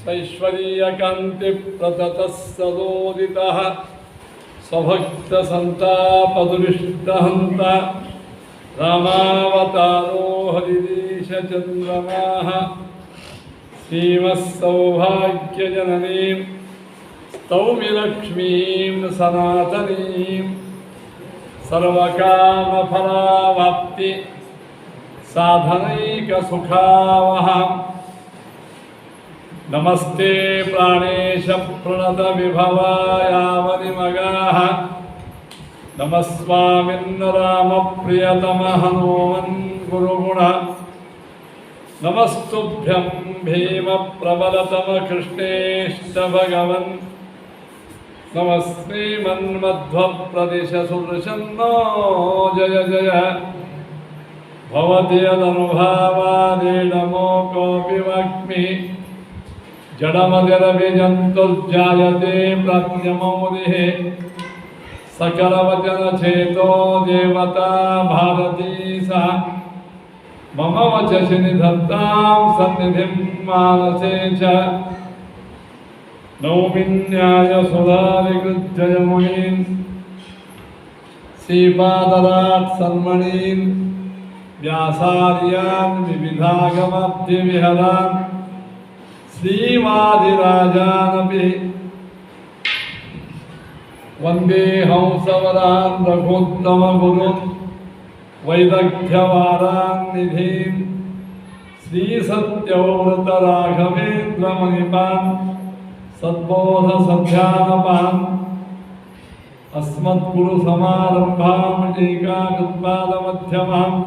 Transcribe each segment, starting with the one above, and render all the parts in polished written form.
सैश्वर्यकान्ति प्रततः सदोदितः स्वभक्तसन्तापदुरिष्टहन्त रामावतारो हरिदेशचन्द्रमाः श्रीमत्सौभाग्यजननीं स्तौमि लक्ष्मीं सनातनीं सर्वकामफलावाप्ति साधनैकसुखावहां नमस्ते प्राणेश प्रणतविभवायावनिमगाः नमस्वामिन् रामप्रियतमः हनुमन् गुरुगुण नमस्तुभ्यं भीमप्रबलतम कृष्णेष्ट भगवन् नमस्श्रीमन्मध्वप्रदिशसुदृशन्नो जय जय भवति यदनुभावादेडमो कोऽपि वाग्मि जडमतिरभिजन्तुर्जायते प्रज्ञमौलिः सकलवचनचेतो देवता भारती सा मम वचसि निधत्तां सन्निधिं मानसे च नौमिन्यायसुधादिकृत्ययमुनीन् श्रीपादराट् सन्मणीन् व्यासार्यान् विविधागमब्धिविहरान् श्रीवादिराजानपि वन्दे हंसवरान् रघुत्तमगुरुन् वैदग्ध्यवारान्निधीन् श्रीसत्यव्रतराघवेन्द्रमणिपान् सद्बोधसध्यानपान् अस्मद्गुरुसमारम्भां टीकाकृत्पादमध्यमाम्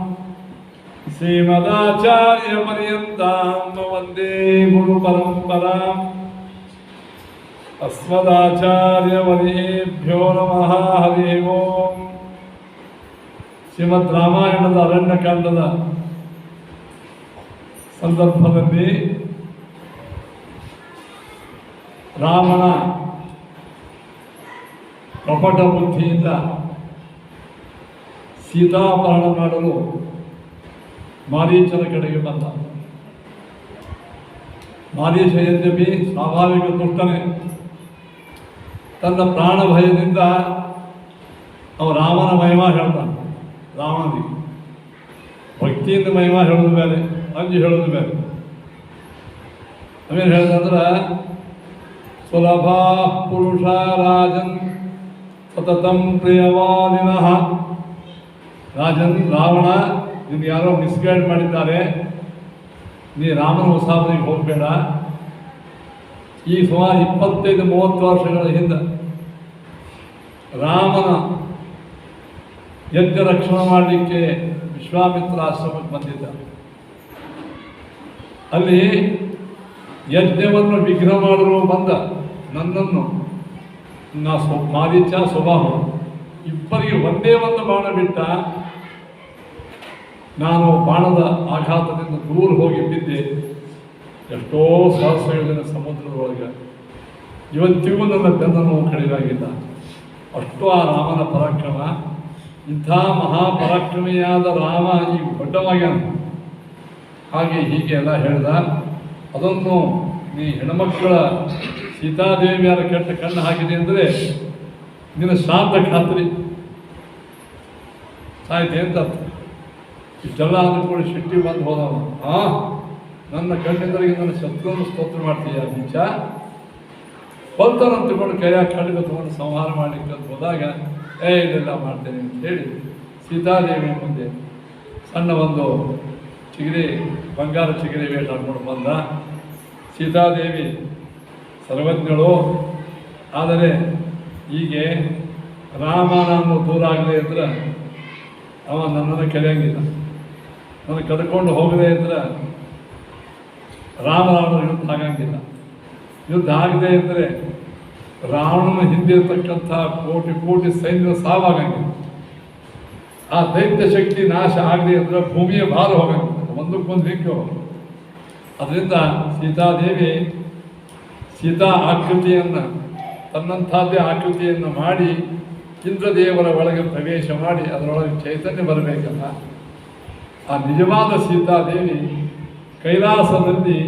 श्रीमदाचार्यपर्यन्तां वन्दे गुरुपरम्पराम् अस्मदाचार्यवर्येभ्यो नमः हरि ओಂ ಶ್ರೀಮದ್ ರಾಮಾಯಣದ ಅರಣ್ಯಕಾಂಡದ ಸಂದರ್ಭದಲ್ಲಿ ರಾಮನ ಕಪಟ ಬುದ್ಧಿಯಿಂದ ಸೀತಾಪಹರಣ ಮಾಡಲು ಮಾರೀಚನ ಕಡೆಗೆ ಬಂದ. ಮಾರೀಚ ಯದ್ಯಪಿ ಸ್ವಾಭಾವಿಕ ದುಷ್ಟನೇ, ತನ್ನ ಪ್ರಾಣ ಭಯದಿಂದ ಅವ ರಾಮನ ಮಹಿಮಾ ಹೇಳ್ತಾನೆ. ರಾಮನಿಗೆ ಭಕ್ತಿಯಿಂದ ಮಹಿಮಾ ಹೇಳೋದು ಬೇರೆ, ಅಂಜು ಹೇಳೋದು ಬೇರೆ. ಆಮೇಲೆ ಹೇಳಿದಂದ್ರೆ ಸುಲಭ ಪುರುಷ ರಾಜನ್ ಸತತಂ ಪ್ರಿಯವಾದಿನಃ. ರಾಜನ್, ರಾವಣ, ನಿಮ್ಗೆ ಯಾರೋ ಮಿಸ್ಗೈಡ್ ಮಾಡಿದ್ದಾರೆ, ನೀ ರಾಮನ ಉಸಾಬರಿಗೆ ಹೋಗಬೇಡ. ಈ ಸುಮಾರು 25-30 ವರ್ಷಗಳ ಹಿಂದೆ ರಾಮನ ಯಜ್ಞ ರಕ್ಷಣೆ ಮಾಡಲಿಕ್ಕೆ ವಿಶ್ವಾಮಿತ್ರ ಆಶ್ರಮಕ್ಕೆ ಬಂದಿದ್ದ. ಅಲ್ಲಿ ಯಜ್ಞವನ್ನು ವಿಘ್ನ ಮಾಡಲು ಬಂದ ನನ್ನನ್ನು ಮಾರೀಚ ಸ್ವಭಾವ ಇಬ್ಬರಿಗೆ ಒಂದೇ ಒಂದು ಬಾಣ ಬಿಟ್ಟ. ನಾನು ಬಾಣದ ಆಘಾತದಿಂದ ದೂರ ಹೋಗಿ ಬಿದ್ದೆ. ಎಷ್ಟೋ ಸಹಸ್ರಗಳಿನ ಸಮುದ್ರದೊಳಗೆ ಇವತ್ತಿಗೂ ನನ್ನ ಬೆನ್ನನ್ನು ಕಡಿಲಾಗಿಲ್ಲ. ಅಷ್ಟು ಆ ರಾಮನ ಪರಾಕ್ರಮ. ಇಂಥ ಮಹಾಪರಾಕ್ರಮಿಯಾದ ರಾಮ ಈಗ ದೊಡ್ಡವಾಗ್ಯಾನ. ಹಾಗೆ ಹೀಗೆ ಎಲ್ಲ ಹೇಳ್ದ. ಅದನ್ನು ನೀ ಹೆಣ್ಮಕ್ಕಳ ಸೀತಾದೇವಿಯರ ಕೆಟ್ಟ ಕಣ್ಣು ಹಾಕಿದೆ ಅಂದರೆ ನಿನ್ನ ಶಾಂತ ಖಾತ್ರಿ ಸಾಯ್ತೆ ಅಂತ. ಇಷ್ಟೆಲ್ಲ ಅಂದ್ಕೊಂಡು ಶಿಟ್ಟಿ ಬಂದು ಹೋದವ. ನನ್ನ ಕಣ್ಣಿಂದರಿಗೆ ನನ್ನ ಶತ್ರುವನ್ನು ಸ್ತೋತ್ರ ಮಾಡ್ತೀಯ ನೀಚ, ಕೊಲ್ತಾನಂತ ತಗೊಂಡು ಕೈಯಾಗ ಖಡ್ಗ ತಗೊಂಡು ಸಂಹಾರ ಮಾಡಲಿಕ್ಕೆ ಅಂತ ಹೋದಾಗ ಇದೆಲ್ಲ ಮಾಡ್ತೇನೆ ಅಂತ ಹೇಳಿ ಸೀತಾದೇವಿ ಮುಂದೆ ಸಣ್ಣ ಒಂದು ಚಿಗರಿ, ಬಂಗಾರ ಚಿಗರಿ ವೇಷ ಹಾಕೊಂಡು ಬಂದ. ಸೀತಾದೇವಿ ಸರ್ವಜ್ಞಳು. ಆದರೆ ಹೀಗೆ ರಾಮ ನಾನು ದೂರ ಆಗದೆ ಇದ್ರೆ ಅವ ನನ್ನನ್ನು ಕೆರೆಯಂಗಿಲ್ಲ. ನನ್ನ ಕರ್ಕೊಂಡು ಹೋಗದೆ ಇದ್ರೆ ರಾಮರಾವಣ ಯುದ್ಧ ಆಗಂಗಿಲ್ಲ. ಯುದ್ಧ ಆಗದೆ ಇದ್ದರೆ ರಾವಣನ ಹಿಂದೆ ಇರ್ತಕ್ಕಂಥ ಕೋಟಿ ಕೋಟಿ ಸೈನ್ಯ ಸಾವಾಗಂಗಿಲ್ಲ. ಆ ದೈತ್ಯ ಶಕ್ತಿ ನಾಶ ಆಗದೆ ಇದ್ರೆ ಭೂಮಿಯ ಭಾರ ಹೋಗಂಗಿಲ್ಲ, ಒಂದಕ್ಕೊಂದು ಲಿಂಕ್. ಅದರಿಂದ ಸೀತಾದೇವಿ ಸೀತಾ ಆಕೃತಿಯನ್ನು, ತನ್ನಂಥದ್ದೇ ಆಕೃತಿಯನ್ನು ಮಾಡಿ ಇಂದ್ರದೇವರ ಒಳಗೆ ಪ್ರವೇಶ ಮಾಡಿ ಅದರೊಳಗೆ ಚೈತನ್ಯ ಬರಬೇಕಲ್ಲ. ಆ ನಿಜವಾದ ಸೀತಾದೇವಿ ಕೈಲಾಸದಲ್ಲಿ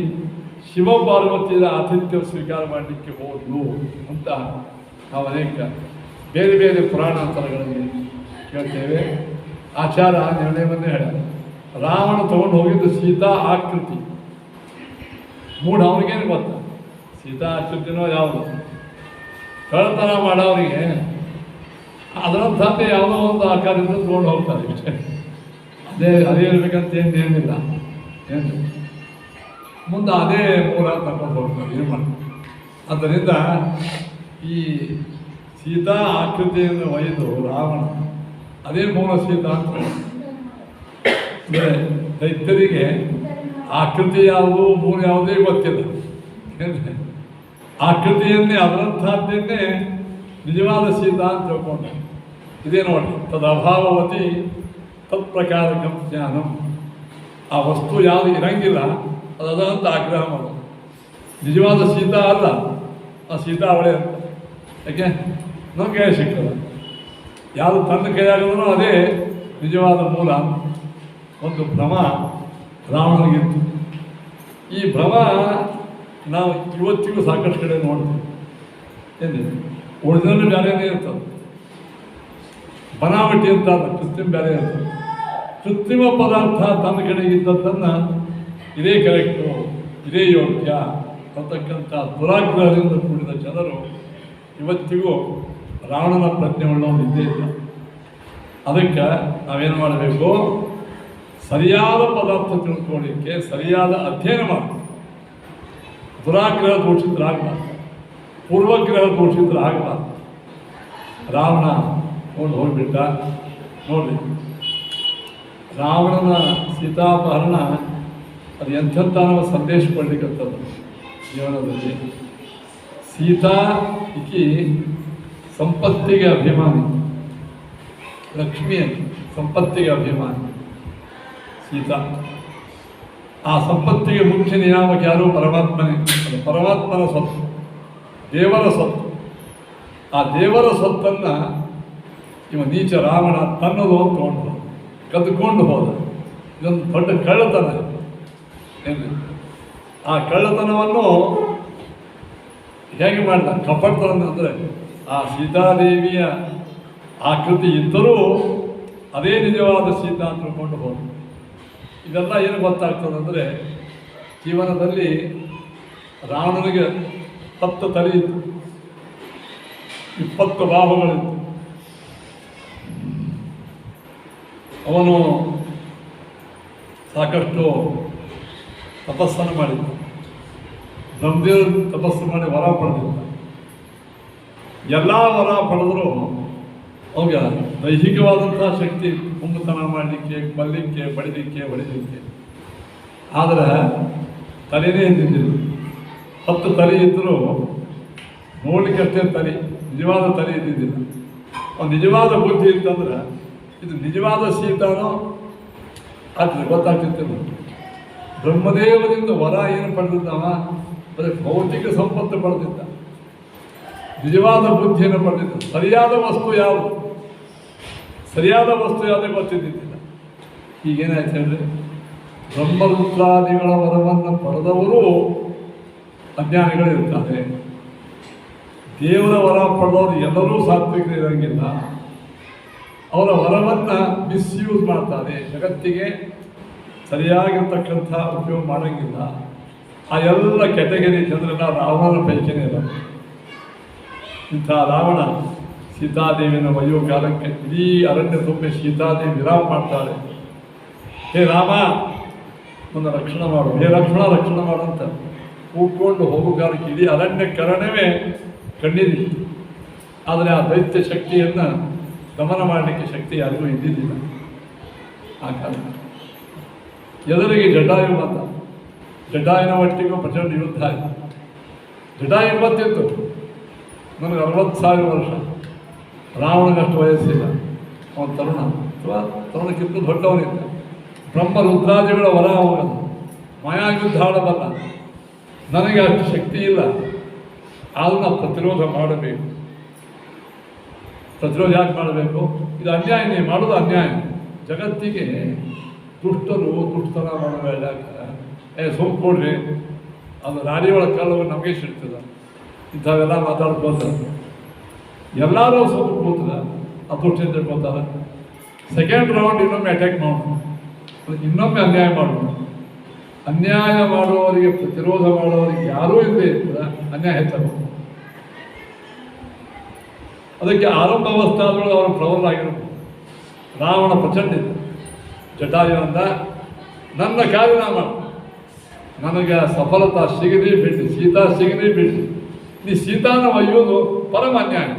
ಶಿವಪಾರ್ವತಿಯರ ಆತಿಥ್ಯ ಸ್ವೀಕಾರ ಮಾಡಲಿಕ್ಕೆ ಹೋದ್ಲು ಅಂತ ನಾವು ಅನೇಕ ಬೇರೆ ಬೇರೆ ಪುರಾಣಾಂತರಗಳಲ್ಲಿ ಕೇಳ್ತೇವೆ. ಆಚಾರ್ಯ ನಿರ್ಣಯವನ್ನೇ ಹೇಳ, ರಾವಣ ತಗೊಂಡು ಹೋಗಿದ್ದು ಸೀತಾ ಆಕೃತಿ. ಮೂಢ ಅವ್ರಿಗೇನು ಗೊತ್ತ ಸೀತಾ ಆಕೃತಿನೋ ಯಾವುದು? ಕಳ್ಳತನ ಮಾಡೋರಿಗೆ ಅದರಂತೆ ಯಾವುದೋ ಒಂದು ಆಕಾರದಿಂದ ತಗೊಂಡು ಹೋಗ್ತಾರೆ ಇಷ್ಟೇ. ಅದೇ ಇರ್ಬೇಕಂತ ಏನಿಲ್ಲ. ಏನು ಮುಂದೆ ಅದೇ ಮೂಲ ತಗೊಂಡು ಹೋಗ್ತಾರೆ, ಏನು ಮಾಡ್ತಾರೆ. ಆದ್ದರಿಂದ ಈ ಸೀತಾ ಆಕೃತಿಯನ್ನು ಒಯ್ದು ರಾವಣ ಅದೇ ಮೂಲ ಸೀತಾ ಅಂತ. ಅಂದರೆ ದೈತ್ಯರಿಗೆ ಆಕೃತಿ ಯಾವುದು ಮೂಲ ಯಾವುದೇ ಗೊತ್ತಿಲ್ಲ. ಆಕೃತಿಯನ್ನೇ ಅದರಂಥದ್ದನ್ನೇ ನಿಜವಾದ ಸೀತಾ ಅಂತ ತಿಳ್ಕೊಂಡ. ಇದೇ ನೋಡಿ, ತದಭಾವವತಿ ತತ್ಪ್ರಕಾರಕಂ ಜ್ಞಾನಂ. ಆ ವಸ್ತು ಯಾವುದು ಇರಂಗಿಲ್ಲ ಅದು ಅದಂತ ಆಗ್ರಹ ಮಾಡೋದು. ನಿಜವಾದ ಸೀತಾ ಅಲ್ಲ, ಆ ಸೀತಾ ಅವಳೇ ಅಂತ. ಯಾಕೆ ನಮ್ಮ ಕೈ ಸಿಗ್ತದೆ. ಯಾವುದು ತನ್ನ ಕೈಯಾಗದನೋ ಅದೇ ನಿಜವಾದ ಮೂಲ. ಒಂದು ಭ್ರಮ ರಾವಣನಿಗಿತ್ತು. ಈ ಭ್ರಮ ನಾವು ಇವತ್ತಿಗೂ ಸಾಕಷ್ಟು ಕಡೆ ನೋಡ್ತೀವಿ. ಏನಿದೆ ಒರಿಜಿನಲ್ ಬೇರೆಯೇ ಇರ್ತದೆ, ಬನಾವಟಿ ಅಂತ ಕೃತ್ರಿಮ ಬೇರೆ ಇರ್ತದೆ. ಕೃತ್ರಿಮ ಪದಾರ್ಥ ತನ್ನ ಕಡೆಗೆ ಇದ್ದದ್ದನ್ನು ಇದೇ ಕರೆಕ್ಟು, ಇದೇ ಯೋಗ್ಯ ಅಂತಕ್ಕಂಥ ದುರಾಗ್ರಹದಿಂದ ಕೂಡಿದ ಜನರು ಇವತ್ತಿಗೂ ರಾವಣನ ಪ್ರಜ್ಞೆ ಉಳ್ಳವನು ಇದ್ದೇ ಇಲ್ಲ. ಅದಕ್ಕೆ ನಾವೇನು ಮಾಡಬೇಕು? ಸರಿಯಾದ ಪದಾರ್ಥ ತಿಳ್ಕೊಳ್ಳಿಕ್ಕೆ ಸರಿಯಾದ ಅಧ್ಯಯನ ಮಾಡಬೇಕು. ದುರಾಗ್ರಹ ದೂಷಿತರಾಗಬಾರ್ದು, ಪೂರ್ವಗ್ರಹ ದೂಷಿತರಾಗಬಾರ್ದು. ರಾವಣ ಹೋಗಿಬಿಟ್ಟ ನೋಡ್ರಿ. ರಾವಣನ ಸೀತಾಪಹರಣ ಅದು ಎಂಥಂತ ನಾವು ಸಂದೇಶ ಕೊಡ್ಲಿಕ್ಕಂಥದ್ದು ಜೀವನದಲ್ಲಿ. ಸೀತಾ ಈಕಿ ಸಂಪತ್ತಿಗೆ ಅಭಿಮಾನಿ, ಲಕ್ಷ್ಮಿಯ ಸಂಪತ್ತಿಗೆ ಅಭಿಮಾನಿ ಸೀತಾ. ಆ ಸಂಪತ್ತಿಗೆ ಮುಖ್ಯ ನಿಯಾಮಕ ಯಾರು? ಪರಮಾತ್ಮನೇ. ಅದು ಪರಮಾತ್ಮನ ಸ್ವತ್ತು, ದೇವರ ಸ್ವತ್ತು. ಆ ದೇವರ ಸ್ವತ್ತನ್ನು ಇವ ನೀಚ ರಾವಣ ತನ್ನದು ಅಂತ ತಗೊಂಡು ಕದ್ಕೊಂಡು ಹೋದ. ಇದೊಂದು ದೊಡ್ಡ ಕಳ್ಳತನ. ಏನು ಆ ಕಳ್ಳತನವನ್ನು ಹೇಗೆ ಮಾಡಿದ? ಕಪಟತನ. ಅಂದರೆ ಆ ಸೀತಾದೇವಿಯ ಆಕೃತಿ ಇದ್ದರೂ ಅದೇ ನಿಜವಾದ ಸೀತಾ ಅಂತ ತಿಳ್ಕೊಂಡು ಹೋದ. ಇದೆಲ್ಲ ಏನು ಗೊತ್ತಾಗ್ತದೆ ಅಂದರೆ, ಜೀವನದಲ್ಲಿ ರಾವಣನಿಗೆ 10 ತಲೆ ಇತ್ತು, 20 ಬಾಹುಗಳಿತ್ತು. ಅವನು ಸಾಕಷ್ಟು ತಪಸ್ಸನ್ನು ಮಾಡಿದ್ದ. ಬ್ರಹ್ಮದೇವರು ತಪಸ್ಸು ಮಾಡಿ ವರ ಪಡೆದಿದ್ದ. ಎಲ್ಲ ವರ ಪಡೆದರೂ ಅವಾಗ ದೈಹಿಕವಾದಂಥ ಶಕ್ತಿ, ಕುಂಭತನ ಮಾಡಲಿಕ್ಕೆ, ಕೊಲ್ಲಿಕ್ಕೆ, ಬಡಿಲಿಕ್ಕೆ, ಹೊಡಿಲಿಕ್ಕೆ. ಆದರೆ ತಲೆನೇ ಇದ್ದಿದ್ದಿಲ್ಲ. 10 ತಲೆ ಇದ್ದರೂ ನೋಡ್ಲಿಕ್ಕಷ್ಟೇ ತಲೆ, ನಿಜವಾದ ತಲೆ ಇದ್ದಿದ್ದಿಲ್ಲ. ಒಂದು ನಿಜವಾದ ಬುದ್ಧಿ ಇತ್ತಂದ್ರೆ ಇದು ನಿಜವಾದ ಸೀತಾನೋ ಆಗ್ತದೆ, ಗೊತ್ತಾಗ್ತಿತ್ತು. ಬ್ರಹ್ಮದೇವರಿಂದ ವರ ಏನು ಪಡೆದಿದ್ದವ? ಬರೀ ಭೌತಿಕ ಸಂಪತ್ತು ಪಡೆದಿದ್ದ, ನಿಜವಾದ ಬುದ್ಧಿಯನ್ನು ಪಡೆದಿದ್ದ. ಸರಿಯಾದ ವಸ್ತು ಯಾವುದು, ಸರಿಯಾದ ವಸ್ತು ಯಾವುದೇ ಗೊತ್ತಿದ್ದಿದ್ದಿಲ್ಲ. ಈಗೇನಾಯ್ತು ಹೇಳಿ, ಬ್ರಹ್ಮರುದ್ರಾದಿಗಳ ವರವನ್ನು ಪಡೆದವರು ಅಜ್ಞಾನಿಗಳಿರ್ತಾರೆ. ದೇವರ ವರ ಪಡೆದವರು ಎಲ್ಲರೂ ಸಾತ್ವಿಕರು ಇರೋಂಗಿಲ್ಲ. ಅವರ ವರವನ್ನು ಮಿಸ್ಯೂಸ್ ಮಾಡ್ತಾರೆ, ಜಗತ್ತಿಗೆ ಸರಿಯಾಗಿರ್ತಕ್ಕಂಥ ಉಪಯೋಗ ಮಾಡೋಂಗಿಲ್ಲ. ಆ ಎಲ್ಲ ಕೆಟಗರಿ ಜನರೆಲ್ಲ ರಾವಣನ ಪೈಕಿನೇ ಇಲ್ಲ. ಇಂಥ ರಾವಣ ಸೀತಾದೇವಿಯನ್ನು ಒಯ್ಯುವ ಕಾಲಕ್ಕೆ ಇಡೀ ಅರಣ್ಯ ತುಂಬಿ ಸೀತಾದೇವಿ ವಿರಾಮ ಮಾಡ್ತಾಳೆ. ಹೇ ರಾಮ, ನನ್ನ ರಕ್ಷಣೆ ಮಾಡು, ಹೇ ಲಕ್ಷ್ಮಣ ರಕ್ಷಣೆ ಮಾಡು ಅಂತ ಕೂತ್ಕೊಂಡು ಹೋಗೋ ಕಾಲಕ್ಕೆ ಇಡೀ ಅರಣ್ಯ ಕರಣವೇ ಕಣ್ಣೀರಿತ್ತು. ಆದರೆ ಆ ದೈತ್ಯ ಶಕ್ತಿಯನ್ನು ಗಮನ ಮಾಡಲಿಕ್ಕೆ ಶಕ್ತಿ ಯಾರಿಗೂ ಇದ್ದಿದ್ದಿಲ್ಲ ಆ ಕಾಲ. ಎದುರಿಗೆ ಜಟಾಯು ಮಾತ, ಜಟಾಯುನ ಒಟ್ಟಿಗೂ ಪ್ರಚಂಡ ಯುದ್ಧ ಆಯಿತು. ಜಟಾಯು ಗೊತ್ತಿತ್ತು, ನನಗೆ 60,000 ವರ್ಷ, ರಾವಣಗಷ್ಟು ವಯಸ್ಸಿಲ್ಲ, ಅವನ ತರುಣ ಅಥವಾ ತರುಣಕ್ಕಿಂತ ದೊಡ್ಡವನಿದ್ದ. ಬ್ರಹ್ಮ ರುದ್ರಾದಿಗಳ ವರ ಹೋಗಲ್ಲ, ಮಾಯಾಯುದ್ಧ ಆಡಬಲ್ಲ. ನನಗೆ ಅಷ್ಟು ಶಕ್ತಿ ಇಲ್ಲ, ಆದರೂ ನಾವು ಪ್ರತಿರೋಧ ಮಾಡಬೇಕು. ಪ್ರತಿರೋಧ ಯಾಕೆ ಮಾಡಬೇಕು? ಇದು ಅನ್ಯಾಯ, ನೀವು ಮಾಡೋದು ಅನ್ಯಾಯ. ಜಗತ್ತಿಗೆ ದುಷ್ಟರು ದುಷ್ಟತನ ಮಾಡಬೇಡ, ಸುಮ್ ಕೊಡ್ರಿ ಅದು ರಾಡಿ ಒಳಗೆ ಕಳ್ಳವು ನಮಗೆ ಸಿಡ್ತದ. ಇಂಥವೆಲ್ಲ ಮಾತಾಡ್ಕೋತಾರೆ. ಎಲ್ಲರೂ ಸ್ವಲ್ಪ ಕೂತದ ಅದೃಷ್ಟ ತಿಳ್ಕೊತಾರೆ. ಸೆಕೆಂಡ್ ರೌಂಡ್ ಇನ್ನೊಮ್ಮೆ ಅಟ್ಯಾಕ್ ಮಾಡೋದು, ಇನ್ನೊಮ್ಮೆ ಅನ್ಯಾಯ ಮಾಡೋದು. ಅನ್ಯಾಯ ಮಾಡುವವರಿಗೆ ಪ್ರತಿರೋಧ ಮಾಡುವವರಿಗೆ ಯಾರೂ ಇಲ್ಲದೆ ಇರ್ತದೆ, ಅನ್ಯಾಯ ಹೆಚ್ಚಾಗುತ್ತೆ. ಅದಕ್ಕೆ ಆರಂಭ ಅವಸ್ಥಾದೊಳಗೆ ಅವರು ಪ್ರಬಲರಾಗಿರ್ಬೋದು. ರಾವಣ ಪ್ರಚಂಡ ಇದ್ದ. ಜಟಾಯು ಅಂದ, ನನ್ನ ಕಾರ್ಯ ನಾ ಮಾಡು, ನನಗೆ ಸಫಲತಾ ಸಿಗಲಿ ಬಿಟ್ಟು, ಸೀತಾ ಸಿಗಲಿ ಬಿಟ್ಟು. ನೀ ಸೀತಾನ ಒಯ್ಯೋದು ಪರಮ ಅನ್ಯಾಯ,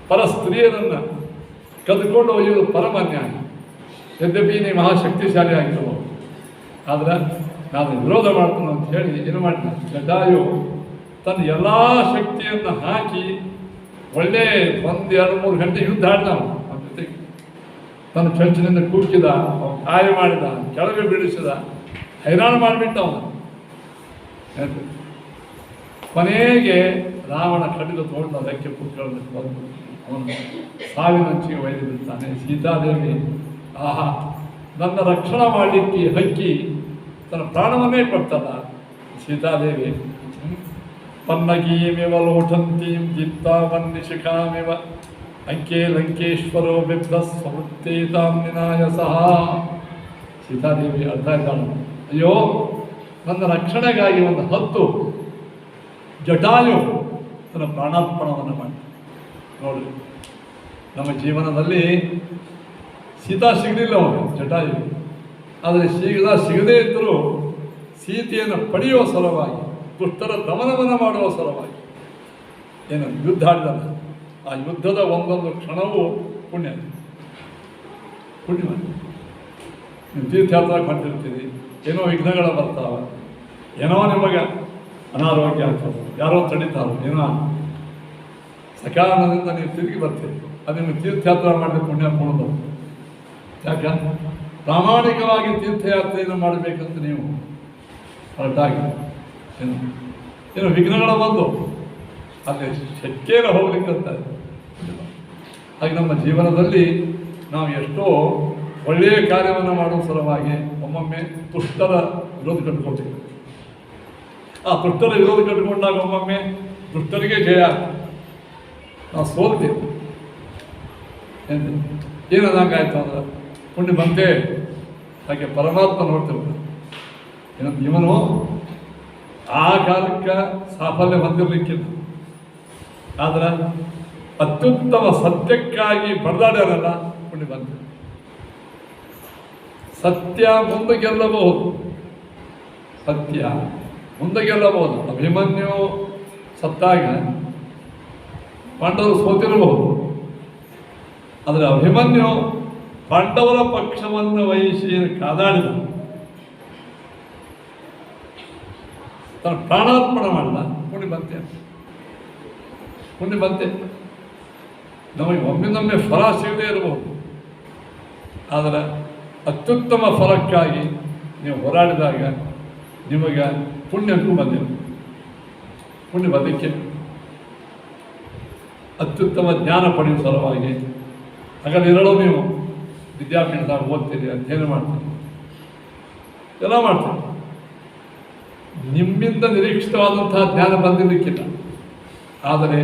ಪರ ಸ್ತ್ರೀಯರನ್ನು ಕದ್ಕೊಂಡು ಒಯ್ಯೋದು ಪರಮ ಅನ್ಯಾಯ. ಯದ್ಯಪಿ ನೀ ಮಹಾಶಕ್ತಿಶಾಲಿ ಆಗಿರ್ಬೋದು, ಆದರೆ ನಾನು ವಿರೋಧ ಮಾಡ್ತೀನಿ ಅಂತ ಹೇಳಿ ಏನು ಮಾಡ್ತಾನೆ ಜಟಾಯು ತನ್ನ ಎಲ್ಲ ಶಕ್ತಿಯನ್ನು ಹಾಕಿ ಒಳ್ಳೆ 1-2-3 ಗಂಟೆ ಯುದ್ಧ ಆಡ್ತಾವ. ಅವನ ಜೊತೆಗೆ ತನ್ನ ಚರ್ಚಿನಿಂದ ಕೂಗಿದ, ಕಾಯ ಮಾಡಿದ, ಕೆಳಗೆ ಬೀಳಿಸಿದ, ಹೈರಾಣ ಮಾಡಿಬಿಟ್ಟ ಅವನು. ಕೊನೆಗೆ ರಾವಣ ಖಡ್ಗ ತೋಡಿದ ಅದಕ್ಕೆ ಪುತ್ರಗಳನ್ನು ಬಂದು ಅವನು ಸಾವಿನಂಚಿಗೆ ಒಯ್ದು ಬಿಡ್ತಾನೆ. ಸೀತಾದೇವಿ ಆಹಾ, ನನ್ನ ರಕ್ಷಣೆ ಮಾಡಲಿಕ್ಕೆ ಹಕ್ಕಿ ತನ್ನ ಪ್ರಾಣವನ್ನೇ ಕೊಡ್ತಲ್ಲ ಸೀತಾದೇವಿ. ಪನ್ನಗೀಮಿವ ಲೋಠಂತೀಂ ದಿತ್ತಾವನ್ನಿಶಿಖಾಮಿವ ಅಂಕೆ ಲಂಕೇಶ್ವರೋ ಬಿಭ್ರ ಸ್ವವೃತ್ತೇತಾಂ ನಿನಾಯಸಃ. ಸೀತಾದೇವಿ ಅರ್ಥ ಇದ್ದಾಳೆ, ಅಯ್ಯೋ ನನ್ನ ರಕ್ಷಣೆಗಾಗಿ ಒಂದು 10 ಜಟಾಯು ತನ್ನ ಪ್ರಾಣಾರ್ಪಣವನ್ನು ಮಾಡಿ. ನೋಡಿ, ನಮ್ಮ ಜೀವನದಲ್ಲಿ ಸೀತಾ ಸಿಗಲಿಲ್ಲ ಅವನು ಜಟಾಯು, ಆದರೆ ಸಿಗದೇ ಇದ್ದರೂ ಸೀತೆಯನ್ನು ಪಡೆಯುವ ಸಲುವಾಗಿ, ದುಷ್ಟರ ದಮನವನ್ನು ಮಾಡುವ ಸಲುವಾಗಿ ಏನು ಯುದ್ಧ ಆಡಿದಲ್ಲ, ಆ ಯುದ್ಧದ ಒಂದೊಂದು ಕ್ಷಣವೂ ಪುಣ್ಯ. ನೀವು ತೀರ್ಥಯಾತ್ರೆ ಹೊಂಟಿರ್ತೀರಿ, ಏನೋ ವಿಘ್ನಗಳು ಬರ್ತಾವೆ, ಏನೋ ನಿಮಗೆ ಅನಾರೋಗ್ಯ ಆಗ್ತದೆ, ಯಾರೋ ತಡಿತಾರೋ, ಏನೋ ಸಕಾರಣದಿಂದ ನೀವು ತಿರುಗಿ ಬರ್ತೀರಿ. ಅದು ನಿಮಗೆ ತೀರ್ಥಯಾತ್ರೆ ಮಾಡಲಿಕ್ಕೆ ಪುಣ್ಯ ಕೊಡೋದು. ಯಾಕೆ ಪ್ರಾಮಾಣಿಕವಾಗಿ ತೀರ್ಥಯಾತ್ರೆಯನ್ನು ಮಾಡಬೇಕಂತ ನೀವು ಹೊರಟಾಗಿ ಏನು ವಿಘ್ನಗಳು ಬಂದು ಅಲ್ಲಿ ಶಕ್ತಿಯನ್ನು ಹೋಗ್ಲಿಕ್ಕಂತ. ಹಾಗೆ ನಮ್ಮ ಜೀವನದಲ್ಲಿ ನಾವು ಎಷ್ಟೋ ಒಳ್ಳೆಯ ಕಾರ್ಯವನ್ನು ಮಾಡುವ ಸಲುವಾಗಿ ಒಮ್ಮೊಮ್ಮೆ ದುಷ್ಟರ ವಿರೋಧ ಕಟ್ಕೊಳ್ತೀವಿ. ಆ ದುಷ್ಟರ ವಿರೋಧ ಕಟ್ಟಿಕೊಂಡಾಗ ಒಮ್ಮೊಮ್ಮೆ ದುಷ್ಟರಿಗೆ ಜಯ, ನಾವು ಸೋಲ್ತೀವಿ. ಏನದಂಗಾಯ್ತು ಅಂದ್ರೆ ಪುಣ್ಯ ಬಂತೆ. ಹಾಗೆ ಪರಮಾತ್ಮ ನೋಡ್ತಿರ್ತಾರೆ, ಏನಂತ ಇವನು ಆ ಕಾಲಕ್ಕೆ ಸಾಫಲ್ಯ ಬಂದಿರಲಿಕ್ಕಿಲ್ಲ, ಆದ್ರೆ ಅತ್ಯುತ್ತಮ ಸತ್ಯಕ್ಕಾಗಿ ಬಡದಾಡ್ಯಾರಲ್ಲ, ಪುಣ್ಯ ಬಂತು. ಸತ್ಯ ಮುಂದೆ ಗೆಲ್ಲಬಹುದು, ಸತ್ಯ ಮುಂದೆ ಗೆಲ್ಲಬಹುದು. ಅಭಿಮನ್ಯು ಸತ್ತಾಗ ಪಾಂಡವರು ಸೋತಿರಬಹುದು, ಆದರೆ ಅಭಿಮನ್ಯು ಪಾಂಡವರ ಪಕ್ಷವನ್ನು ವಹಿಸಿ ಕಾದಾಡಿದ, ತನ್ನ ಪ್ರಾಣಾರ್ಪಣೆ ಮಾಡಲ್ಲ, ಪುಣ್ಯ ಬಂತೆ. ಪುಣ್ಯ ಬಂತೆ. ನಮಗೆ ಒಮ್ಮಿಂದೊಮ್ಮೆ ಫಲ ಸಿಗದೇ ಇರಬಹುದು, ಆದರೆ ಅತ್ಯುತ್ತಮ ಫಲಕ್ಕಾಗಿ ನೀವು ಹೋರಾಡಿದಾಗ ನಿಮಗೆ ಪುಣ್ಯಕ್ಕೂ ಬಂದಿಲ್ಲ. ಪುಣ್ಯ ಬದಕ್ಕೆ ಅತ್ಯುತ್ತಮ ಜ್ಞಾನ ಪಡೆಯುವ ಸಲುವಾಗಿ ಹಗಲಿರಲು ನೀವು ವಿದ್ಯಾಪೀಠದಾಗ ಓದ್ತೀರಿ, ಅಧ್ಯಯನ ಮಾಡ್ತೀರಿ, ಎಲ್ಲ ಮಾಡ್ತೀರಿ. ನಿಮ್ಮಿಂದ ನಿರೀಕ್ಷಿತವಾದಂತಹ ಜ್ಞಾನ ಬಂದಿರಲಿಕ್ಕಿಲ್ಲ, ಆದರೆ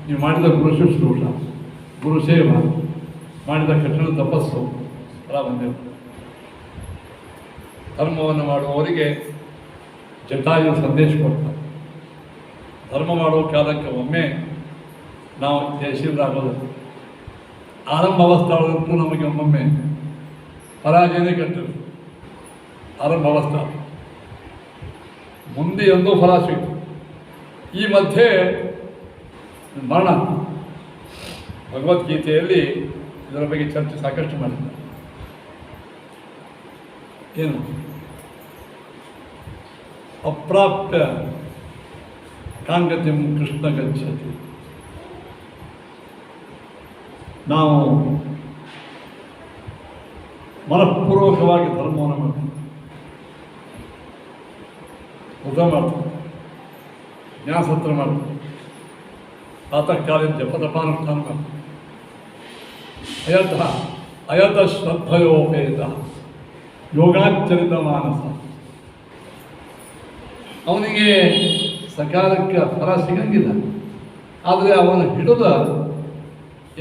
ನೀವು ಮಾಡಿದ ಗುರು ಶುಶ್ರೂಷ, ಗುರು ಸೇವಾ, ಮಾಡಿದ ಕಠಿಣ ತಪಸ್ಸು ಫಲ ಬಂದಿಲ್ಲ. ಧರ್ಮವನ್ನು ಮಾಡುವವರಿಗೆ ಜಟಾಯು ಸಂದೇಶ ಕೊಡ್ತಾರೆ. ಧರ್ಮ ಮಾಡುವ ಕಾಲಕ್ಕೆ ಒಮ್ಮೆ ನಾವು ಜಯಶೀಲರಾಗೋದು. ಆರಂಭ ಅವಸ್ಥಾಗಳಂತೂ ನಮಗೆ ಒಮ್ಮೊಮ್ಮೆ ಪರಾಜಯನೇ ಕೆಟ್ಟಿರು. ಆರಂಭ ಅವಸ್ಥಾ ಮುಂದೆ ಎಂದೋ ಫಲ ಸಿಕ್ತು, ಈ ಮಧ್ಯೆ ಮರಣ. ಭಗವದ್ಗೀತೆಯಲ್ಲಿ ಇದರ ಬಗ್ಗೆ ಚರ್ಚೆ ಸಾಕಷ್ಟು ಮಾಡಿದ್ದಾರೆ. ಏನು ಅಪ್ರಾಪ್ಯ ಕಾಂಗತಿಂ ಕೃಷ್ಣ ಗಚ್ಚತಿ. ನಾವು ಮನಃಪೂರ್ವಕವಾಗಿ ಧರ್ಮವನ್ನು ಮಾಡ್ತೀವಿ, ಊಟ ಮಾಡ್ತೀವಿ, ಜ್ಞಾನಸತ್ರ ಮಾಡ್ತೀವಿ, ಪ್ರಾತಃಕಾಲೀನ ಜಪತಪಾನುಷ್ಠಾನ ಮಾಡ್ತೀವಿ. ಅಯತ ಶ್ರದ್ಧಯೋಪೇತ ಯೋಗಾಚರಿತ ಮಾನಸ. ಅವನಿಗೆ ಸಕಾಲಕ್ಕೆ ಫಲ ಸಿಗಂಗಿಲ್ಲ. ಆದರೆ ಅವನು ಹಿಡಿದ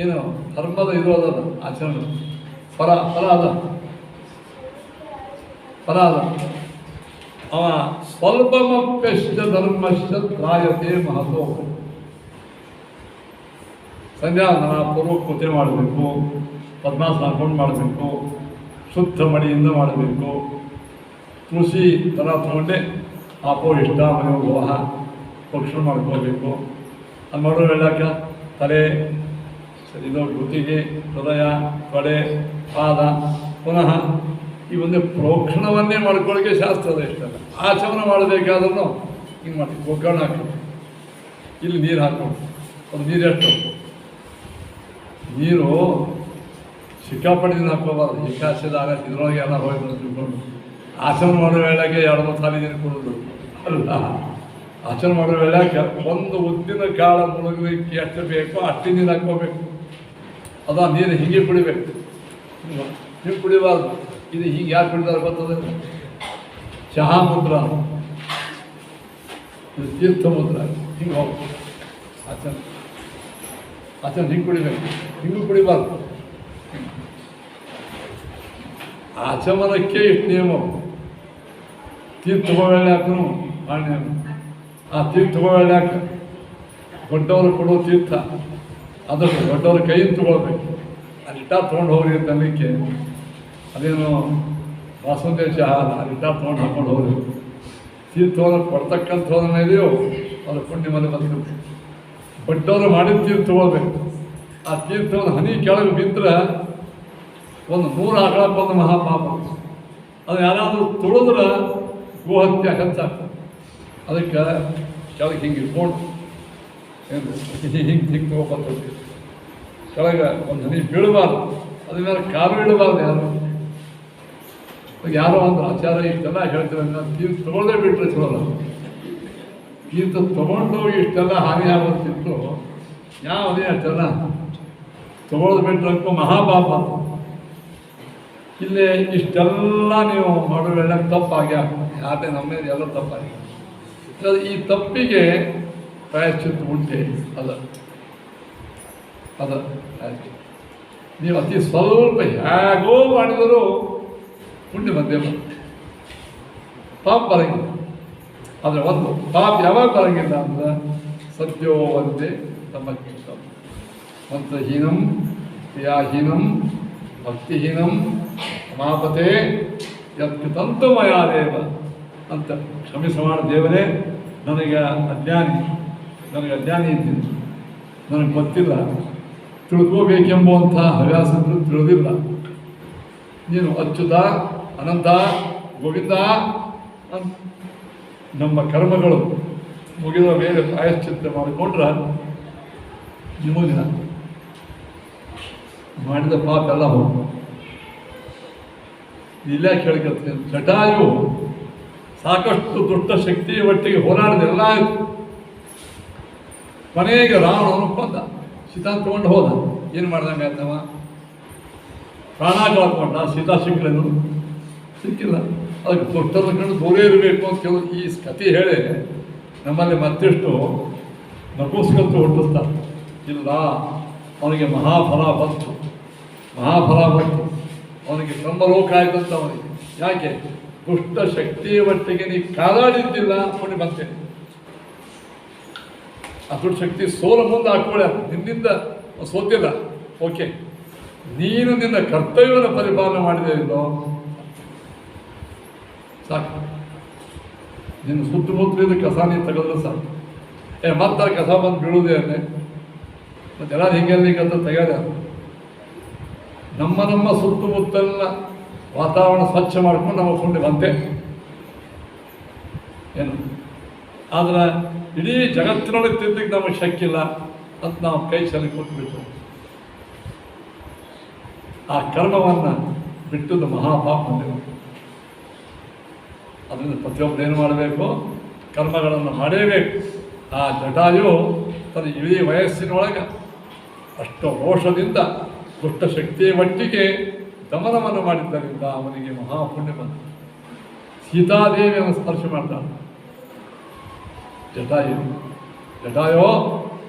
ಏನು ಧರ್ಮದ ಇರೋದ ಆಚರಣೆ ಫಲ ಅದ ಅವ ಸ್ವಲ್ಪಮಪ್ಯಶ್ಚ ಧರ್ಮಶ್ಚ ತ್ರಾಯತೆ ಮಹತ್ವ. ಸಂಧ್ಯಾವಂದನ ಪೂರ್ವ ಪೂಜೆ ಮಾಡಬೇಕು, ಪದ್ಮಾಸನ ಹಾಕೊಂಡು ಮಾಡಬೇಕು, ಶುದ್ಧ ಮಡಿಯಿಂದ ಮಾಡಬೇಕು, ತುಳಸಿ ಥರ ತಗೊಂಡೆ ಆಪೋ ಇಷ್ಟ ಮನೆ ವಿವಾಹ ಪಕ್ಷ ಮಾಡ್ಕೋಬೇಕು. ಅದು ಮಾಡೋ ಹೇಳಕ್ಕೆ ತಲೆ ಇದು ಗುತ್ತಿಗೆ ಹೃದಯ ತೊಡೆ ಪಾದ ಪುನಃ ಈ ಒಂದು ಪ್ರೋಕ್ಷಣವನ್ನೇ ಮಾಡ್ಕೊಳ್ಳೋಕ್ಕೆ ಶಾಸ್ತ್ರದ ಇಷ್ಟಲ್ಲ. ಆಚಮನ ಮಾಡಬೇಕಾದ್ರೂ ಹಿಂಗೆ ಮಾಡಿ ಒಗ್ಗರಣೆ ಹಾಕೋದು, ಇಲ್ಲಿ ನೀರು ಹಾಕೋದು. ಅದು ನೀರು ಎಷ್ಟು ನೀರು ಸಿಕ್ಕಾಪಟ್ಟೆ ಹಾಕೋಬಾರ್ದು. ಏಕಾಶದಾಗ ಇದ್ರೊಳಗೆ ಎಲ್ಲ ಹೋಯ್ತು ತಿಳ್ಕೊಂಡು ಆಚಮನ ಮಾಡೋ ವೇಳೆಗೆ 2-3 ಸಾಲಿ ನೀರು ಕೊಡೋದು ಅಲ್ಲ. ಆಚರಣೆ ಮಾಡೋ ವೇಳೆಗೆ ಒಂದು ಉದ್ದಿನ ಕಾಳ ಮುಳುಗಲಿಕ್ಕೆ ಎಷ್ಟು ಬೇಕೋ ಅಷ್ಟು ನೀರು ಹಾಕ್ಕೋಬೇಕು. ಅದು ನೀರು ಹೀಗೆ ಕುಡಿಬೇಕು, ಹಿಂಗೆ ಕುಡಿಬಾರ್ದು. ಇದು ಹೀಗೆ ಯಾಕೆ ಕುಡಿದಾರೆ ಬರ್ತದೆ? ಚಹಾ ಮುದ್ರ, ಇದು ತೀರ್ಥ ಮುದ್ರ, ಹಿಂಗೆ ಹೋಗ್ಬೇಕು. ಆಚರಣೆ ಹಿಂಗೆ ಕುಡಿಬೇಕು, ಹಿಂಗೂ ಕುಡಿಬಾರ್ದು. ಆಚಮನಕ್ಕೆ ಇಷ್ಟು ನಿಯಮ. ತೀರ್ಥ ತಗೊಳ್ಳಿ ಹಾಕೂ ಮಾಡಿ ಆ ತೀರ್ಥ ತಗೊಳ್ಳಿ ಹಾಕ ದೊಡ್ಡವರು ಕೊಡೋ ತೀರ್ಥ ಅದಕ್ಕೆ ದೊಡ್ಡವ್ರ ಕೈಯಿಂದ ತಗೊಳ್ಬೇಕು. ಅಲ್ಲಿಟ್ಟ ತೊಗೊಂಡು ಹೋಗ್ರಿ ಅಂತ ಅನ್ನಲಿಕ್ಕೆ ಅದೇನು ವಾಸಂತಿ ಚಹಾ ಅಲ್ಲ, ಅಲ್ಲಿಟ್ಟ ತೊಗೊಂಡು ಹಾಕೊಂಡು ಹೋಗ್ರಿ. ತೀರ್ಥವನ್ನು ಕೊಡ್ತಕ್ಕಂಥವ್ರನ್ನ ಇದೆಯೋ ಅವ್ರ ಪುಣ್ಯ ಮನೆ ಬರ್ತದೆ. ದೊಡ್ಡವರು ಮಾಡಿದ ತೀರ್ಥ ತಗೊಳ್ಬೇಕು. ಆ ತೀರ್ಥವನ್ನು ಹನಿ ಕೆಳಗೆ ಬಿದ್ದರೆ ಒಂದು 100 ಆಕಳಕ್ಕೆ ಒಂದು ಮಹಾಪಾಪ. ಅದು ಯಾರಾದರೂ ತುಳಿದ್ರೆ ಗೋಹತ್ಯೆ ಹೆಚ್ಚಾಗ್ತದೆ. ಅದಕ್ಕೆ ಕೆಳಗೆ ಹಿಂಗೆ ಇಟ್ಕೊಂಡು ಹಿಂಗೆ ತಗೋಬರ್ತದೆ. ಕೆಳಗೆ ಒಂದು ಹನಿ ಬೀಳಬಾರ್ದು, ಅದ್ರ ಮೇಲೆ ಕಾಲು ಇಡಬಾರ್ದು. ಯಾರೋ ಒಂದು ಆಚಾರ ಇಷ್ಟೆಲ್ಲ ಹೇಳ್ತಾರೆ, ತೀರ್ಥ ತೊಗೊಳ್ಳೇ ಬಿಟ್ಟರೆ ಚಲೋಲ್ಲ. ತೀರ್ಥ ತೊಗೊಂಡೋಗಿ ಇಷ್ಟೆಲ್ಲ ಹಾನಿ ಆಗೋದಿತ್ತು ಯಾವುದೇ ಅಷ್ಟೆಲ್ಲ ತೊಗೊಳ್ಳೋದು ಬಿಟ್ಟರೆ ಮಹಾಪಾಪ. ಇಲ್ಲೇ ಇಷ್ಟೆಲ್ಲ ನೀವು ಮಾಡೋವೆಲ್ಲ ತಪ್ಪಾಗ್ಯ, ಯಾರೇ ನಮ್ಮನೇಲಿ ಎಲ್ಲ ತಪ್ಪಾಗಿ. ಈ ತಪ್ಪಿಗೆ ಪ್ರಾಯಶ್ಚಿತ್ತ ಉಂಟೆ ಅದ ನೀವು ಅತಿ ಸ್ವಲ್ಪ ಹೇಗೋ ಮಾಡಿದರೂ ಪುಣ್ಯ ಬಂದೇ ಪಾಪ ಬರಂಗಿಲ್ಲ. ಆದರೆ ಒಂದು ಪಾಪ ಯಾವಾಗ ಬರಂಗಿಲ್ಲ ಅಂದ್ರೆ ಸದ್ಯೋ ಒಂದೇ ತಮ್ಮ ಮಂತ್ರಹೀನಂ ಕ್ರಿಯಾಹೀನಂ ಭಕ್ತಿಹೀನಂ ಸಮಾಪತೆ ಯತ್ ತಂತುಮಯಾದೇವ ಅಂತ ಕ್ಷಮಿಸಮಾಡ ದೇವರೇ, ನನಗೆ ಅಜ್ಞಾನಿ ಇದ್ದೀನಿ, ನನಗೆ ಗೊತ್ತಿಲ್ಲ, ತಿಳ್ಕೋಬೇಕೆಂಬುವಂಥ ಹವ್ಯಾಸ ತಿಳಿದಿಲ್ಲ. ನೀನು ಅಚ್ಯುತ ಅನಂತ ಗೋವಿಂದ ಅಂತ ನಮ್ಮ ಕರ್ಮಗಳು ಮುಗಿದ ಮೇಲೆ ಪ್ರಾಯಶ್ಚಿತ್ತ ಮಾಡಿಕೊಂಡ್ರೆ ನಿಮಗಿನ ಮಾಡಿದ ಪಾಪ ಎಲ್ಲ ಹೋಗ್ಬೋದು. ಇಲ್ಲೇ ಕೇಳ್ಕೊಳ್ತೀನಿ, ಜಟಾಯು ಸಾಕಷ್ಟು ದುಷ್ಟ ಶಕ್ತಿ ಒಟ್ಟಿಗೆ ಹೋರಾಡಿದ ಎಲ್ಲ ಆಯಿತು. ಕೊನೆಗೆ ರಾವಣನು ಕೊಂದ, ಸೀತಾ ತಗೊಂಡು ಹೋದ. ಏನು ಮಾಡ್ದಂಗೆ ಆಯ್ತವ? ಪ್ರಾಣ ಕಳ್ಕೊಂಡ. ಸೀತಾ ಸಿಕ್ಕಲೇನು? ಸಿಕ್ಕಿಲ್ಲ. ಅದಕ್ಕೆ ದುಷ್ಟರ ಕಂಡು ದೂರ ಇರಬೇಕು ಅಂತ ಕೆಲವು ಈ ಕಥೆ ಹೇಳಿ ನಮ್ಮಲ್ಲಿ ಮತ್ತೆಷ್ಟು ನಪುಂಸಕತ್ವ ಹುಟ್ಟಿಸ್ತಾರೆ. ಇಲ್ಲ, ಅವನಿಗೆ ಮಹಾಫಲ ಬಂತು, ಅವನಿಗೆ ಬ್ರಹ್ಮಲೋಕ ಆಯ್ತಂತ ಅವನಿಗೆ. ಯಾಕೆ? ದುಷ್ಟ ಶಕ್ತಿಯ ಒಟ್ಟಿಗೆ ನೀ ಕಾದಾಡಿದ್ದಿಲ್ಲ, ಪುಣ್ಯ ಬಂತೆ. ಆ ದುಷ್ಟ ಶಕ್ತಿ ಸೋಲ ಮುಂದೆ ಹಾಕೊಳ್ಳ, ನಿನ್ನಿಂದ ಸೋತಿಲ್ಲ, ಓಕೆ. ನೀನು ನಿನ್ನ ಕರ್ತವ್ಯವನ್ನು ಪರಿಪಾಲನೆ ಮಾಡಿದೆ ಇಲ್ಲೋ ಸಾಕು. ನಿನ್ನ ಸುತ್ತಮುತ್ತಲಿಂದ ಕಸ ನೀನು ತೆಗೆದ್ರೆ ಸಾಕು. ಮತ್ತೆ ಕಸ ಬಂದು ಬೀಳುವುದೇ ಅಲ್ಲೇ ಮತ್ತೆಲ್ಲ ಹಿಂಗೆಲ್ಲಿಗಂತ ತೆಗೆದ. ನಮ್ಮ ಸುತ್ತಮುತ್ತಲಿನ ವಾತಾವರಣ ಸ್ವಚ್ಛ ಮಾಡ್ಕೊಂಡು ನಮ್ಮ ಪುಣ್ಯ ಬಂತೆ ಏನು. ಆದ್ರೆ ಇಡೀ ಜಗತ್ತಿನೊಳಗೆ ತಿದ್ದಕ್ಕೆ ನಮಗೆ ಶಕ್ಯ ಇಲ್ಲ ಅಂತ ನಾವು ಕೈ ಚಲಿ ಕೊಟ್ಬಿಟ್ಟು ಆ ಕರ್ಮವನ್ನು ಬಿಟ್ಟದ್ದು ಮಹಾಪಾಪ. ಅದನ್ನು ಪ್ರತಿಯೊಬ್ಬರು ಏನು ಮಾಡಬೇಕು? ಕರ್ಮಗಳನ್ನು ಮಾಡಲೇಬೇಕು. ಆ ಜಟಾಯು ತನ್ನ ಇಡೀ ವಯಸ್ಸಿನೊಳಗೆ ಅಷ್ಟು ರೋಷದಿಂದ ದುಷ್ಟ ಶಕ್ತಿಯ ಒಟ್ಟಿಗೆ ದಮನವನ್ನು ಮಾಡಿದ್ದರಿಂದ ಅವನಿಗೆ ಮಹಾಪುಣ್ಯ ಬಂತು. ಸೀತಾದೇವಿಯನ್ನು ಸ್ಪರ್ಶ ಮಾಡ್ತಾನೆ. ಜಟಾಯು, ಜಟಾಯೋ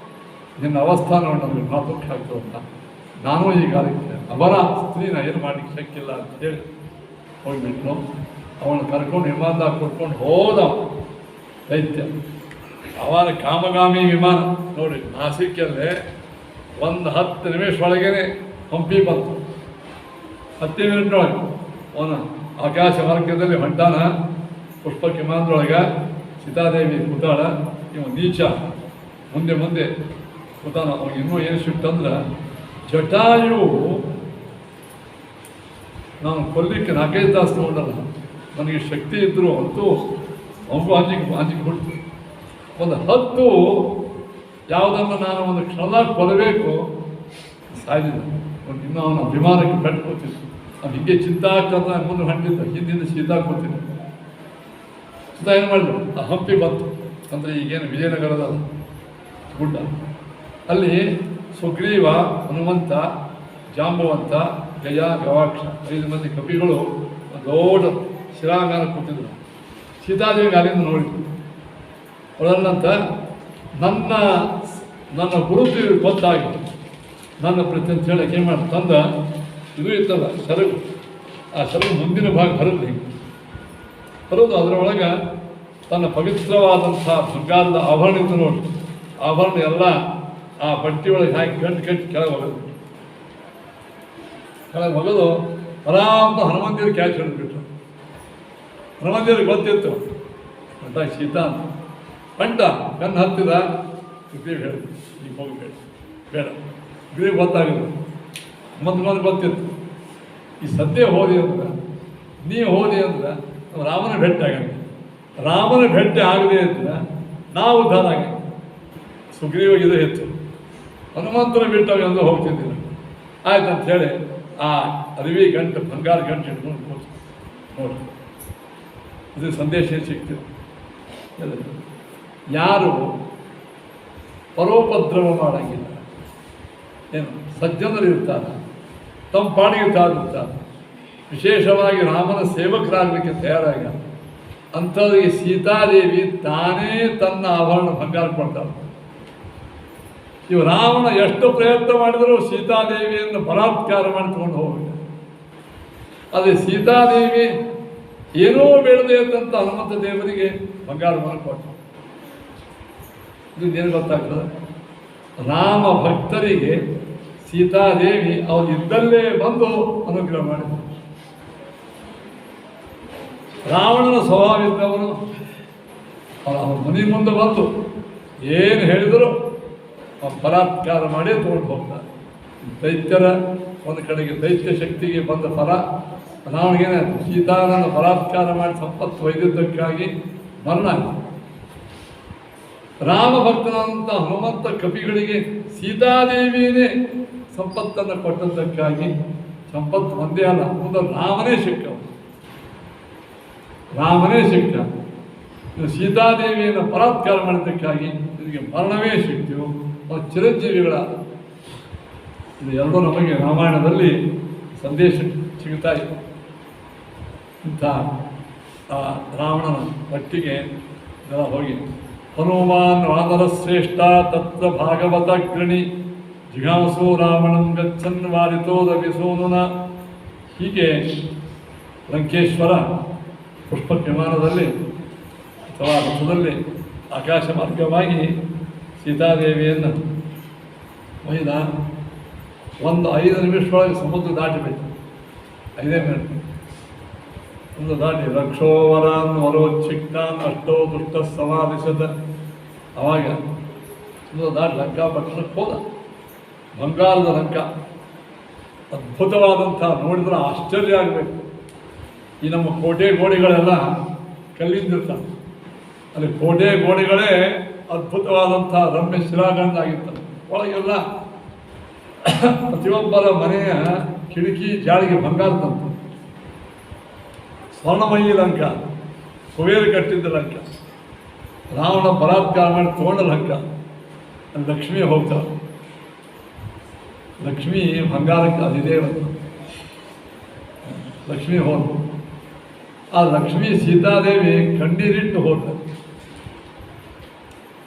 ನಿನ್ನ ಅವಸ್ಥಾನ ನಮಗೆ ಭಾಳ ದುಃಖ ಆಗ್ತದೆ ಅಂತ ನಾನು ಈಗ ಅದಕ್ಕೆ ಅವರ ಸ್ತ್ರೀನ ಏನು ಮಾಡಲಿಕ್ಕೆ ಶಕ್ಕಿಲ್ಲ ಅಂತೇಳಿ ಹೋಗಿಬಿಟ್ರು. ಅವನು ಕರ್ಕೊಂಡು ವಿಮಾನದಾಗ ಕೊಟ್ಕೊಂಡು ಹೋದ ದೈತ್ಯ. ಅವನ ಕಾಮಗಾಮಿ ವಿಮಾನ ನೋಡಿ ನಾಸಿಕಲ್ಲೇ ಒಂದು 10 ನಿಮಿಷ ಒಳಗೇನೆ ಹಂಪಿ ಬಂತು. 10 ಮಿನಿಟ್ನೊಳಗೆ ಅವನ ಆಕಾಶ ಮಾರ್ಗದಲ್ಲಿ ಹೊಂಟಾನ. ಪುಷ್ಪಕ ವಿಮಾನದೊಳಗೆ ಸೀತಾದೇವಿ ಕೂತಾಳ. ಇವ ನೀಚ ಮುಂದೆ ಮುಂದೆ ಕೂತಾನ. ಅವ್ನಿಗೆ ಇನ್ನೂ ಏನು ಸಿಟ್ಟಂದ್ರೆ ಜಟಾಯು ನಾನು ಕೊಲ್ಲಿಕ್ಕೆ 4-5 ತಾಸು ತಗೊಂಡಲ್ಲ, ನನಗೆ ಶಕ್ತಿ ಇದ್ದರೂ ಅಂತೂ ಅವನಿಗೂ ಅಂಜಿಕೆ ಹುಡ್ತು. ಒಂದು 10 ಯಾವುದನ್ನು ನಾನು ಒಂದು ಕ್ಷಣದಾಗ ಕೊಲ್ಲಬೇಕು ಸಾಯ್ದಿಲ್ಲ. ಇನ್ನೂ ಅವನ ವಿಮಾನಕ್ಕೆ ಪೆಟ್ಟು ಕೂತಿದ್ದ. ಅವ್ನು ಹೀಗೆ ಚಿಂತ ಆಗ್ತದ ಮುಂದೆ ಹೊಂಟಿದ್ದ, ಹಿಂದಿಂದ ಸೀತಾ ಕೂತಿದ್ದ. ಸೀತಾ ಏನು ಮಾಡಿದ್ರು, ಆ ಹಂಪಿ ಬಂತು. ಅಂದರೆ ಈಗೇನು ವಿಜಯನಗರದ ಗುಡ್ಡ, ಅಲ್ಲಿ ಸುಗ್ರೀವ, ಹನುಮಂತ, ಜಾಂಬವಂತ, ಗಯ, ಗವಾಕ್ಷ 5 ಮಂದಿ ಕಪಿಗಳು ದೊಡ್ಡ ಶಿಲಾಂಗಾನ ಕೂತಿದ್ರು. ಸೀತಾದೇವಿಗೆ ಅಲ್ಲಿಂದ ನೋಡಿದ್ರು. ಅವಳನ್ನಂತ ನನ್ನ ಗುರುತು ಗೊತ್ತಾಗಿ ನನ್ನ ಪ್ರತಿ ಅಂತ ಹೇಳಕ್ಕೆ ಏನು ಮಾಡಿ ತಂದ ಇದು ಇತ್ತಲ್ಲ ಸೆರಗು, ಆ ಸೆರಗು ಮುಂದಿನ ಭಾಗ ಹರಿದು ಹರಿದು ಅದರೊಳಗೆ ತನ್ನ ಪವಿತ್ರವಾದಂಥ ಬಂಗಾರದ ಆಭರಣ ಇತ್ತು ನೋಡಿ. ಆಭರಣ ಎಲ್ಲ ಆ ಬಟ್ಟೆ ಒಳಗೆ ಹಾಕಿ ಕಟ್ಟಿ ಕೆಳಗೆ ಒಗೆದು ಆರಾಮ ಹನುಮಂದಿರಿಗೆ ಕ್ಯಾಚ್ ಹಿಡಿದ್ಬಿಟ್ರು. ಹನುಮಂದಿರಿಗೆ ಗೊತ್ತಿತ್ತು ಅಂತ ಸೀತಾ ಪಂಟ ಕಣ್ಣು ಹತ್ತಿದ. ಸುಗ್ರೀವ್ ಹೇಳಿದ್ರು ಈಗ ಹೋಗಬೇಡ, ಬೇಡ. ಸುಗ್ರೀವ್ ಗೊತ್ತಾಗಿಲ್ಲ, ಮಂದಿ ಗೊತ್ತಿತ್ತು. ಈ ಸದ್ಯ ಹೋದಿ ಅಂದ್ರೆ, ನೀವು ಹೋದಿ ಅಂದ್ರೆ ರಾಮನ ಭೇಟಿ ಆಗಂಗೆ. ರಾಮನ ಭೇಟಿ ಆಗದೆ ಇದ್ರೆ ನಾವು ಉದ್ಧಾರ ಆಗಿ. ಸುಗ್ರೀವಿಗೆ ಇದು ಹೆಚ್ಚು, ಹನುಮಂತನ ಬಿಟ್ಟಾಗ ಅಂದ್ರೆ ಹೋಗ್ತಿದ್ದಿಲ್ಲ. ಆಯ್ತು ಅಂತ ಹೇಳಿ ಆ ಅರಿವಿ ಗಂಟು, ಬಂಗಾರ ಗಂಟು ಇಟ್ಕೊಂಡು ಕೂತು ನೋಡಿ. ಇದು ಸಂದೇಶ ಸಿಗ್ತಿದೆ. ಯಾರು ಪರೋಪದ್ರವ ಮಾಡಂಗಿಲ್ಲ, ಏನು ಸಜ್ಜನರು ಇರ್ತಾರೆ, ತಮ್ಮ ಪಾಡಿಗೆ ತಾಗಿರ್ತಾರೆ, ವಿಶೇಷವಾಗಿ ರಾಮನ ಸೇವಕರಾಗಲಿಕ್ಕೆ ತಯಾರಾಗ ಅಂಥವ್ರಿಗೆ ಸೀತಾದೇವಿ ತಾನೇ ತನ್ನ ಆಭರಣ ಬಂಗಾರ ಕೊಡ್ತಾಳೆ. ಇವು ರಾವಣ ಎಷ್ಟು ಪ್ರಯತ್ನ ಮಾಡಿದರೂ ಸೀತಾದೇವಿಯನ್ನು ಬಲಾತ್ಕಾರ ಮಾಡಿ ತಗೊಂಡು ಹೋಗಬೇಕು. ಅದೇ ಸೀತಾದೇವಿ ಏನೋ ಬೇಡದೆ ಇದ್ದಂಥ ಹನುಮಂತ ದೇವರಿಗೆ ಬಂಗಾರವನ್ನು ಕೊಟ್ಟ. ಇದು ಏನು ಗೊತ್ತಾಗ್ತದೆ, ರಾಮ ಭಕ್ತರಿಗೆ ಸೀತಾದೇವಿ ಅವ್ರು ಇದ್ದಲ್ಲೇ ಬಂದು ಅನುಗ್ರಹ ಮಾಡಿದರು. ರಾವಣನ ಸ್ವಭಾವ ಇದ್ದವನು ಅವನ ಮನೆ ಮುಂದೆ ಬಂದು ಏನು ಹೇಳಿದರೂ ಬಲಾತ್ಕಾರ ಮಾಡೇ ತಗೊಂಡು ಹೋಗ್ತಾರೆ. ದೈತ್ಯರ ಒಂದು ಕಡೆಗೆ ದೈತ್ಯ ಶಕ್ತಿಗೆ ಬಂದ ಫಲ ರಾವಣಿಗೆ ಸೀತಾನನ್ನು ಬಲಾತ್ಕಾರ ಮಾಡಿ ಸಂಪತ್ತು ಒಯ್ದಿದ್ದಕ್ಕಾಗಿ ಮರಣ ಆಯಿತು. ರಾಮ ಭಕ್ತನಾದಂಥ ಹನುಮಂತ ಕಪಿಗಳಿಗೆ ಸೀತಾದೇವಿಯೇ ಸಂಪತ್ತನ್ನು ಕೊಟ್ಟದ್ದಕ್ಕಾಗಿ ಸಂಪತ್ತು ಒಂದೇ ಅಲ್ಲ, ಮುಂದೆ ರಾಮನೇ ಸಿಕ್ಕ. ಸೀತಾದೇವಿಯನ್ನು ಬಲಾತ್ಕಾರ ಮಾಡಿದ್ದಕ್ಕಾಗಿ ನಿನಗೆ ಮರಣವೇ ಸಿಕ್ತು. ಅವ್ರ ಚಿರಂಜೀವಿಗಳ ಇದು ಎರಡೂ ನಮಗೆ ರಾಮಾಯಣದಲ್ಲಿ ಸಂದೇಶ ಸಿಗ್ತಾ ಇದೆ. ಇಂಥ ರಾವಣನ ಒಟ್ಟಿಗೆ ಇದೆಲ್ಲ ಹೋಗಿ ಹನುಮಾನ್ ವಾನರ ಶ್ರೇಷ್ಠ ತತ್ರ ಭಾಗವತ ಗೃಣಿ ಜಿಘಾಂಸೋ ರಾವಣಂ ಗಚ್ಚನ್ ವಾರಿತೋದವಿಸೋನುನ. ಹೀಗೆ ಲಂಕೇಶ್ವರ ಪುಷ್ಪಕ ವಿಮಾನದಲ್ಲಿ ಅಥವಾ ರಥದಲ್ಲಿ ಆಕಾಶ ಮಾರ್ಗವಾಗಿ ಸೀತಾದೇವಿಯನ್ನು ಒಯ್ದ. ಒಂದು 5 ನಿಮಿಷದೊಳಗೆ ಸಮುದ್ರ ದಾಟಿಬೇಕು. 5 ಮಿನಿಟ್ ಸಮುದ್ರ ದಾಟಿ ರಕ್ಷೋವರಾನ್ ವರೋಚ್ಛಿಕ್ತಾನ್ ಅಷ್ಟೋ ದುಷ್ಟ ಸಮಾಧಿಸದ. ಅವಾಗ ಸಮುದ್ರ ದಾಟಿ ಲಂಕಾಪಟ್ಟಣಕ್ಕೆ ಹೋದ. ಬಂಗಾರದ ಲಂಕ ಅದ್ಭುತವಾದಂಥ, ನೋಡಿದ್ರೆ ಆಶ್ಚರ್ಯ ಆಗಬೇಕು. ಈ ನಮ್ಮ ಕೋಟೆ ಗೋಡೆಗಳೆಲ್ಲ ಕಲ್ಲಿಂದಿರ್ತಾವೆ, ಅಲ್ಲಿ ಕೋಟೆ ಗೋಡೆಗಳೇ ಅದ್ಭುತವಾದಂಥ ರಮ್ಯ ಶಿಲಾಗಳನ್ನಾಗಿರ್ತವೆ. ಒಳಗೆಲ್ಲ ಪ್ರತಿಯೊಬ್ಬರ ಮನೆಯ ಕಿಟಕಿ ಜಾಳಿಗೆ ಬಂಗಾರ ತಂತು. ಸ್ವರ್ಣಮಯಿ ಲಂಕ, ಕುಬೇರ ಕಟ್ಟಿದ್ದ ಲಂಕ, ರಾವಣ ಬಲಾತ್ಕಾರ ಮಾಡಿ ತಗೊಂಡ ಲಂಕ. ಅಲ್ಲಿ ಲಕ್ಷ್ಮಿ ಹೋಗ್ತಾಳೆ. ಲಕ್ಷ್ಮಿ ಬಂಗಾರಕ್ಕೆ ಅದಿದೆ. ಲಕ್ಷ್ಮಿ ಹೋದ. ಆ ಲಕ್ಷ್ಮಿ ಸೀತಾದೇವಿ ಕಣ್ಣೀರಿಟ್ಟು ಹೋದ.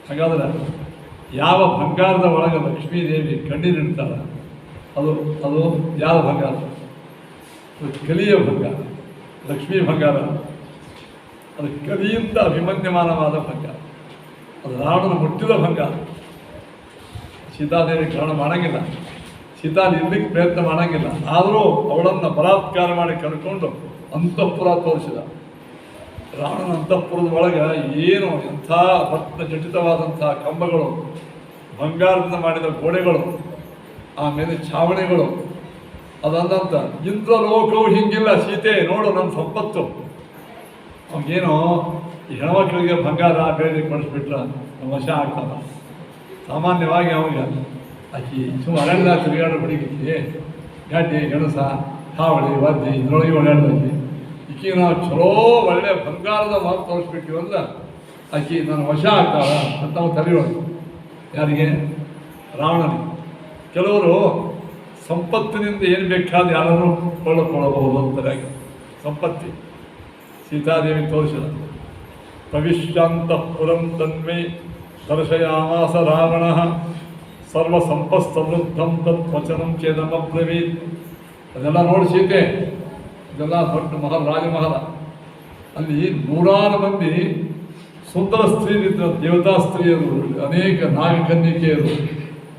ಹಾಗಾದ್ರೆ ಯಾವ ಬಂಗಾರದ ಒಳಗೆ ಲಕ್ಷ್ಮೀದೇವಿ ಕಣ್ಣೀರಿಡ್ತಾಳ ಅದು ಅದು ಯಾವ ಬಂಗಾರ? ಅದು ಕಲಿಯ ಬಂಗಾರ, ಲಕ್ಷ್ಮೀ ಬಂಗಾರ. ಅದು ಕಲಿಯಿಂದ ಅಭಿಮನ್ಯಮಾನವಾದ ಬಂಗಾರ, ಅದು ರಾವಣನ ಮುಟ್ಟಿದ ಬಂಗಾರ. ಸೀತಾದೇವಿ ಕಾರಣ ಮಾಡಂಗಿಲ್ಲ, ಸೀತಾ ಇರ್ಲಿಕ್ಕೆ ಪ್ರಯತ್ನ ಮಾಡಂಗಿಲ್ಲ. ಆದರೂ ಅವಳನ್ನು ಬಲಾತ್ಕಾರ ಮಾಡಿ ಕರ್ಕೊಂಡು ಅಂತಃಪುರ ತೋರಿಸಿದ. ರಾವಣನ ಅಂತಃಪುರದ ಒಳಗೆ ಏನು ಎಂಥ ರತ್ನ ಜಟಿತವಾದಂಥ ಕಂಬಗಳು, ಬಂಗಾರದಿಂದ ಮಾಡಿದ ಗೋಡೆಗಳು, ಆಮೇಲೆ ಛಾವಣಿಗಳು. ಅದಂದಂತ ಇಂದ್ರಲೋಕವು ಹಿಂಗಿಲ್ಲ ಸೀತೆ ನೋಡು ನನ್ನ ಸಂಪತ್ತು. ಅವಾಗೇನೋ ಈ ಹೆಣ್ಮಕ್ಳಿಗೆ ಬಂಗಾರ ಬೇರೆ ಕೊಡಿಸ್ಬಿಟ್ರೆ ವಶ ಆಗ್ತಾರ. ಸಾಮಾನ್ಯವಾಗಿ ಅವಾಗ ಆಕಿ ಸುಮ್ಮ ಅರಣ್ಯ ತಿರುಗಾಡೋ ಹುಡುಗಿಗೆ ಗಡ್ಡಿ ಗೆಣಸ ಹಾವಳಿ ವದ್ದಿ ಇದ್ರೊಳಗೆ ಓಡಾಡ್ದಾಕಿ ಈಕಿ ನಾವು ಚಲೋ ಒಳ್ಳೆ ಬಂಗಾರದ ಮಾತು ತೋರಿಸ್ಬಿಟ್ಟಿವಿ ಅಂದ್ರೆ ಆಕಿ ನನ್ನ ವಶ ಆಗ್ತಾಳ ಅಂತ ನಾವು ತಲೆಯೊಳಗೆ. ಯಾರಿಗೆ? ರಾವಣನಿಗೆ. ಕೆಲವರು ಸಂಪತ್ತಿನಿಂದ ಏನು ಬೇಕಾದ ಯಾರನ್ನು ಕೊಳ್ಳಬಹುದು ಅಂತಾರೆ. ಸಂಪತ್ತಿ ಸೀತಾದೇವಿ ತೋರಿಸಿದ. ಪ್ರವಿಶ್ಯಾಂತಃಪುರಂ ತನ್ಮೇ ದರ್ಶಯಾಮಾಸ ರಾವಣ ಸರ್ವ ಸಂಪತ್ಸಮೃದ್ಧಂ ತತ್ ವಚನಂ ಚೇದಮಬ್ರವೀತ್. ಅದೆಲ್ಲ ನೋಡಿ ಸೀತೆ, ಇದೆಲ್ಲ ದೊಡ್ಡ ಮಹಲ್, ರಾಜಮಹಲ. ಅಲ್ಲಿ ನೂರಾರು ಮಂದಿ ಸುಂದರ ಸ್ತ್ರೀಯರಿದ್ದರು, ದೇವತಾ ಸ್ತ್ರೀಯರು, ಅನೇಕ ನಾಗಕನ್ನಿಕೆಯರು,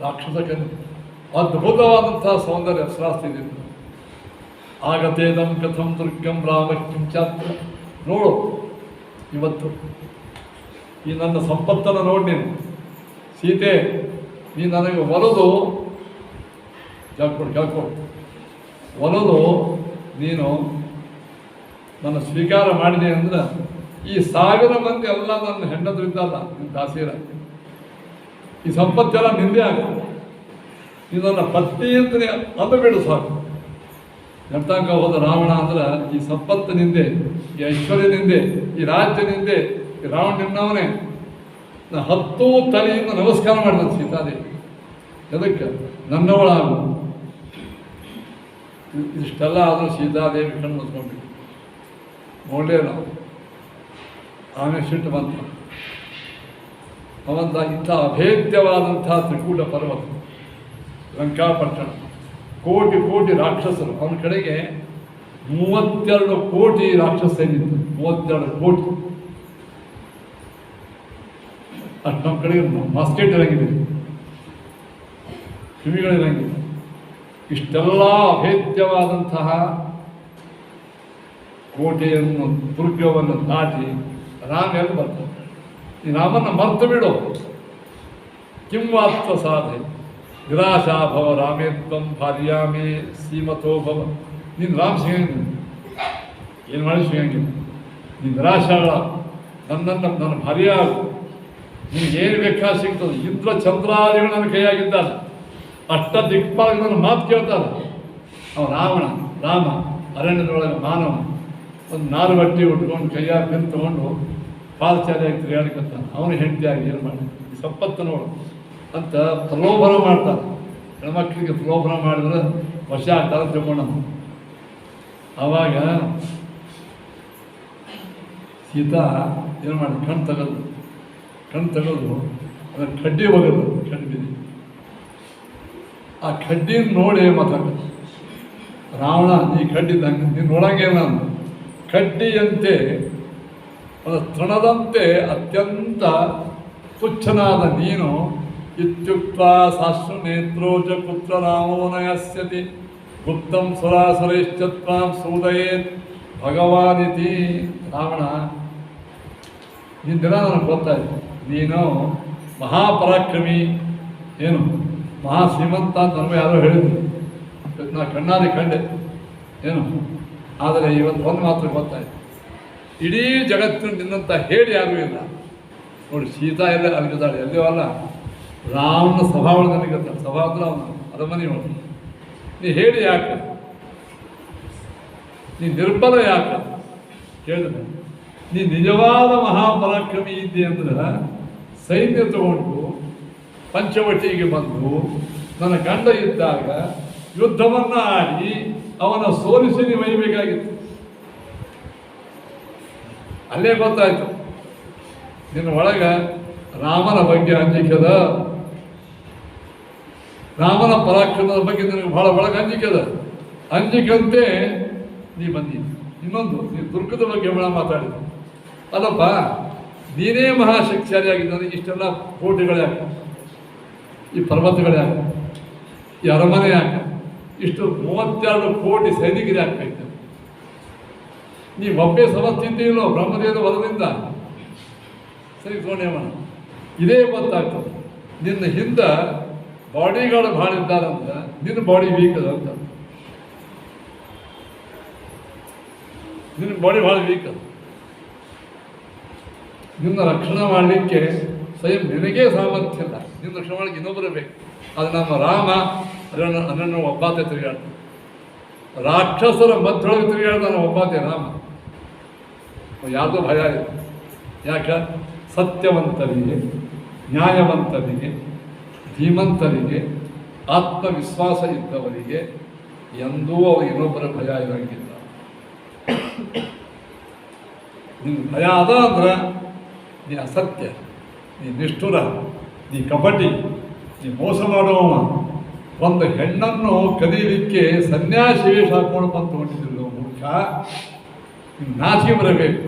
ರಾಕ್ಷಸ ಕನ್ಯೆ, ಅದ್ಭುತವಾದಂತಹ ಸೌಂದರ್ಯ ಅಪ್ಸರಾಸ್ತ್ರೀಯರಿದ್ದರು. ಆಗತೇದಂ ಕಥಂ ದುರ್ಗಂ ರಾಮ ಕಿಂಚಾತ್ರ. ನೋಡು ಇವತ್ತು ಈ ನನ್ನ ಸಂಪತ್ತನ್ನು ನೋಡಿ ನೀನು ಸೀತೆ, ನೀ ನನಗೆ ಒಲದು ಕೇಳ್ಕೊಡು ಒಲದು ನೀನು ನನ್ನ ಸ್ವೀಕಾರ ಮಾಡಿದೆ ಅಂದ್ರೆ ಈ 1000 ಮಂದಿ ಎಲ್ಲ ನನ್ನ ಹೆಂಡದ್ರಿದ್ದಲ್ಲ, ನಿನ್ನ ದಾಸೀರ. ಈ ಸಂಪತ್ತೆಲ್ಲ ನಿಂದೆ ಆಗ. ನೀನು ನನ್ನ ಪತ್ನಿ ಅಂತಲೇ ಅಂದುಬಿಡು ಸಾಕು. ಎಂತಂಕ ಹೋದ ರಾವಣ ಅಂದ್ರೆ ಈ ಸಂಪತ್ತು ನಿಂದೆ, ಈ ಐಶ್ವರ್ಯ ನಿಂದೆ, ಈ ರಾಜ್ಯ ನಿಂದೆ, ಈ ರಾವಣ ನಿನ್ನವನೇ. ನಾ 10 ತಲೆಯಿಂದ ನಮಸ್ಕಾರ ಮಾಡಿದ ಸೀತಾದೇವಿ. ಎದಕ್ಕೆ? ನನ್ನವಳಾಗು. ಇಷ್ಟೆಲ್ಲ ಆದರೂ ಸೀತಾದೇವಿ ಕಣ್ಣು ಮುಚ್ಕೊಂಡ್ಬಿಟ್ಟು ನೋಡಲೇ ಇಲ್ಲ. ಆಮೇಲೆ ಸಿಟ್ಟು ಬಂತ. ಅವಂತ ಇಂಥ ಅಭೇದ್ಯವಾದಂಥ ತ್ರಿಕೂಟ ಪರ್ವತ, ಲಂಕಾಪಟ್ಟಣ, ಕೋಟಿ ಕೋಟಿ ರಾಕ್ಷಸರು. ಅವನ ಕಡೆಗೆ 32 ಕೋಟಿ ರಾಕ್ಷಸ ಸೈನಿಕ, 32 ಕೋಟಿ. ಅಷ್ಟು ನಮ್ಮ ಕಡೆಗೆ ಮಾಸ್ಕೆಟ್ ಇರಂಗಿದೆ, ಕಿವಿಗಳಿರಂಗಿದೆ. ಇಷ್ಟೆಲ್ಲ ಅಭೇದ್ಯವಾದಂತಹ ಕೋಟೆಯನ್ನು, ದುರ್ಗವನ್ನು ದಾಟಿ ರಾಮ ಎಲ್ಲಿ ಬರ್ತಾನೆ? ಈ ರಾಮನ ಮರ್ತು ಬಿಡು. ಕಿಂವಾತ್ವ ಸಾಧೆ ನಿರಾಶಾಭವ ರಾಮೇತ್ವಂ ಭಾರ್ಯಾಮೇ ಸೀಮತೋ ಭವ. ನೀನು ರಾಮ ಸಿಗಂಗಿಲ್ಲ, ಏನು ಮಾಡಿ ಸಿಗಂಗಿಲ್ಲ. ನೀನು ನಿರಾಶಾಳ, ನನ್ನ ಭಾರ್ಯ ಆಗು, ನಿನಗೇನು ಬೇಕಾದ ಸಿಗ್ತದೆ. ಇಂದ್ರ ಚಂದ್ರಾದಿಗಳು ನನ್ನ ಕೈಯಾಗಿದ್ದಾನೆ. ಅಷ್ಟ ದಿಕ್ಪಾಲ ನನ್ನ ಮಾತು ಕೇಳ್ತಾನೆ. ಅವ ರಾಮ ಅರಣ್ಯದೊಳಗೆ ಮಾನವ ಒಂದು 4 ಬಟ್ಟೆ ಉಟ್ಕೊಂಡು ಕೈಯಾಗ ಬೆನ್ನು ತೊಗೊಂಡು ಪಾದಚಾರಿಯಾಗಿ ತಿರುಗಾಡಿಕತ್ತಾನೆ. ಅವನು ಹೆಂಡತಿಯಾಗಿ ಏನು ಮಾಡಿ ಈ ಸಂಪತ್ತು ನೋಡು ಅಂತ ಪ್ರಲೋಭನ ಮಾಡ್ತಾನೆ. ಹೆಣ್ಮಕ್ಳಿಗೆ ಪ್ರಲೋಭನ ಮಾಡಿದ್ರೆ ವಶ ಆಗ್ತಾರೆ ತಿಳ್ಕೊಂಡ. ಆವಾಗ ಸೀತಾ ಏನು ಮಾಡಿ ಕಣ್ಣು ತೆಗೆದು ಅದನ್ನು ಕಡ್ಡಿ ಒಗೆದು, ಕಡ್ಡಿ ಆ ಕಡ್ಡಿನ ನೋಡಿ ಮಾತಾಡ. ರಾವಣ ಈ ಕಡ್ಡಿದ್ದಂಗೆ ನೀನು ನೋಡಂಗೇನ ಕಡ್ಡಿಯಂತೆ, ಅದು ತೃಣದಂತೆ ಅತ್ಯಂತ ತುಚ್ಛನಾದ ನೀನು ಇತ್ಯುಕ್ತ ಸಾಶ್ರು ನೇತ್ರೋಜ ಪುತ್ರ ರಾಮೋ ನಯಸ್ಯತಿ ಗುಪ್ತಂ ಸುರಾಸುರೈಶ್ಚತ್ವಾಂ ಸೂದಯೇತ್ ಭಗವಾನಿತಿ. ರಾವಣ, ನಿನ್ನ ದಿನ ನನಗೆ ಗೊತ್ತಾಯ್ತು, ನೀನು ಮಹಾಪರಾಕ್ರಮಿ, ಏನು ಮಹಾ ಶ್ರೀಮಂತ ಅಂತ ನನಗೆ ಯಾರೋ ಹೇಳಿದ್ರು. ನಾ ಕಣ್ಣಾರೆ ಕಂಡೆ ಏನು. ಆದರೆ ಇವತ್ತು ಒಂದು ಮಾತ್ರ ಗೊತ್ತಾಯ್ತು, ಇಡೀ ಜಗತ್ತಿನ ನಿನ್ನಂತ ಹೇಳಿ ಯಾರೂ ಇಲ್ಲ. ನೋಡಿ ಸೀತಾ ಎಲ್ಲ ಅಲ್ಲಿದ್ದಾಳೆ, ಎಲ್ಲೋ ಅಲ್ಲ. ರಾಮನ ಸ್ವಭಾವ ನನಗೆ ಗೊತ್ತಾಳೆ. ಸ್ವಭಾವ ಅವನು ಅರಮನೆ ನೋಡಿ. ನೀ ಹೇಳಿ ಯಾಕೆ? ನೀ ನಿರ್ಬಲ ಯಾಕೆ ಕೇಳಿದ್ರೆ, ನೀ ನಿಜವಾದ ಮಹಾಪರಾಕ್ರಮಿ ಇದ್ದೆ ಅಂದ್ರೆ ಸೈನ್ಯ ತಗೊಂಡು ಪಂಚವಟಿಗೆ ಬಂದು ನನ್ನ ಗಂಡ ಇದ್ದಾಗ ಯುದ್ಧವನ್ನು ಆಡಿ ಅವನ ಸೋಲಿಸಿ ನೀವು ಒಯ್ಯಬೇಕಾಗಿತ್ತು. ಅಲ್ಲೇ ಗೊತ್ತಾಯ್ತು ನಿನ್ನ ಒಳಗೆ ರಾಮನ ಬಗ್ಗೆ ಅಂಜಿಕೆದ, ರಾಮನ ಪರಾಕ್ರಮದ ಬಗ್ಗೆ ನಿನಗೆ ಬಹಳ ಒಳಗೆ ಅಂಜಿಕೆದ. ಅಂಜಿಕೆಂತೆ ನೀ ಬಂದಿ. ಇನ್ನೊಂದು, ನೀ ದುರ್ಗದ ಬಗ್ಗೆ ಬಹಳ ಮಾತಾಡಿದ. ಅಲ್ಲಪ್ಪ, ನೀನೇ ಮಹಾಶಕ್ತಿಶಾಲಿಯಾಗಿದ್ದ, ನನಗೆ ಇಷ್ಟೆಲ್ಲ ಕೋಟೆಗಳು ಯಾಕೆ, ಈ ಪರ್ವತಗಳು ಯಾಕೆ, ಈ ಅರಮನೆ ಯಾಕೆ, ಇಷ್ಟು 32 ಕೋಟಿ ಸೈನಿಕರು ಯಾಕೆ ಬೇಕು? ನೀ ಒಬ್ಬೇ ಸಮರ್ಥಿದ್ದೀನೋ ಬ್ರಹ್ಮದೇವರ ವರದಿಂದ. ಸರಿ ಸೋಣ್ಯಮ್ಮ, ಇದೇ ಗೊತ್ತಾಗ್ತದೆ. ನಿನ್ನ ಹಿಂದೆ ಬಾಡಿಗಾರ್ಡ್ ಭಾಳ ಇದ್ದಾರಂತ, ನಿನ್ನ ಬಾಡಿ ವೀಕ್ ಅದ ಅಂತ. ನಿನ್ನ ಬಾಡಿ ಭಾಳ ವೀಕ್ ಅದ. ನಿನ್ನ ರಕ್ಷಣೆ ಮಾಡಲಿಕ್ಕೆ ಸ್ವಯಂ ನಿನಗೇ ಸಾಮರ್ಥ್ಯ ಇಲ್ಲ. ನಿನ್ನ ರಕ್ಷಣೆ ಮಾಡಲಿಕ್ಕೆ ಇನ್ನೊಬ್ಬರೇ ಬೇಕು. ಅದು ನಮ್ಮ ರಾಮ ಅದನ್ನು ಒಬ್ಬಾತೆ ತಿರುಗಾಡ್ತಾನೆ. ರಾಕ್ಷಸರ ಮಧ್ಯೊಳಗೆ ತಿರುಗಾಡ್ತಾನೆ ಒಬ್ಬಾತೆ ರಾಮ. ಯಾವುದೋ ಭಯ ಇದೆ. ಯಾಕೆ? ಸತ್ಯವಂತರಿಗೆ, ನ್ಯಾಯವಂತರಿಗೆ, ಧೀಮಂತರಿಗೆ, ಆತ್ಮವಿಶ್ವಾಸ ಇದ್ದವರಿಗೆ ಎಂದೂ ಅವ್ರಿಗೆ ಇನ್ನೊಬ್ಬರ ಭಯ ಇರೋಂಗಿಲ್ಲ. ನಿನ್ನ ಭಯ ಅದ ಅಂದ್ರೆ ನೀ ಅಸತ್ಯ, ನೀ ನಿಷ್ಠುರ, ನೀ ಕಪಟಿ, ನೀ ಮೋಸ ಮಾಡುವವ. ಒಂದು ಹೆಣ್ಣನ್ನು ಕದೀಲಿಕ್ಕೆ ಸನ್ಯಾಸಿ ವೇಷ ಹಾಕೊಂಡು ಬಂದು ಹೊಂಟಿದ್ರು ಮೂರ್ಖ. ನೀನು ನಾಚಿಕೆ ಬರಬೇಕು,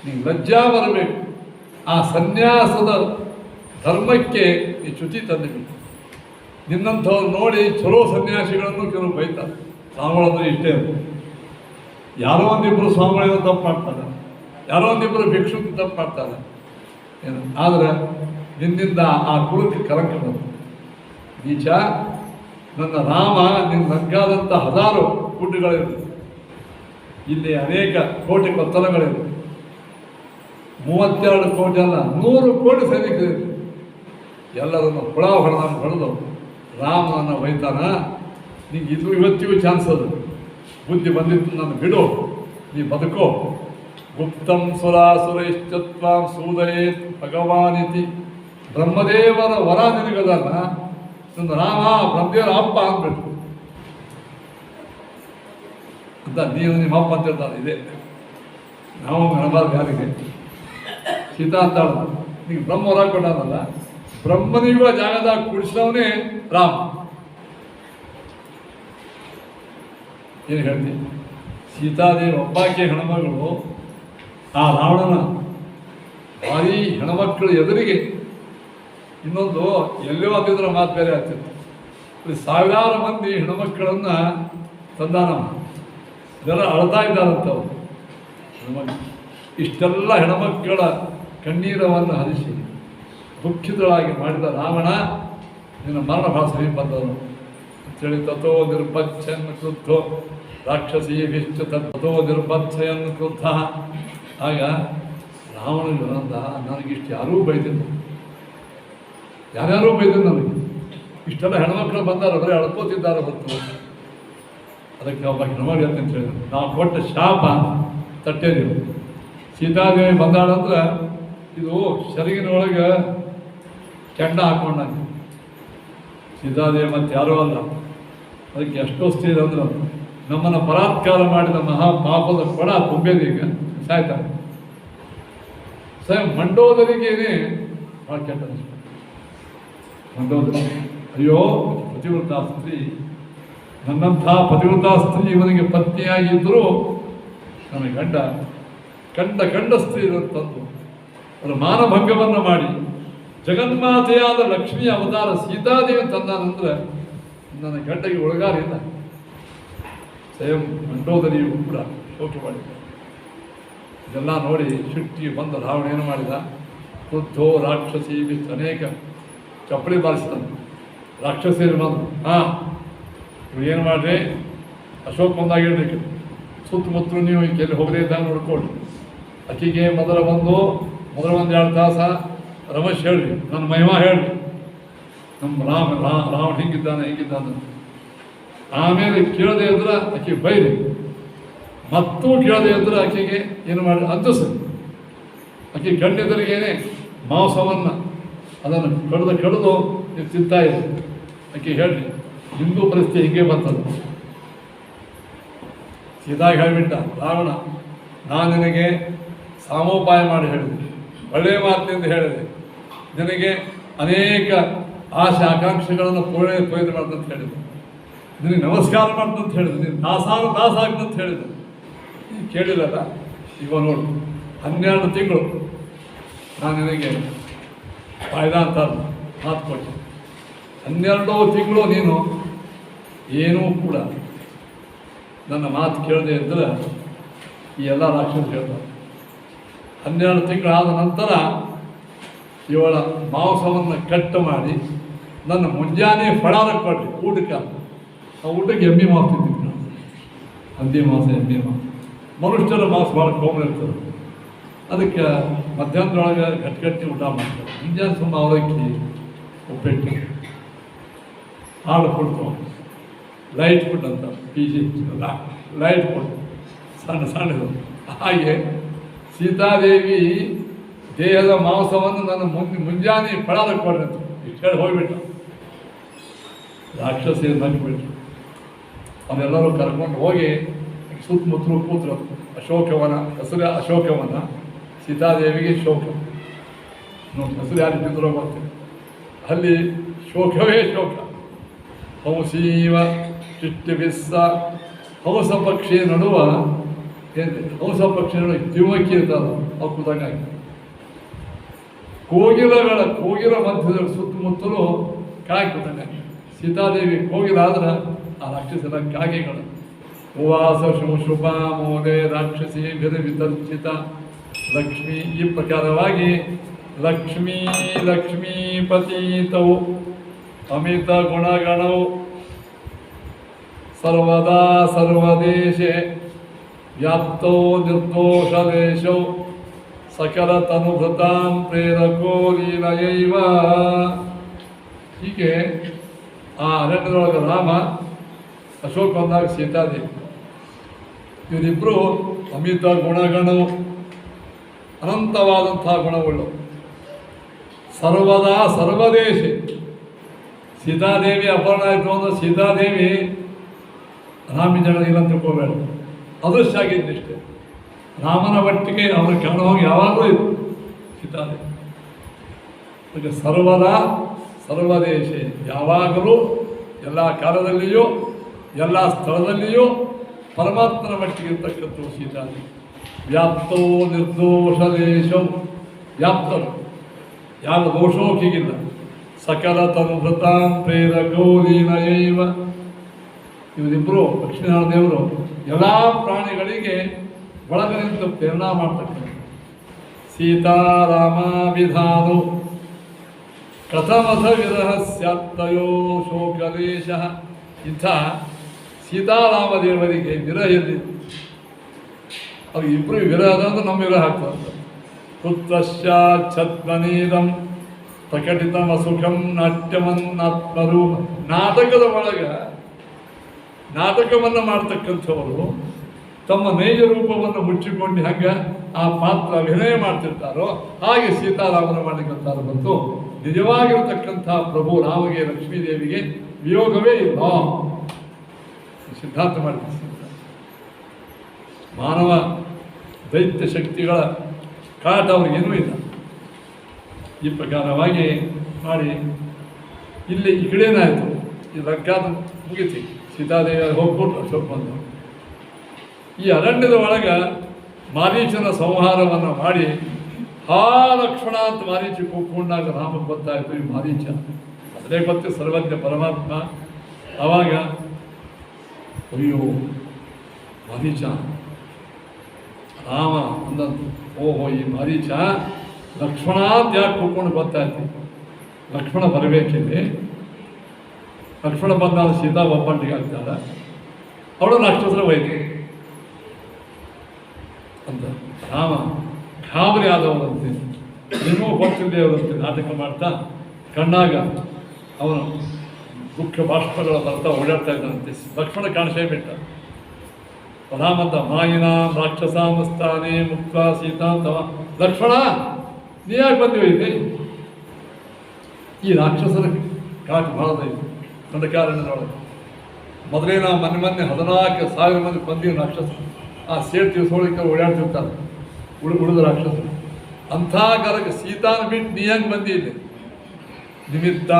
ನೀನು ಲಜ್ಜಾ ಬರಬೇಕು. ಆ ಸನ್ಯಾಸದ ಧರ್ಮಕ್ಕೆ ನೀ ಚ್ಯುತಿ ತಂದಿಬೇಕು. ನಿನ್ನಂಥವ್ರು ನೋಡಿ ಚಲೋ ಸನ್ಯಾಸಿಗಳನ್ನು ಕೆಲವು ಬೈತಾರೆ. ಸ್ವಾಮಿಗಳಂದ್ರೆ ಇಷ್ಟೇ, ಯಾರೋ ಒಂದಿಬ್ಬರು ಸ್ವಾಮಿಗಳೇನೋ ತಪ್ಪು ಮಾಡ್ತಾರೆ, ಯಾರೋ ಒಂದಿಬ್ಬರು ಭಿಕ್ಷುಕ ತಪ್ಪು ಮಾಡ್ತಾರೆ ಏನು. ಆದರೆ ನಿನ್ನಿಂದ ಆ ಕುಲಕ್ಕೆ ಕಲಂಕ ಬಂತು. ನೀಚ, ನನ್ನ ರಾಮ ನಿನ್ನ ನಗ್ಗಾದಂಥ 1000 ಗುಡ್ಡುಗಳಿವೆ. ಇಲ್ಲಿ ಅನೇಕ ಕೋಟಿ ಕೊತ್ತಲಗಳಿವೆ. 32 ಕೋಟಿ ಅಲ್ಲ, 100 ಕೋಟಿ ಸೈನಿಕರಿವೆ. ಎಲ್ಲರನ್ನು ಹುಳ ಹೊಡೆದು ರಾಮನನ್ನು ಬೈತಾನ. ನಿಂಗೆ ಇದು ಇವತ್ತಿಗೂ ಚಾನ್ಸ್ ಅದು. ಬುದ್ಧಿ ಬಂದಿತ್ತು, ನಾನು ಬಿಡು, ನೀ ಬದುಕೋ. ಗುಪ್ತಂ ಸುರಾಸುರೈಶ್ಚತ್ವ ಸೂದಯೇತ್ ಭಗವಾನಿತಿ. ಬ್ರಹ್ಮದೇವರ ವರ ನಿನಗದಲ್ಲ, ನನ್ನ ರಾಮ ಬ್ರಹ್ಮದೇವರ ಅಪ್ಪ ಅಂದ್ಬಿಟ್ಟು ಅಂತ. ನೀವು ನಿಮ್ಮ ಅಪ್ಪ ಅಂತ ಹೇಳ್ತಾರೆ. ಇದೆ ನಾವು ಗಣಬಾರ್ದು ಯಾರಿಗೆ. ಸೀತಾ ಅಂತಾಳ, ನೀವು ಬ್ರಹ್ಮ ವರ ಕೊಟ್ಟಾನಲ್ಲ, ಬ್ರಹ್ಮನಿಗೂ ಜಾಗದಾಗ ಕುಡಿಸಿದವನೇ ರಾಮ. ಏನು ಹೇಳ್ತೀನಿ? ಸೀತಾದೇವಿ ಒಬ್ಬಾಕೆ ಹೆಣ್ಮಗಳು ಆ ರಾವಣನ ಭಾರೀ ಹೆಣ್ಮಕ್ಕಳು ಎದುರಿಗೆ. ಇನ್ನೊಂದು ಎಲ್ಲೋ ಅಂದಿದ್ರೆ ಮಾತು ಬೇರೆ ಆಗ್ತಿತ್ತು. 1000 ಮಂದಿ ಹೆಣ್ಮಕ್ಕಳನ್ನು ತಂದಾನ. ಇದೆಲ್ಲ ಅಳ್ತಾ ಇದ್ದಾರಂಥವ್ರು ಹೆಣ್ಮಕ್ಳು. ಇಷ್ಟೆಲ್ಲ ಹೆಣ್ಮಕ್ಕಳ ಕಣ್ಣೀರವನ್ನು ಹರಿಸಿ ದುಃಖಿತಳಾಗಿ ಮಾಡಿದ ರಾವಣ ನಿನ್ನ ಮರಣ ಭಾಳ ಸಮೀಪ ಬಂದವನು ಅಂತೇಳಿ ತಥೋ ನಿರ್ಬಚ್ಛನ್ ಕ್ರುದ್ಧೋ ರಾಕ್ಷಸೀ ವಿಶ್ಚ ತಥೋ ನಿರ್ಬಚ್ಛಯನ್ ಕ್ರುದ್ಧ. ಆಗ ರಾವಣನಿಗೆ ಅಂದ, ನನಗಿಷ್ಟು ಯಾರೂ ಬೈದಿಲ್ಲ, ಯಾರ್ಯಾರೂ ಬೈದಿಲ್ಲ ನನಗೆ. ಇಷ್ಟೆಲ್ಲ ಹೆಣ್ಮಕ್ಳು ಬಂದಾರ, ಬರೀ ಅಳ್ಕೋತಿದ್ದಾರೆ ಹೊತ್ತು. ಅದಕ್ಕೆ ಒಬ್ಬ ಹೆಣ್ಮಗಳು ಅಂತ ಹೇಳಿದ್ರು, ನಾವು ಕೊಟ್ಟ ಶಾಪ ತಟ್ಟೇದಿಲ್ಲ. ಸೀತಾದೇವಿ ಬಂದಾಳಂದ್ರೆ ಇದು ಸೆರಗಿನೊಳಗೆ ಕೆಂಡ ಹಾಕೊಂಡಂಗೆ. ಸೀತಾದೇವಿ ಮತ್ತು ಯಾರೂ ಅಲ್ಲ. ಅದಕ್ಕೆ ಎಷ್ಟೋ ಸ್ತ್ರೀ ಅಂದ್ರೆ ನಮ್ಮನ್ನು ಬಲಾತ್ಕಾರ ಮಾಡಿದ ಮಹಾಪಾಪದ ಕೊಡ ತುಂಬೇದೀಗ ಸಾಯ್ತಾರೆ. ಮಂಡೋದರಿಗೇನೆ ಭಾಳ ಕೆಟ್ಟ ಮಂಡೋದರಿ. ಅಯ್ಯೋ ಪತಿವ್ರತ ಸ್ತ್ರೀ, ನನ್ನಂಥ ಪತಿವ್ರತ ಸ್ತ್ರೀ ಇವನಿಗೆ ಪತ್ನಿಯಾಗಿದ್ದರೂ ನನ್ನ ಕಂಡ ಸ್ತ್ರೀ ತಂದು ಅದರ ಮಾನಭಂಗವನ್ನು ಮಾಡಿ ಜಗನ್ಮಾತೆಯಾದ ಲಕ್ಷ್ಮೀ ಅವತಾರ ಸೀತಾದೇವಿ ತಂದಾನಂದ್ರೆ ನನ್ನ ಗಂಡಗೆ ಒಳಗಾರಿಲ್ಲ. ಸ್ವಯಂ ಮಂಡೋದರಿಯು ಕೂಡ ಶೋಕಿ ಮಾಡಿದ. ಇದೆಲ್ಲ ನೋಡಿ ಸಿಟ್ಟಿಗೆ ಬಂದ ರಾವಣ ಏನು ಮಾಡಿದ? ಕ್ರುದ್ಧೋ ರಾಕ್ಷಸಿ ಬಿಟ್ಟು ಅನೇಕ ಚಪ್ಪಲಿ ಬಾರಿಸಿದ. ರಾಕ್ಷಸಿಯರು ಬಂದು, ನೀವು ಏನು ಮಾಡಿರಿ, ಅಶೋಕ್ ಬಂದಾಗಿರ್ಲಿಕ್ಕೆ ಸುತ್ತಮುತ್ತಲು ನೀವು ಎಲ್ಲಿ ಹೋಗದೇ ಇದ್ದಾಗ ನೋಡ್ಕೊಳ್ಳಿ. ಆಕೆಗೆ ಮೊದಲ ಒಂದು 2 ತಾಸು ರಮೇಶ್ ಹೇಳ್ರಿ, ನನ್ನ ಮಹಿಮಾ ಹೇಳ್ರಿ, ನಮ್ಮ ರಾವಣ ಹಿಂಗಿದ್ದಾನೆ. ಆಮೇಲೆ ಕೇಳದೆ ಇದ್ರೆ ಆಕೆ ಬೈರಿ, ಮತ್ತೂ ಕೇಳದೆ ಇದ್ರೆ ಆಕೆಗೆ ಏನು ಮಾಡಿ ಅಂದಿಸಿ. ಆಕೆ ಗಂಡೆದರಿಗೇನೆ ಮಾಂಸವನ್ನು ಅದನ್ನು ಕಡಿದು ನೀವು ತಿಂತಾ ಇರಿ. ಆಕೆ ಹೇಳ್ರಿ, ಹಿಂದೂ ಪರಿಸ್ಥಿತಿ ಹಿಂಗೆ ಬರ್ತದೆ. ಸೀದಾಗಿ ಹೇಳಿಬಿಟ್ಟ ರಾವಣ, ನಾನು ನಿನಗೆ ಸಾಮೋಪಾಯ ಮಾಡಿ ಹೇಳಿದೆ, ಒಳ್ಳೆಯ ಮಾತಿನಿಂದ ಹೇಳಿದೆ, ನಿನಗೆ ಅನೇಕ ಆಶೆ ಆಕಾಂಕ್ಷೆಗಳನ್ನು ಪೂರೈಕೆ ಮಾಡ್ತಂತ ಹೇಳಿದ್ರು, ನಿನಗೆ ನಮಸ್ಕಾರ ಮಾಡ್ತಂತ ಹೇಳಿದ್ರು, ನೀನು ದಾಸ ಆಗ್ತಂತ ಹೇಳಿದ್ರು. ನೀನು ಕೇಳಿಲ್ಲಲ್ಲ. ಈಗ ನೋಡು, 12 ತಿಂಗಳು ನಾನು ನಿನಗೆ ಫಾಯ್ದಾ ಅಂತ ಮಾತು ಕೊಟ್ಟೆ. 12 ತಿಂಗಳು ನೀನು ಏನೂ ಕೂಡ ನನ್ನ ಮಾತು ಕೇಳದೆ ಇದ್ದರೆ ಈ ಎಲ್ಲ ರಾಕ್ಷಸ ಹೇಳ್ತಾರೆ. 12 ತಿಂಗಳಾದ ನಂತರ ಇವಳ ಮಾಂಸವನ್ನು ಕಟ್ಟು ಮಾಡಿ ನನ್ನ ಮುಂಜಾನೆ ಫಳಾರಕ್ಕೆ ಕೊಡ್ರಿ ಊಟಕ್ಕೆ. ಆ ಊಟಕ್ಕೆ ಎಮ್ಮೆ ಮಾಂಸ ತಿಂತಿದ್ವಿ ನಾವು, ಹಂದಿ ಮಾಂಸ, ಎಮ್ಮೆ ಮಾಂಸ. ಮನುಷ್ಯರ ಮಾಂಸ ಭಾಳ ಕೋಮಲ್ ಇರ್ತದೆ. ಅದಕ್ಕೆ ಮಧ್ಯಾಹ್ನದೊಳಗೆ ಗಟ್ಟಿ ಊಟ ಮಾಡ್ತಾರೆ. ಮುಂಜಾನೆ ಸುಮ್ಮ ಅವಲಕ್ಕಿ, ಉಪ್ಪಿಟ್ಟು, ಹಾಲು ಕೊಡ್ತು, ಲೈಟ್ ಫುಡ್ ಅಂತ PG ಲೈಟ್ ಫುಡ್ ಸಣ್ಣದು. ಹಾಗೆ ಸೀತಾದೇವಿ ದೇಹದ ಮಾಂಸವನ್ನು ನನ್ನ ಮುಂಜಾನೆ ಫಳಾರಕ್ಕೆ ಕೊಡ್ರಿ ಅಂತ ಇಷ್ಟು ಹೇಳಿ ಹೋಗ್ಬಿಟ್ಟು ರಾಕ್ಷಸಿ ನಗ್ಬಿಟ್ರು. ಅವನ್ನೆಲ್ಲರೂ ಕರ್ಕೊಂಡು ಹೋಗಿ ಸುತ್ತಮುತ್ತಲು ಕೂತರು. ಅಶೋಕವನ, ಹೆಸರು ಅಶೋಕವನ. ಸೀತಾದೇವಿಗೆ ಶೋಕ ನೋಡಿ, ಹೆಸರು ಯಾರು ತಿಂದರೂ ಬರ್ತೀವಿ. ಅಲ್ಲಿ ಶೋಕವೇ ಶೋಕ. ಹಂಸೀವ ಚಿಟ್ಟಿಬಿಸ್ಸ, ಹಂಸ ಪಕ್ಷಿ ನಡುವ ಏನು, ಹಂಸ ಪಕ್ಷಿ ನಡುವ ದಿವಕ್ಕಿ ಇರ್ತದ ಹಕ್ಕುದಂಗಾಗಿ. ಕೋಗಿಲ ಮಧ್ಯದಲ್ಲಿ ಸುತ್ತಮುತ್ತಲು ಕಾಗಿ ಕೂತಂಗಾಗಿ. ಸೀತಾದೇವಿ ಕೋಗಿಲಾದ್ರೆ ಆ ರಾಕ್ಷಸರ ಕಾಗೆಗಳು. ಉವಾಸ ಶುಭ ಮೋದೆ ರಾಕ್ಷಸಿ ವಿತರ್ಚಿತ ಲಕ್ಷ್ಮೀ. ಈ ಪ್ರಕಾರವಾಗಿ ಲಕ್ಷ್ಮೀಪತೀತವು ಅಮಿತ ಗುಣಗಣವು ಸರ್ವದಾ ಸರ್ವದೇಶೆ ವ್ಯಾಪ್ತೋ ನಿರ್ದೋಷದೇಶೌ ಸಕಲ ತನುಭೃತಾಂ ಪ್ರೇರಕೋ ಲೀಲಯೈವ. ಹೀಗೆ ಆ ಅರಣ್ಯದೊಳಗೆ ರಾಮ, ಅಶೋಕ ಬಂದಾಗ ಸೀತಾದೇವಿ, ಇವರಿಬ್ಬರು ಅಮಿತ ಗುಣಗಣವು, ಅನಂತವಾದಂಥ ಗುಣಗಳು. ಸರ್ವದಾ ಸರ್ವದೇಶಿ. ಸೀತಾದೇವಿ ಅಪಹರಣ ಆಯಿತು ಅಂದ್ರೆ ಸೀತಾದೇವಿ ರಾಮಿ ಜನ ಇಲ್ಲ ತಿಳ್ಕೋಬೇಡ, ಅದೃಶ್ಯ ಆಗಿದ್ದಿಷ್ಟೇ. ರಾಮನ ಒಟ್ಟಿಗೆ ಅವರ ಕಾಣುವಾಗ ಯಾವಾಗಲೂ ಇತ್ತು ಸೀತಾದೇವಿ. ಹಾಗೆ ಸರ್ವದಾ ಸರ್ವದೇಶಿ, ಯಾವಾಗಲೂ ಎಲ್ಲ ಕಾಲದಲ್ಲಿಯೂ ಎಲ್ಲ ಸ್ಥಳದಲ್ಲಿಯೂ ಪರಮಾತ್ಮನ ಮಟ್ಟಿಗೆ ಇರ್ತಕ್ಕಂಥ ಸೀತಾದೇವಿ. ವ್ಯಾಪ್ತೋ ನಿರ್ದೋಷ ದೇಶವು, ವ್ಯಾಪ್ತರು, ಯಾವ ದೋಷೋಕಿಗಿಲ್ಲ. ಸಕಲ ತನುಭೃತಾಂ ಪ್ರೇರಕೋ ಲೀಲಯೈವ. ಇವರಿಬ್ಬರು ಲಕ್ಷ್ಮೀನಾರಾಯಣ ದೇವರು ಎಲ್ಲ ಪ್ರಾಣಿಗಳಿಗೆ ಒಳಗನಿಂದ ಪ್ರೇರಣಾ ಮಾಡ್ತಕ್ಕಂಥ. ಸೀತಾರಾಮಾಭಿಧಾನು ಕಥಮಥ ವಿರಹ ಸ್ಯಾತ್ತಯೋ ಶೋಕಲೇಶ. ಇಂಥ ಸೀತಾರಾಮದೇವರಿಗೆ ವಿರಹ ಎಲ್ಲಿತ್ತು? ಅವ್ರು ಇಬ್ಬರು ವಿರಹ ಅಂದ್ರೆ ನಮ್ಮ ವಿರಹ ಆಗ್ತದೆ. ಪುತ್ರಶ್ಚಾಚ್ಛತ್ಮನೀರಂ ಪ್ರಕಟಿತಮ ಸುಖಂ ನಾಟ್ಯವನ್ನಾತ್ಮರೂಪ. ನಾಟಕದ ಒಳಗೆ ನಾಟಕವನ್ನು ಮಾಡ್ತಕ್ಕಂಥವರು ತಮ್ಮ ನೈಜ ರೂಪವನ್ನು ಮುಚ್ಚಿಕೊಂಡು ಹಂಗೆ ಆ ಪಾತ್ರ ಅಭಿನಯ ಮಾಡ್ತಿರ್ತಾರೋ ಹಾಗೆ ಸೀತಾರಾಮನ ಮಾಡಲಿಕ್ಕಂತಾರ. ಮತ್ತು ನಿಜವಾಗಿರತಕ್ಕಂಥ ಪ್ರಭು ರಾಮಗೆ ಲಕ್ಷ್ಮೀದೇವಿಗೆ ವಿಯೋಗವೇ ಇಲ್ಲ. ಸಿದ್ಧಾಂತ ಮಾಡ್ತಾರೆ. ಮಾನವ ದೈತ್ಯ ಶಕ್ತಿಗಳ ಕಾಟ ಅವ್ರಿಗೇನೂ ಇಲ್ಲ. ಈ ಪ್ರಕಾರವಾಗಿ ಮಾಡಿ ಇಲ್ಲಿ ಈ ಕಡೆನಾಯಿತು. ಈ ಲಂಕಾದ ಮುಗಿತಿ, ಸೀತಾದೇವಿ ಹೋಗ್ಬಿಟ್ಟು ಅಶೋಕ್ ಬಂದು ಈ ಅರಣ್ಯದ ಒಳಗೆ ಮಾರೀಚನ ಸಂಹಾರವನ್ನು ಮಾಡಿ ಹಾ ಲಕ್ಷ್ಮಣ ಅಂತ ಮಾರೀಚ ಕೂತ್ಕೊಂಡಾಗ ರಾಮಕ್ಕೆ ಗೊತ್ತಾಯಿತು ಈ ಮಾರೀಚ ಅದೇ ಗೊತ್ತು ಸರ್ವಜ್ಞ ಪರಮಾತ್ಮ. ಆವಾಗ ಅಯ್ಯೋ ಮಾರೀಚ ರಾಮ ಅಂದಂತು, ಓಹೋ ಈ ಮಾರೀಚ ಲಕ್ಷ್ಮಣ ಅಂತ ಯಾಕೆ ಕೂತ್ಕೊಂಡು ಗೊತ್ತಾಯ್ತು. ಲಕ್ಷ್ಮಣ ಬರಬೇಕಿದೆ, ಲಕ್ಷ್ಮಣ ಬಂದಾಗ ಸೀತಾ ಒಬ್ಬಂಟಿಗೆ ಆಗ್ತಾಳೆ, ಅವಳು ರಾಕ್ಷಸರ ವೈದ್ಯ ಅಂತ. ರಾಮ ಗಾಬರಿ ಆದವರಂತೆ, ಏನೋ ಗೊತ್ತಿಲ್ಲದೆ ಅವರಂತೆ ನಾಟಕ ಮಾಡ್ತಾ ಕಣ್ಣಾಗ ಅವನು ದುಃಖ ಬಾಷ್ಪಗಳ ಬರ್ತಾ ಓಡಾಡ್ತಾ ಇದ್ದಾನಂತೆ. ಲಕ್ಷ್ಮಣ ಕಾಣಿಸೇ ಬಿಟ್ಟ. ರಾಮಂತ ಮಾಯಿನ ರಾಕ್ಷಸಾಮಸ್ತಾನೆ ಮುಕ್ತ ಸೀತಾ ಅಂತವ. ಲಕ್ಷ್ಮಣ ನೀ ಯಾಕೆ ಬಂದಿವೆ ಇಲ್ಲಿ? ಈ ರಾಕ್ಷಸರ ಕಾಟ ಭಾಳ ಇದೆ ದಂಡಕಾರಣ್ಯದೊಳಗೆ. ಮೊದಲೇ ನಾವು ಮೊನ್ನೆ 14,000 ಮಂದಿ ಬಂದೀವಿ ರಾಕ್ಷಸರು. ಆ ಸೇಟ್ ದಿವಸೊಳಗೆ ಓಡಾಡ್ತಿರ್ತಾರೆ ಉಳಿದ ರಾಕ್ಷಸರು. ಅಂಥ ಕಾಲಕ್ಕೆ ಸೀತಾನ ಬಿಟ್ಟು ನೀ ಹೆಂಗೆ ಬಂದಿ ಇಲ್ಲಿ? ನಿಮಿತ್ತ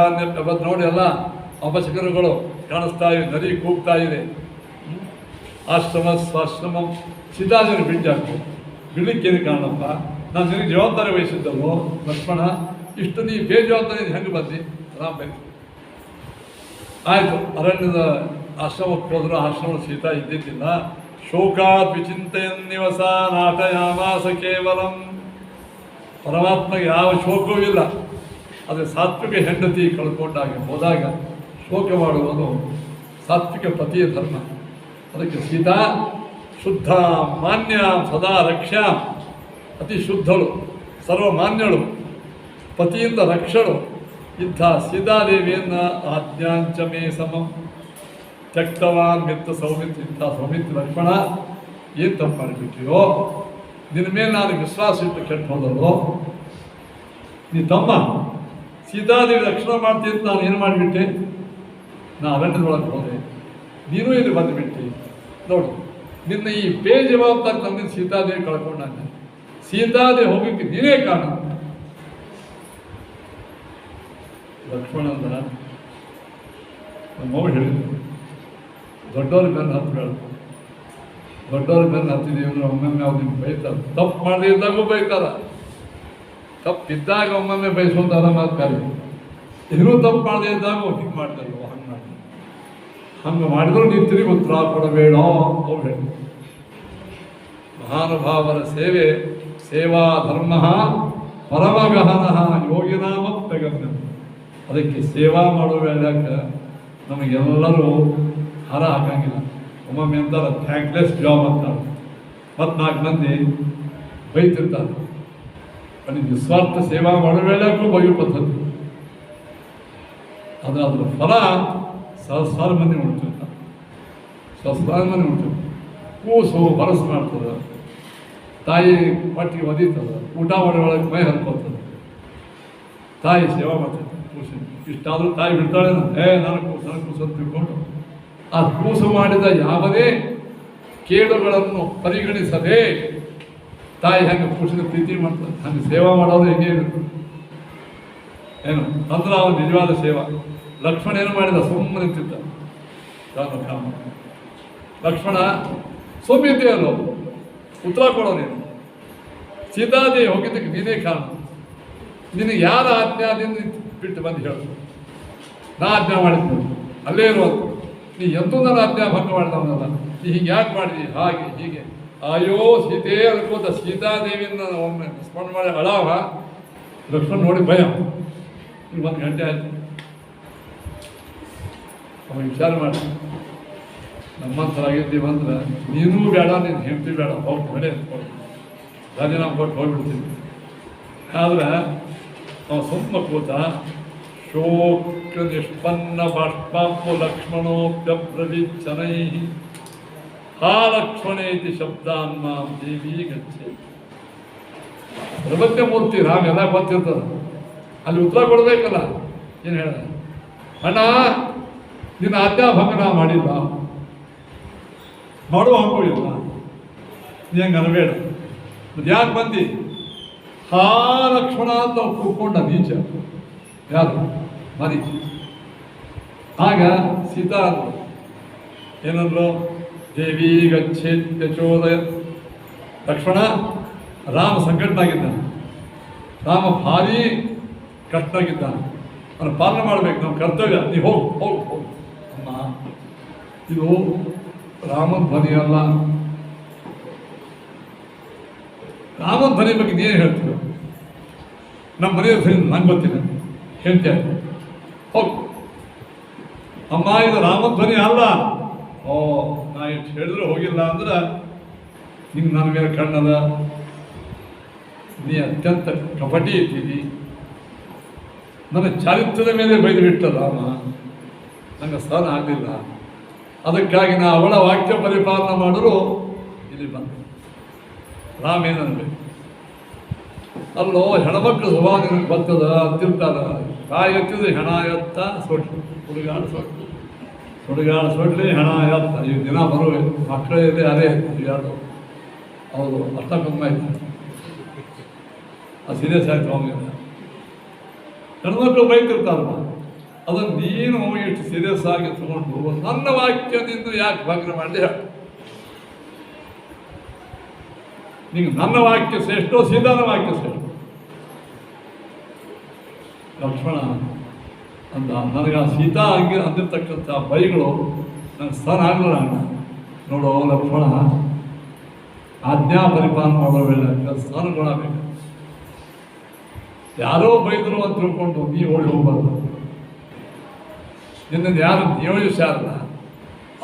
ಅವತ್ತು ನೋಡಿ ಎಲ್ಲ ಅಪಶಕರುಗಳು ಕಾಣಿಸ್ತಾ ಇವೆ, ನದಿ ಕೂಗ್ತಾ ಇದೆ. ಆಶ್ರಮ ಸ್ವಾಶ್ರಮ ಸೀತಾದೇವಿ ಬಿಟ್ಟಾಕು ಬಿಡ್ಲಿಕ್ಕೇನು ಕಾರಣಪ್ಪ, ನಾನು ನಿನಗೆ ಜವಾಬ್ದಾರಿ ವಹಿಸಿದ್ದವು ಲಕ್ಷ್ಮಣ, ಇಷ್ಟು ನೀ ಬೇಜವಾಬ್ದಾರಿ ಹೆಂಗೆ ಬಂದು ರಾಮ ಬಂದು ಆಯಿತು. ಅರಣ್ಯದ ಆಶ್ರಮಕ್ಕೆ ಹೋದ್ರು, ಆಶ್ರಮ ಸೀತಾ ಇದ್ದಿದ್ದಿಲ್ಲ. ಶೋಕಾತ್ ವಿಚಿಂತೆಯನ್ನಿವಸ ನಾಟಯಾಮಾಸ ಕೇವಲಂ. ಪರಮಾತ್ಮಗೆ ಯಾವ ಶೋಕವೂ ಇಲ್ಲ. ಆದರೆ ಸಾತ್ವಿಕ ಹೆಂಡತಿ ಕಳ್ಕೊಂಡಾಗ ಹೋದಾಗ ಶೋಕ ಮಾಡುವುದು ಸಾತ್ವಿಕ ಪತಿಯ ಧರ್ಮ. ಅದಕ್ಕೆ ಸೀತಾ ಶುದ್ಧ ಮಾನ್ಯ ಸದಾ ರಕ್ಷಾ, ಅತಿ ಶುದ್ಧಳು, ಸರ್ವಮಾನ್ಯಳು, ಪತಿಯಿಂದ ರಕ್ಷಳು ಇಂಥ ಸೀತಾದೇವಿಯನ್ನು ಆಜ್ಞಾಂಚಮೇ ಸಮಂ ತ್ಯಕ್ತವಾನ್ ಮಿತ್ರ ಸೌಮಿತ್ರ. ಇಂಥ ಸೌಮಿತ್ರ ಲಕ್ಷ್ಮಣ ಏನು ತಪ್ಪು ಮಾಡಿಬಿಟ್ಟಿಯೋ, ನಿನ್ನ ಮೇಲೆ ನಾನು ವಿಶ್ವಾಸ ಇಟ್ಟು ಕೆಟ್ಟು ಹೋದಲ್ಲೋ, ನೀ ತಮ್ಮ ಸೀತಾದೇವಿ ರಕ್ಷಣೆ ಮಾಡ್ತೀನಿ ಅಂತ ನಾನು ಏನು ಮಾಡಿಬಿಟ್ಟೆ, ನಾನು ಅರಣ್ಯದೊಳಗೆ ಹೋದೆ, ನೀನು ಇಲ್ಲಿ ಬಂದುಬಿಟ್ಟು ನೋಡು, ನಿನ್ನ ಈ ಬೇಜವಾಬ್ದಾರಿ ತಂದಿದ್ದು ಸೀತಾದೇವಿ ಕಳ್ಕೊಂಡಾಗ, ಸೀತಾದೇವಿ ಹೋಗಕ್ಕೆ ನೀನೇ ಕಾರಣ. ಲಕ್ಷ್ಮಣಂದ ನಮ್ಮ ಹೇಳಿದ್ರು, ದೊಡ್ಡವ್ರ ಬೆನ್ನು ಹತ್ತಬೇಡ, ದೊಡ್ಡವ್ರ ಬೆನ್ನು ಹತ್ತಿದೀವಿ ಅಂದ್ರೆ ಒಮ್ಮೊಮ್ಮೆ ಅವ್ರು ನಿಮ್ಗೆ ಬೈತಾರೆ. ತಪ್ಪು ಮಾಡದೇ ಇದ್ದಾಗೂ ಬೈತಾರ, ತಪ್ಪಿದ್ದಾಗ ಒಮ್ಮೊಮ್ಮೆ ಬಯಸುವಂಥ ಮಾತು ಕಾಲಿ, ಇನ್ನೂ ತಪ್ಪು ಮಾಡದೇ ಇದ್ದಾಗ ಹಿಂಗೆ ಮಾಡ್ತಾರಲ್ವ, ಹಂಗೆ ಮಾಡಿ ಹಂಗೆ ಮಾಡಿದ್ರು ನೀವು ತಿರುಗಿ ಉತ್ತರ ಕೊಡಬೇಡ ಅವ್ರು ಹೇಳಿ. ಮಹಾನುಭಾವರ ಸೇವೆ ಸೇವಾ ಧರ್ಮ ಪರಮಗಹನ ಯೋಗಿನಾಮ ಪ್ರಗಮ್ಯ. ಅದಕ್ಕೆ ಸೇವಾ ಮಾಡೋ ವೇಳೆಗೆ ನಮಗೆಲ್ಲರೂ ಹರ ಹಾಕಂಗಿಲ್ಲ. ಒಮ್ಮೊಮ್ಮೆ ಅಂತಾರೆ ಥ್ಯಾಂಕ್ಲೆಸ್ ಜಾಬ್ ಅಂತಾರೆ, ಮತ್ತು 4 ಮಂದಿ ಬೈತಿರ್ತಾರೆ. ಅಲ್ಲಿ ನಿಸ್ವಾರ್ಥ ಸೇವಾ ಮಾಡೋ ವೇಳೆಗೂ ಬೈಯೋ ಪದ್ಧತಿ. ಆದರೆ ಅದರ ಫಲ ಸಹಸ್ರಾರು ಮಂದಿ ನೋಡ್ತಿರ್ತಾರೆ, ಸಹಸ್ರಾರು ಮಂದಿ ನೋಡ್ತಿರ್ತಾರೆ. ಕೂಸು ಬರಸು ಮಾಡ್ತದೆ, ತಾಯಿ ಹೊಟ್ಟಿಗೆ ಒದೀತದೆ, ಊಟ ಮಾಡೋ ಒಳಗೆ ಮೈ ಹರ್ಕೋತದೆ, ತಾಯಿ ಸೇವಾ ಮಾಡ್ತದೆ. ಕೂಸು ಇಷ್ಟಾದರೂ ತಾಯಿ ಬಿಡ್ತಾಳೆ, ನಾನು ಕೂಸು ಅಂತ ತಿಳ್ಕೊಂಡು ಆ ಕೂಸು ಮಾಡಿದ ಯಾವುದೇ ಕೇಡುಗಳನ್ನು ಪರಿಗಣಿಸದೆ ತಾಯಿ ಹೆಂಗೆ ಕೂಸಿನ ಪ್ರೀತಿ ಮಾಡ್ತಾರೆ, ಹಂಗೆ ಸೇವಾ ಮಾಡೋದು ಹೆಂಗೆ ಏನು ಅಂದ್ರೆ ಅವನು ನಿಜವಾದ ಸೇವಾ. ಲಕ್ಷ್ಮಣ ಏನು ಮಾಡಿದ, ಸುಮ್ಮನೆ ನಿಂತಿದ್ದ. ಲಕ್ಷ್ಮಣ ಸೌಮ್ಯತೆ ಅಲ್ಲೋ, ಉತ್ತರ ಕೊಡೋ ನೀನು. ಸೀತಾದೇವಿ ಹೋಗಿದ್ದಕ್ಕೆ ನೀನೇ ಕಾರಣ. ನಿನಗೆ ಯಾರ ಆಜ್ಞಾದಿಂದ ಬಿಟ್ಟು ಬಂದು ಹೇಳು, ನಾ ಆಜ್ಞಾ ಮಾಡಿದ್ದು ಅಲ್ಲೇ ಇರುವುದು. ನೀ ಎಂತೂ ನನ್ನ ಆಜ್ಞಾ ಭಂಗ ಮಾಡಿದವನಲ್ಲ, ನೀ ಹೀಗೆ ಯಾಕೆ ಮಾಡಿದಿ, ಹಾಗೆ ಹೀಗೆ. ಅಯ್ಯೋ ಸೀತೆ ಅನ್ಕೋತ ಸೀತಾದೇವಿಯಿಂದ ಒಮ್ಮೆ ಸ್ಮರಣೆ ಮಾಡಿ ಅಳಾವ. ಲಕ್ಷ್ಮಣ ನೋಡಿ ಭಯ. ಈಗ 1 ಗಂಟೆ ಆಯ್ತು. ಅವನು ವಿಚಾರ ಮಾಡಿ, ನಮ್ಮಂಥರಾಗಿದ್ದೀವಿ ಅಂದ್ರೆ ನೀನೂ ಬೇಡ, ನೀನು ಹೆಂಡತಿ ಬೇಡ, ಹೋಗಿ ಬೇಡ ಅಂದ್ಕೊಂಡು ರಾಜೀನಾಮೆ ಕೊಟ್ಟು ಹೋಗ್ಬಿಡ್ತೀನಿ. ಆದರೆ ಅವ ಸುಮ್ಮ ಕೂತ ಶೋಕ ನಿಷ್ಪನ್ನ ಬಾಷ್ಪಾಂಪು ಲಕ್ಷ್ಮಣೋಪ್ಯಬ್ರವೀಚ್ಛನೈ ಆ ಲಕ್ಷ್ಮಣೇತಿ ಶಬ್ದಾನ್ ಮಾಂ ದೇವಿ ಗಚ್ಚೆ. ಪ್ರಪಂಚ ಮೂರ್ತಿ ರಾಮ ಎಲ್ಲ ಗೊತ್ತಿರ್ತದೆ, ಅಲ್ಲಿ ಉತ್ತರ ಕೊಡಬೇಕಲ್ಲ. ಏನು ಹೇಳ, ಅಣ್ಣ ನಿನ್ನ ಆಜ್ಞಾಭಂಗ ನಾ ಮಾಡಿಲ್ಲ, ಮಾಡುವ ಹಾಕೋಳಿಲ್ಲ, ನೀ ಹಂಗೆ ಅನ್ಬೇಡ. ಅದು ಯಾಕೆ ಬಂದು ಹಾ ಲಕ್ಷ್ಮಣ ಅಂತ ಕೂತ್ಕೊಂಡ ನೀಚ ಯಾರು ಮರಿ. ಆಗ ಸೀತಾ ಅಂದರು, ಏನಂದ್ರು, ದೇವಿ ಗಚ್ಚೇತ್ಯಚೋದಯ. ಲಕ್ಷ್ಮಣ ರಾಮ ಸಂಕಟನಾಗಿದ್ದಾನೆ, ರಾಮ ಭಾರಿ ಕಷ್ಟನಾಗಿದ್ದಾನೆ, ಅವನು ಪಾಲನೆ ಮಾಡಬೇಕು, ನಮ್ಮ ಕರ್ತವ್ಯ. ನೀ ಹೋಗು ಹೋಗು ಹೋಗು. ಅಮ್ಮ ಇದು ರಾಮನ ಧ್ವನಿ ಅಲ್ಲ, ರಾಮನ ಧ್ವನಿ ಬಗ್ಗೆ ನೀನು ಹೇಳ್ತೀವಿ, ನಮ್ಮ ಮನೆಯ ಧ್ವನಿ ನಂಗೆ ಗೊತ್ತಿಲ್ಲ, ಹೇಳ್ತೇನೆ ಹೋಗು. ಅಮ್ಮ ಇದು ರಾಮನ ಧ್ವನಿ ಅಲ್ಲ. ಓ ನಾ ಎಷ್ಟು ಹೇಳಿದ್ರು ಹೋಗಿಲ್ಲ ಅಂದ್ರೆ ನಿಂಗೆ ನನ್ನ ಮೇಲೆ ಕಣ್ಣದ, ನೀ ಅತ್ಯಂತ ಕಪಟಿ ಇದ್ದೀನಿ, ನನ್ನ ಚಾರಿತ್ರ್ಯದ ಮೇಲೆ ಬೈದು ಬಿಟ್ಟ ರಾಮ, ನನಗೆ ಸಹನ ಆಗಲಿಲ್ಲ. ಅದಕ್ಕಾಗಿ ನಾ ಅವಳ ವಾಕ್ಯ ಪರಿಪಾಲನೆ ಮಾಡಲು ಇಲ್ಲಿ ಬಂದ. ರಾಮ ಏನನ್ಬೇಕು, ಅಲ್ಲೋ ಹೆಣ್ಮಕ್ಳು ಸ್ವಭಾವ ನಿನಗೆ ಬರ್ತದ ಅಂತಿರ್ತಾರ. ಕಾಯಿ ಎತ್ತಿದ್ರೆ ಹೆಣ ಎತ್ತ ಸೊಟ್ಟು, ಸುಡುಗಾಡು ಸೊಟ್ಟು, ಸುಡುಗಾಡು ಸೊಡ್ಲಿ ಹೆಣ ಎತ್ತ. ಈ ದಿನ ಬರುವ ಮಕ್ಕಳಲ್ಲಿ ಅದೇ ಯಾರು ಹೌದು ಅಷ್ಟಕ್ಕೊಮ್ಮೆ ಆಯ್ತು, ಅದು ಸೀರಿಯಸ್ ಆಯ್ತು. ಅವನಿಗೆ ಹೆಣ್ಮಕ್ಳು ಬೈತಿರ್ತಾರಲ್ಲ, ಅದನ್ನು ನೀನು ಇಷ್ಟು ಸೀರಿಯಸ್ ಆಗಿ ತಗೊಂಡು ನನ್ನ ವಾಕ್ಯದಿಂದ ಯಾಕೆ ಭಗ್ನ ಮಾಡಿದೆ ಹೇಳು. ನಿಂಗೆ ನನ್ನ ವಾಕ್ಯ ಶ್ರೇಷ್ಠ ಸೀತಾನ ವಾಕ್ಯ ಶ್ರೇಷ್ಠ. ಲಕ್ಷ್ಮಣ ಅಂತ ನನಗೆ ಆ ಸೀತಾ ಹಂಗೆ ಅಂದಿರ್ತಕ್ಕಂಥ ಬೈಗಳು ನಂಗೆ ಸ್ಥಾನ ಆಗಲ್ಲ. ನೋಡು ಲಕ್ಷ್ಮಣ, ಆಜ್ಞಾ ಪರಿಪಾಲನೆ ಮಾಡೋ ವೇಳೆ ಸ್ಥಾನಗಳಾಗಬೇಕು. ಯಾರೋ ಬೈದರು ಅಂತ ತಿಳ್ಕೊಂಡು ನೀವು ಓಡಿ ಹೋಗ್ಬಾರ್ದು. ನಿನ್ನನ್ನು ಯಾರು ನಿಯೋಜಿಸ್ಯಾರಲ್ಲ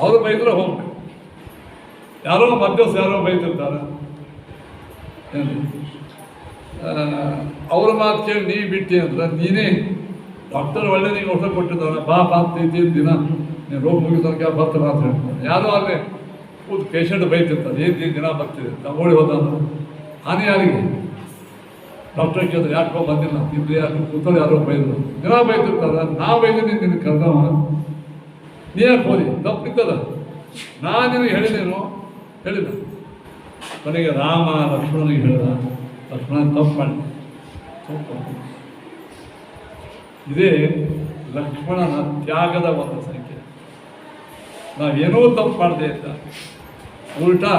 ಅವರು ಬೈದ್ರೆ ಹೋಗ್ಬೇಕು. ಯಾರೋ ಮಧ್ಯಸ್ಥ ಯಾರೋ ಬೈತಿರ್ತಾರೆ, ಅವ್ರ ಮಾತು ಕೇಳಿ ನೀ ಬಿಟ್ಟಿ ಅಂದ್ರೆ ನೀನೇ ಡಾಕ್ಟರ್ ಒಳ್ಳೆ ನಿಂಗೆ ಔಷಧ ಕೊಟ್ಟಿದ್ದಾರೆ, ಬಾಪ ಅಂತ ದಿನ ನೀನು ರೋಗ ಮುಗಿಸೋಕೆ ಬರ್ತಾರೆ ಅಂತ ಹೇಳ್ತಾರೆ. ಯಾರೋ ಅಲ್ಲೇ ಕೂತು ಪೇಷಂಟ್ ಬೈತಿರ್ತಾರೆ, ಏನು ದಿನ ಬರ್ತಿದೆ ನಾವು ಓಡಿ ಹೋದ ಹಾನಿ ಯಾರಿಗೆ? ಡಾಕ್ಟರ್ ಕೇಳಿದ್ರೆ ಯಾಕೋ ಬಂದಿಲ್ಲ ನಿಮ್ದು ಯಾರು ಕೂತರು ಯಾರೋ ಬೈದರು, ದಿನ ಬೈತಿರ್ತಾರೆ. ನಾ ಬೈದಿನಿ ನಿನ್ನ ಕರ್ದವ, ನೀ ಯಾಕೆ ಹೋದಿ? ತಪ್ಪಿದ್ದದ, ನಾನು ನಿನಗೆ ಹೇಳಿದ. ಕೊನೆಗೆ ರಾಮ ಲಕ್ಷ್ಮಣನಿಗೆ ಹೇಳಿದ, ಲಕ್ಷ್ಮಣ ತಪ್ಪು ಮಾಡಿ. ಇದೇ ಲಕ್ಷ್ಮಣನ ತ್ಯಾಗದ ಒಂದು ಸಂಖ್ಯೆ. ನಾವೇನೋ ತಪ್ಪು ಮಾಡದೆ ಅಂತ ಉಲ್ಟಾ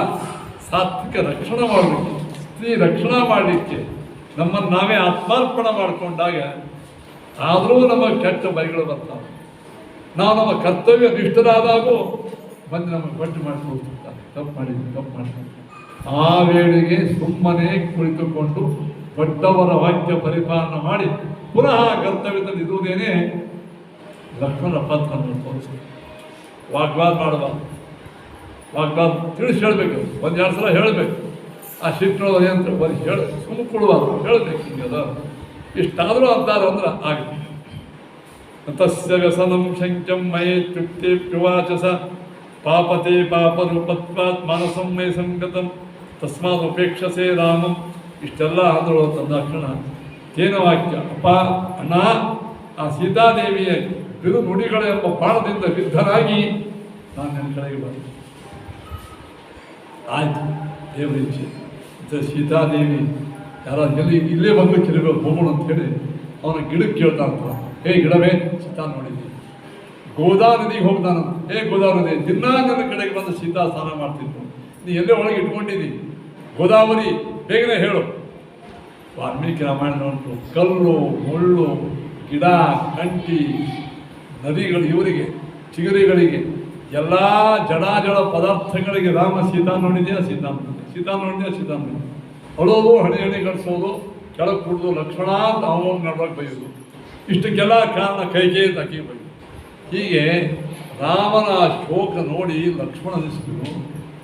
ಸಾತ್ವಿಕ ರಕ್ಷಣೆ ಮಾಡಲಿಕ್ಕೆ, ಸ್ತ್ರೀ ರಕ್ಷಣೆ ಮಾಡಲಿಕ್ಕೆ ನಮ್ಮನ್ನು ನಾವೇ ಆತ್ಮಾರ್ಪಣೆ ಮಾಡಿಕೊಂಡಾಗ ಆದರೂ ನಮಗೆ ಕೆಟ್ಟ ಬೈಗಳು ಬರ್ತಾವೆ. ನಾವು ನಮ್ಮ ಕರ್ತವ್ಯ ನಿಷ್ಠರಾದಾಗೂ ಬಂದು ನಮಗೆ ಬಟ್ಟು ಮಾಡಿಕೊಳ್ತಿರ್ತಾರೆ, ತಪ್ಪು ಮಾಡಿದ್ವಿ. ಆ ವೇಳೆಗೆ ಸುಮ್ಮನೆ ಕುಳಿತುಕೊಂಡು ದೊಡ್ಡವರ ವಾಕ್ಯ ಪರಿಪಾಲನೆ ಮಾಡಿ ಪುನಃ ಕರ್ತವ್ಯದಲ್ಲಿ ಇರುವುದೇನೆ ಲಕ್ಷ್ಮಣ ಪತ್ರವನ್ನು ತೋರಿಸಿ. ವಾಗ್ವಾದ ಮಾಡಬಾರ್ದು, ವಾಗ್ವಾದ ತಿಳಿಸಿ ಹೇಳಬೇಕು, ಒಂದೆರಡು ಸಲ ಹೇಳಬೇಕು. ಆ ಶಿಕ್ಷಣ ಯಂತ್ರ ಬರೀ ಸುಮ್ಮನೆ ಕೊಡುವಾದ್ರು ಹೇಳಬೇಕು. ಹಿಂಗದ ಇಷ್ಟಾದರೂ ಅಂತಾರೆ ಅಂದ್ರೆ ಆಗುತ್ತೆ. ತಸ್ಯ ವ್ಯಸನಂ ಶಂಕ್ಯಂ ಮಯೇ ತೃಪ್ತಿ ಪ್ಯುವಾಚಸ ಪಾಪತೆ ಪಾಪರೂಪತ್ವಾತ್ ಮಾನಸಂ ಮೈ ಸಂಗತಂ ತಸ್ಮಾತ್ ಉಪೇಕ್ಷಸೆ ರಾಮಂ. ಇಷ್ಟೆಲ್ಲ ಅಂದಳು ತಂದಾಕ್ಷಣ ತೇನ ವಾಕ್ಯ, ಅಪ್ಪ ಅಣ್ಣ, ಆ ಸೀತಾದೇವಿಯ ಬಿರು ನುಡಿಗಳ ಎಂಬ ಬಾಣದಿಂದ ವಿದ್ಧರಾಗಿ ನಾನು ನನ್ನ ಕಡೆಗೆ ಬಂದೆ. ಆಯ್ತು, ದೇವರ ಇಚ್ಛೆ. ಸೀತಾದೇವಿ ಯಾರ ಇಲ್ಲೇ ಬಂದು ಕೆಲಿಬೇಕು ಹೋಗೋಣ ಅಂತೇಳಿ ಅವನ ಗಿಡಕ್ಕೆ ಕೇಳ್ತಾನಂತ, ಹೇ ಗಿಡವೇ, ಸೀತಾ ನೋಡಿದ್ವಿ ಗೋದಾ ನದಿಗೆ ಹೋಗ್ತಾನ. ಹೇ ಗೋದಾ ನದಿ, ದಿನ ನನ್ನ ಕಡೆಗೆ ಬಂದು ಸೀತಾ ಸ್ನಾನ ಮಾಡ್ತಿದ್ವು, ನೀ ಎಲ್ಲೇ ಒಳಗೆ ಇಟ್ಕೊಂಡಿದ್ದೀನಿ, ಗೋದಾವರಿ ಬೇಗನೆ ಹೇಳು. ವಾಲ್ಮೀಕಿ ರಾಮಾಯಣ ಉಂಟು, ಕಲ್ಲು ಮುಳ್ಳು ಗಿಡ ಕಂಟಿ ನದಿಗಳು, ಇವರಿಗೆ ಚಿಗುರಿಗಳಿಗೆ ಎಲ್ಲ ಜಡಾಜಡ ಪದಾರ್ಥಗಳಿಗೆ ರಾಮ ಸೀತಾ ನೋಡಿದ್ಯಾ, ಸೀತಾ ನೋಡಿದ್ಯಾ. ಅಳೋದು, ಹಣೆ ಗಡಿಸೋದು, ಕೆಳಗೆ ಕುಡಿದು ಲಕ್ಷ್ಮಣ ಅಂತ ಅವನು ನಡ್ವಾಗಿ ಬೈಯೋದು. ಇಷ್ಟಕ್ಕೆಲ್ಲ ಕಾರಣ ಕೈಗೆ ತಕ್ಕಿ ಬೈಯೋದು. ಹೀಗೆ ರಾಮನ ಶೋಕ ನೋಡಿ ಲಕ್ಷ್ಮಣ ಅನಿಸ್ತಿದ್ರು.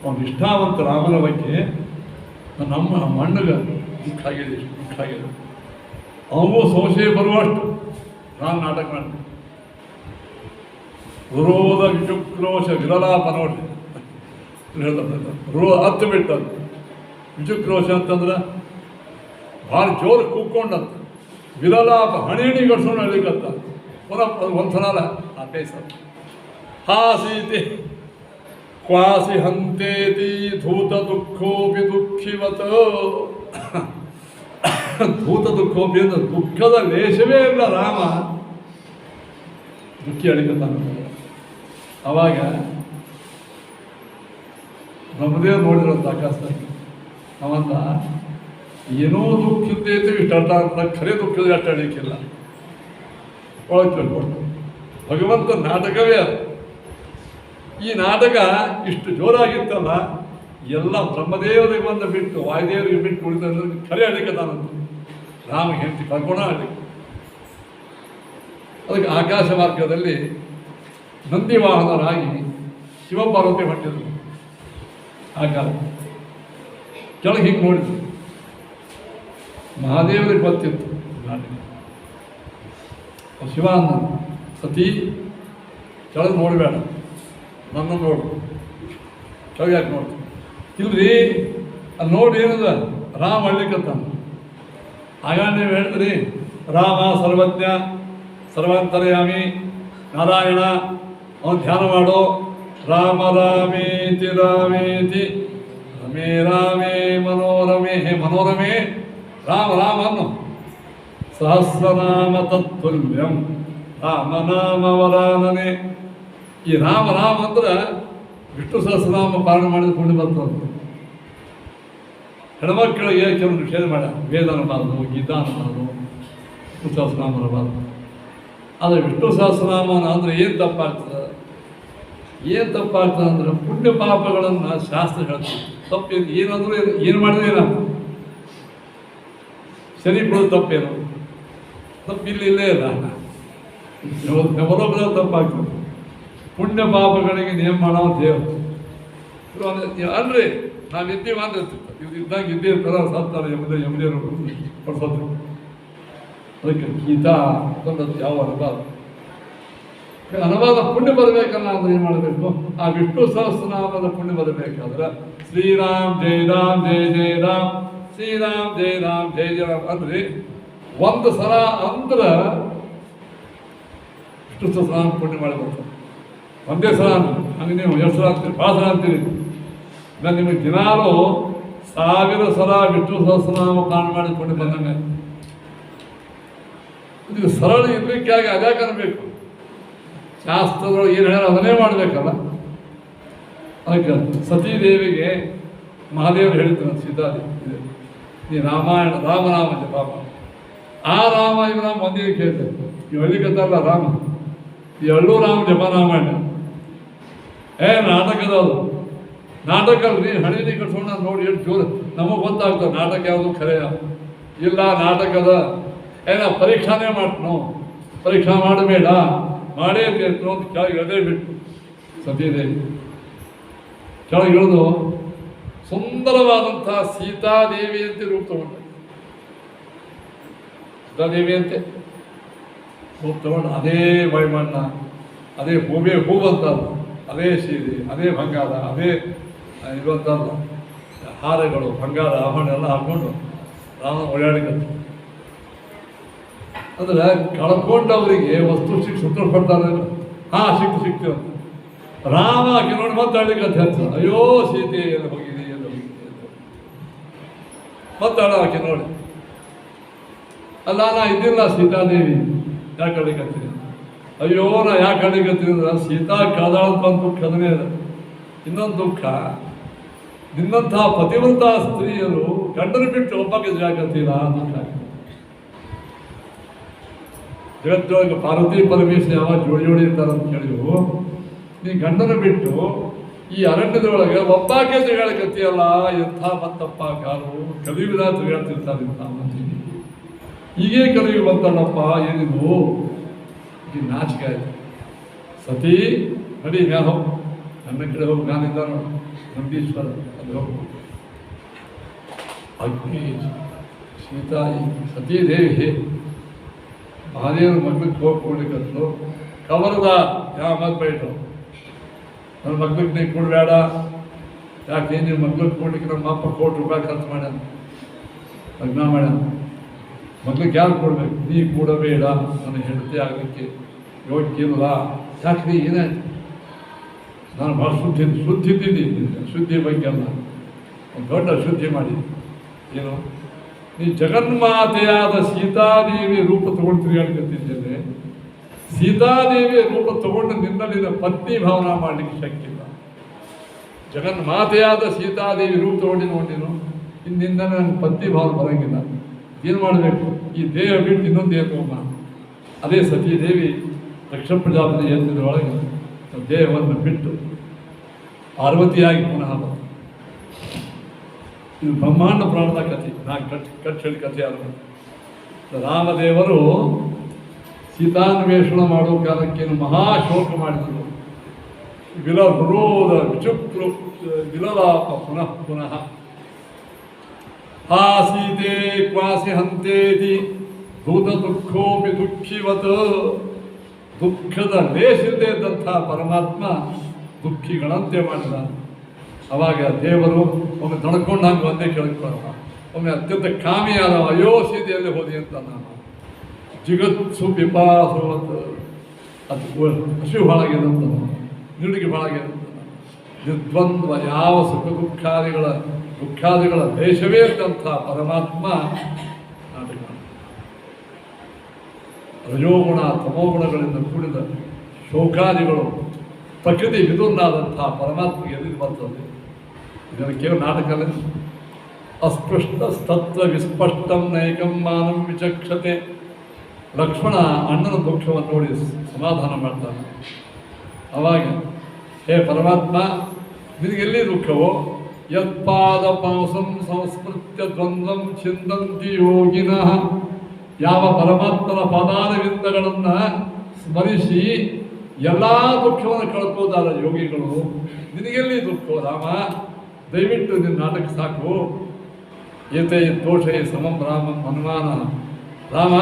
ಅವನು ನಿಷ್ಠಾವಂತ ರಾಮನ ಬಗ್ಗೆ ನಮ್ಮ ಮಣ್ಣಗೆ ದುಃಖ ಆಗಿದೆ, ದುಃಖ ಆಗಿದೆ. ಅವನಿಗೂ ಸಂಶಯ ಬರುವಷ್ಟು ನಾನು ನಾಟಕ ಮಾಡ್ತೀನಿ. ವಿರೋಧ ವಿಚುಕ್ರೋಶ ವಿರಲಾಪ ನೋಡಿ ಹತ್ತು ಬಿಟ್ಟಂತ. ವಿಚುಕ್ರೋಶ ಅಂತಂದ್ರೆ ಭಾಳ ಜೋರು ಕೂಕ್ಕೊಂಡಂತ, ವಿರಲಾಪ ಹಣಿ ಗಡ್ಸೋಣ ಹೇಳಿಕತ್ತ. ಪುನಃ ಒಂದ್ಸಲ ಆ ಬೇಸ ಹಾಸೀತಿ ಕ್ವಾಸಿ ಹಂತೇತಿ ಧೂತ ದುಃಖೋಪಿ ದುಃಖಿವತ. ಧೂತ ದುಃಖೋಪಿ ಅಂದ್ರೆ ದುಃಖದ ಲೇಷವೇ ಇಲ್ಲ. ರಾಮ ದುಃಖಿ ಅಳಿಕತ್ತಾನ. ಅವಾಗ ಬ್ರಹ್ಮದೇವ್ ನೋಡಿರೋಂಥ ಆಕಾಶದಲ್ಲಿ ಅವಂತ ಏನೋ ದುಃಖ ಇದ್ದೈತೆ ಇಷ್ಟು ಅರ್ಥ ಅಂತ, ಖರೆ ದುಃಖದ ಅಷ್ಟು ಅಳಿಕಿಲ್ಲ. ಒಳಗೆ ತಿಳ್ಕೊಂಡು ಭಗವಂತ ನಾಟಕವೇ ಅದು. ಈ ನಾಟಕ ಇಷ್ಟು ಜೋರಾಗಿತ್ತಲ್ಲ, ಎಲ್ಲ ಬ್ರಹ್ಮದೇವರಿಗೆ ಬಂದು ಬಿಟ್ಟು ವಾಯುದೇವರಿಗೆ ಬಿಟ್ಟು ಉಳಿದ್ರೆ ಖರೆ ಅಳಿಕದಾನಂತ. ರಾಮ ಹೆಂಡತಿ ಕರ್ಕೋಣ ಅಳಿಕೆ. ಅದಕ್ಕೆ ಆಕಾಶ ಮಾರ್ಗದಲ್ಲಿ ನಂದಿವಾಹನರಾಗಿ ಶಿವಪಾರ್ವತಿ ಹೊಂಟಿದ್ರು. ಆಕಾಶ ಕೆಳಗೆ ಹಿಂಗೆ ನೋಡಿದ್ರು. ಮಹಾದೇವರಿಗೆ ಗೊತ್ತಿತ್ತು ನಾಟಕ. ಶಿವ ಅಂದ, ಸತಿ ಕೆಳಗೆ ನೋಡಬೇಡ, ನನ್ನ ನೋಡು. ಕೆಳಗೆ ಯಾಕೆ ನೋಡ್ತೀನಿ? ಇಲ್ರಿ, ಅಲ್ಲಿ ನೋಡಿ ಏನದ ರಾಮ ಹಳ್ಳಿಕತ್ತ. ಆಗ ನೀವು ಹೇಳಿದ್ರಿ ರಾಮ ಸರ್ವಜ್ಞ ಸರ್ವಾಂತರ್ಯಾಮಿ ನಾರಾಯಣ, ಅವನು ಧ್ಯಾನ ಮಾಡೋ. ರಾಮ ರಾಮೇತಿ ರಾಮೇತಿ ರಮೇ ರಾಮೇ ಮನೋರಮೆ. ಹೇ ಮನೋರಮೆ, ರಾಮ ರಾಮ ಅನ್ನು ಸಹಸ್ರನಾಮ ತತ್ತುಲ್ಯಂ ರಾಮನಾಮ ವರಾನನೆ. ಈ ರಾಮ ಅಂದ್ರೆ ವಿಷ್ಣು ಸಹಸ್ರನಾಮ ಪಾಲನೆ ಮಾಡಿದ ಪುಣ್ಯ ಬರ್ತದೆ. ಹೆಣ್ಮಕ್ಕಳಿಗೆ ಕೆಲವು ನಿಷೇಧ ಮಾಡ, ವೇದ ಅನ್ನಬಾರ್ದು, ಗೀತಾ ಅನ್ನಬಾರ್ದು, ವಿಷ್ಣು ಸಹಸ್ರನಾಮ ಅನ್ನಬಾರ್ದು. ಆದರೆ ವಿಷ್ಣು ಸಹಸ್ರನಾಮ ಅಂದರೆ ಏನು ತಪ್ಪಾಗ್ತದೆ? ಅಂದರೆ ಪುಣ್ಯ ಪಾಪಗಳನ್ನು ಶಾಸ್ತ್ರ ಹೇಳ್ತದೆ. ತಪ್ಪೇನು ಏನಾದರೂ ಏನು ಮಾಡಿದ್ರೆ ಏನಾಗ್ತದೆ? ಶನಿ ಬಿಡೋದು ತಪ್ಪೇನು? ಇಲ್ಲೇ ಇಲ್ಲ, ಯಾವೊಬ್ಬರ ತಪ್ಪಾಗ್ತದೆ. ಪುಣ್ಯ ಪಾಪಗಳಿಗೆ ನೇಮ ಮಾಡೋ ದೇವರು ಅಲ್ರಿ. ನಾವು ಇದ್ದೀವಿ ಅಂದ್ರೆ ಇವ್ರು ಇದ್ದಾಗ ಇದ್ದೇ ಇರ್ತಾರ, ಸತ್ತಾರೆ ಯಮದೇವರು ಪಡಿಸೋದು. ಅದಕ್ಕೆ ಗೀತಾ ಅನ್ನೋದು ಯಾವ ಅನುವಾದ ಪುಣ್ಯ ಬರಬೇಕಲ್ಲ ಅಂದ್ರೆ ಏನು ಮಾಡಬೇಕು? ಆ ವಿಷ್ಣು ಸಹಸ್ರನಾಮದ ಪುಣ್ಯ ಬರಬೇಕಾದ್ರೆ ಶ್ರೀರಾಮ್ ಜೈ ರಾಮ್ ಜೈ ಜೈ ರಾಮ್, ಶ್ರೀರಾಮ್ ಜೈ ರಾಮ್ ಜೈ ಜೈ ರಾಮ್ ಅಂದ್ರೆ ಒಂದು ಸಲ ಅಂದ್ರೆ ವಿಷ್ಣು ಸಹಸ್ರನಾಮ ಪುಣ್ಯ ಮಾಡಬೇಕು. ಒಂದೇ ಸಲ ಅಂದ್ರೆ ಹಂಗೆ ನೀವು ಎಷ್ಟು ಸಲ ಅಂತೀರಿ? ಭಾಳ ಸಲ ಅಂತೀರಿ. ನಾನು ನಿಮಗೆ ದಿನಾಲು 1000 ಸಲ ವಿಷ್ಣು ಸಹಸ್ರನಾಮ ಕಾರಣ ಮಾಡಿ ಪುಣ್ಯ ಬಂದಂಗೆ. ಇದು ಸರಳ ಇರಲಿಕ್ಕಾಗಿ ಅದ್ಯಾಕೆ ಅನ್ಬೇಕು? ಶಾಸ್ತ್ರದೊಳಗೆ ಏನು ಹೇಳೋ ಅದನ್ನೇ ಮಾಡಬೇಕಲ್ಲ. ಅದಕ್ಕೆ ಸತೀದೇವಿಗೆ ಮಹಾದೇವರು ಹೇಳಿದ್ರು, ಸೀತಾದೇವಿ ನೀ ರಾಮಾಯಣ ರಾಮನಾಮ ಜಪ. ಆ ರಾಮ ಇವು ರಾಮ ಒಂದೇ ಕೇಳ್ತೇವೆ. ಇವು ಹಳ್ಳಿಕತ್ತಲ್ಲ ರಾಮ, ಈ ಹಳ್ಳು ರಾಮ ಜಪ ರಾಮಾಯಣ ನಾಟಕದವರು. ನಾಟಕ ಅಲ್ರಿ, ಹಳ್ಳಿ ಕಟ್ಸೋಣ ನೋಡಿ ಎಷ್ಟು ಜೋರು ನಮಗೆ ಗೊತ್ತಾಗ್ತದೆ ನಾಟಕ ಯಾವುದು ಖರೆಯ ಇಲ್ಲ. ನಾಟಕದ ಪರೀಕ್ಷಾನೇ ಮಾಡ್ತು, ಪರೀಕ್ಷಾ ಮಾಡಬೇಡ, ಮಾಡೇ ಬೇಕು ಅಂತ ಕೆಳಗೆ ಇಳದೇ ಬಿಟ್ಟು ಸತೀದೇವಿ ಕೆಳಗೆ ಇಳಿದು ಸುಂದರವಾದಂತಹ ಸೀತಾದೇವಿ ಅಂತ ರೂಪ ತಗೊಂಡ. ಸೀತಾದೇವಿ ಅಂತೆ ರೂಪ ತಗೊಂಡು ಅದೇ ವೈಮಣ್ಣ, ಅದೇ ಹೂವೇ ಹೂವಂತಲ್ಲ, ಅದೇ ಸೀರೆ, ಅದೇ ಬಂಗಾರ, ಅದೇ ಇರುವಂಥದ್ದು ಹಾರಗಳು, ಬಂಗಾರ ಆಭರಣ ಎಲ್ಲ ಹಾಕ್ಕೊಂಡು ನಾನು ಓಡಾಡಿಕತ್ತು. ಅಂದ್ರೆ ಕಳ್ಕೊಂಡವರಿಗೆ ವಸ್ತು ಸುತ್ತ ಕೊಡ್ತಾರೆ. ಸಿಕ್ತು ಅಂತ ರಾಮ ಆಕೆ ನೋಡಿ ಮಾತಾಡ್ಲಿಕ್ಕೆ ಹೆಚ್ಚು. ಅಯ್ಯೋ ಸೀತೆ ಎಲ್ಲ ಹೋಗಿದೆ ಎಲ್ಲ ಹೋಗಿದೆ ಮಾತಾಡ ಆಕೆ ನೋಡಿ. ಅಲ್ಲ ನಾ ಇದ್ದಿಲ್ಲ ಸೀತಾದೇವಿ, ಯಾಕೆ ಕಳಿಕತ್ತೀನಿ? ಅಯ್ಯೋ ನಾ ಯಾಕೆ ಕಳಿಕತ್ತೀನಿ ಅಂದ್ರೆ ಸೀತಾ ಕದಾಳ ಬಂದು ದುಃಖ ಅದನ್ನೇ ಇದೆ. ಇನ್ನೊಂದು ದುಃಖ, ನಿನ್ನಂತಹ ಪತಿವ್ರತ ಸ್ತ್ರೀಯರು ಗಂಡನ ಬಿಟ್ಟು ಒಬ್ಬಕ್ಕೆ ಜಾಗತ್ತೀರ ದುಃಖ. ಜಗತ್ತೊಳಗೆ ಪಾರ್ವತಿ ಪರಮೇಶ್ವರ ಯಾವ ಜೋಡಿ ಇರ್ತಾರಂತ ಕೇಳಿವು. ನೀ ಗಂಡನ ಬಿಟ್ಟು ಈ ಅರಣ್ಯದೊಳಗೆ ಒಬ್ಬಾಕೆ ತಿರುಗಾಡಕತ್ತೀಯಲ್ಲ, ಎಂಥ ಮತ್ತಪ್ಪ ಕಾರು ಕಲಿಯುವುದ ತಿರುಗಾಡ್ತಿರ್ತಾರೆ ಇಂಥ ಮಂದಿ. ಹೀಗೆ ಕಲಿಯು ಬಂತಲ್ಲಪ್ಪ, ಏನಿದು ಈ ನಾಚಿಕೆ ಆಯ್ತು. ಸತಿ ನಡಿ ಮ್ಯಾಲ ಹೋಗು, ನನ್ನ ಕಡೆ ಹೋಗಿ ನಾನಿದ್ದ ನಂದೀಶ್ವರ ಅಲ್ಲಿ ಹೋಗು. ಅಗ್ನಿ ಸೀತಾ ಸತೀದೇವಿ ಮಹಾದೇವ್ರ ಮಗ್ಳಿಗೆ ಹೋಗಿ ಕೊಡ್ಲಿಕ್ಕಂತರು. ಕವರ್ದ ಯಾವ ಮದ್ದು ಬೈಟು, ನನ್ನ ಮಗ್ಳಿಗೆ ನೀ ಕೊಡಬೇಡ, ಯಾಕೆ ನಿಮ್ಮ ಮಗ್ಳಿಗೆ ಕೊಡ್ಲಿಕ್ಕೆ ನಮ್ಮ ಅಪ್ಪ ₹1,00,00,000 ಖರ್ಚು ಮಾಡ್ಯಾನ, ಲಗ್ನ ಮಾಡ್ಯಾನ, ಮಗ್ಳಿಗೆ ಯಾರು ಕೊಡ್ಬೇಕು? ನೀ ಕೊಡಬೇಡ, ನನಗೆ ಹೆಂಡತಿ ಆಗಲಿಕ್ಕೆ ಯೋಗ್ಯ ಇಲ್ಲ. ಯಾಕೆ ನೀ ಏನಾಯ್ತು? ನಾನು ಭಾಳ ಶುದ್ಧಿ ಇದ್ದೀನಿ, ಶುದ್ಧಿ ಬಗ್ಗೆ ಅಲ್ಲ, ಒಂದು ದೊಡ್ಡ ಶುದ್ಧಿ ಮಾಡಿ. ಏನು ನೀ ಜಗನ್ಮಾತೆಯಾದ ಸೀತಾದೇವಿ ರೂಪ ತಗೊಂಡು ತಿರುಗಾಡ್ಕೊತಿದ್ದೇನೆ. ಸೀತಾದೇವಿಯ ರೂಪ ತಗೊಂಡು ನಿನ್ನಲ್ಲಿನ ಪತ್ನಿ ಭಾವನಾ ಮಾಡಲಿಕ್ಕೆ ಶಕ್ಯ ಇಲ್ಲ. ಜಗನ್ಮಾತೆಯಾದ ಸೀತಾದೇವಿ ರೂಪ ತಗೊಂಡಿನ ಇಂದಿಂದ ನನಗೆ ಪತ್ನಿ ಭಾವನೆ ಬರೋಂಗಿಲ್ಲ. ಏನು ಮಾಡಬೇಕು? ಈ ದೇಹ ಬಿಟ್ಟು ಇನ್ನೊಂದು ದೇಹ ತಗೊಂಡ. ಅದೇ ಸತೀದೇವಿ ದಕ್ಷ ಪ್ರಜಾಪತಿ ಎತ್ತಿದ್ರೊಳಗೆ ದೇಹವನ್ನು ಬಿಟ್ಟು ಪಾರ್ವತಿಯಾಗಿ ಪುನಃ ಬಂತು. ಇದು ಬ್ರಹ್ಮಾಂಡ ಪ್ರಾಣದ ಕಥೆ. ನಾನು ಕಚ್ಚಡಿ ಕಥೆ ಅಲ್ಲ. ರಾಮದೇವರು ಸೀತಾನ್ವೇಷಣ ಮಾಡೋ ಕಾಲಕ್ಕೇನು ಮಹಾಶೋಕ ಮಾಡಿದರು. ವಿರೋಧ ವಿಚುಕ್ರು ವಿಲಲಾಪ ಪುನಃ ಪುನಃ. ಆ ಸೀತೆ ಕ್ವಾಸಿ ಹಂತೇತಿ ಭೂತ ದುಃಖೋಪಿ ದುಃಖಿವತ್. ದುಃಖದ ಲೇಸಿಲ್ಲದೆ ಇದ್ದಂಥ ಪರಮಾತ್ಮ ದುಃಖಿಗಳಂತೆ ಮಾಡಿದ. ಅವಾಗ ದೇವರು ಒಮ್ಮೆ ತಡ್ಕೊಂಡು ಹಂಗೆ ಒಂದೇ ಕೇಳ್ಕೊಳ್ಳ, ಒಮ್ಮೆ ಅತ್ಯಂತ ಕಾಮಿಯಾದ ಅಯ್ಯೋ ಸೀತೆಯಲ್ಲಿ ಹೋದಿ ಅಂತ ನಾನು ಜಿಗತ್ಸು ಪಿಪಾಸುವತ್. ಅದು ಹಸಿವು ಹಾಳಾಗ್ಯದಂತ, ನಿಡುಗೆ ಹಾಳಾಗ್ಯದಂತ. ನಿರ್ದ್ವಂದ್ವ ಯಾವ ಸುಖ ದುಃಖಾದಿಗಳ ದೇಶವೇ ಇದ್ದಂಥ ಪರಮಾತ್ಮ ನಾಟಕ. ರಜೋಗುಣ ತಮೋಗುಣಗಳಿಂದ ಕೂಡಿದ ಶೋಕಾದಿಗಳು ಪ್ರಕೃತಿ ವಿದುರ್ನಾದಂತಹ ಪರಮಾತ್ಮಗೆ ಎಲ್ಲಿಂದ ಬರ್ತದೆ? ಇದನ್ನು ಕೇವಲ ನಾಟಕದಲ್ಲಿ ಅಸ್ಪೃಷ್ಟಸ್ತತ್ವ ವಿಸ್ಪಷ್ಟಂ ನೈಕಂ ಮಾನಂ ವಿಚಕ್ಷತೆ. ಲಕ್ಷ್ಮಣ ಅಣ್ಣನ ದುಃಖವನ್ನು ನೋಡಿ ಸಮಾಧಾನ ಮಾಡ್ತಾನೆ. ಅವಾಗ ಹೇ ಪರಮಾತ್ಮ, ನಿನಗೆಲ್ಲಿ ದುಃಖವೋ? ಯತ್ಪಾದ ಪಾಂಸಂ ಸಂಸ್ಮೃತ್ಯ ದ್ವಂದ್ವಂ ಚಿಂದಂತಿ ಯೋಗಿನಃ. ಯಾವ ಪರಮಾತ್ಮನ ಪಾದಾರವಿಂದಗಳನ್ನು ಸ್ಮರಿಸಿ ಎಲ್ಲ ದುಃಖವನ್ನು ಕಳ್ಕೋದಾರ ಯೋಗಿಗಳು, ನಿನಗೆಲ್ಲಿ ದುಃಖವೋ ರಾಮ? ದಯವಿಟ್ಟು ನಿನ್ನ ನಾಟಕ ಸಾಕು. ಏತೈ ದೋಷೈ ಸಮಂ ರಾಮಂ ಹನುಮಾನ. ರಾಮ,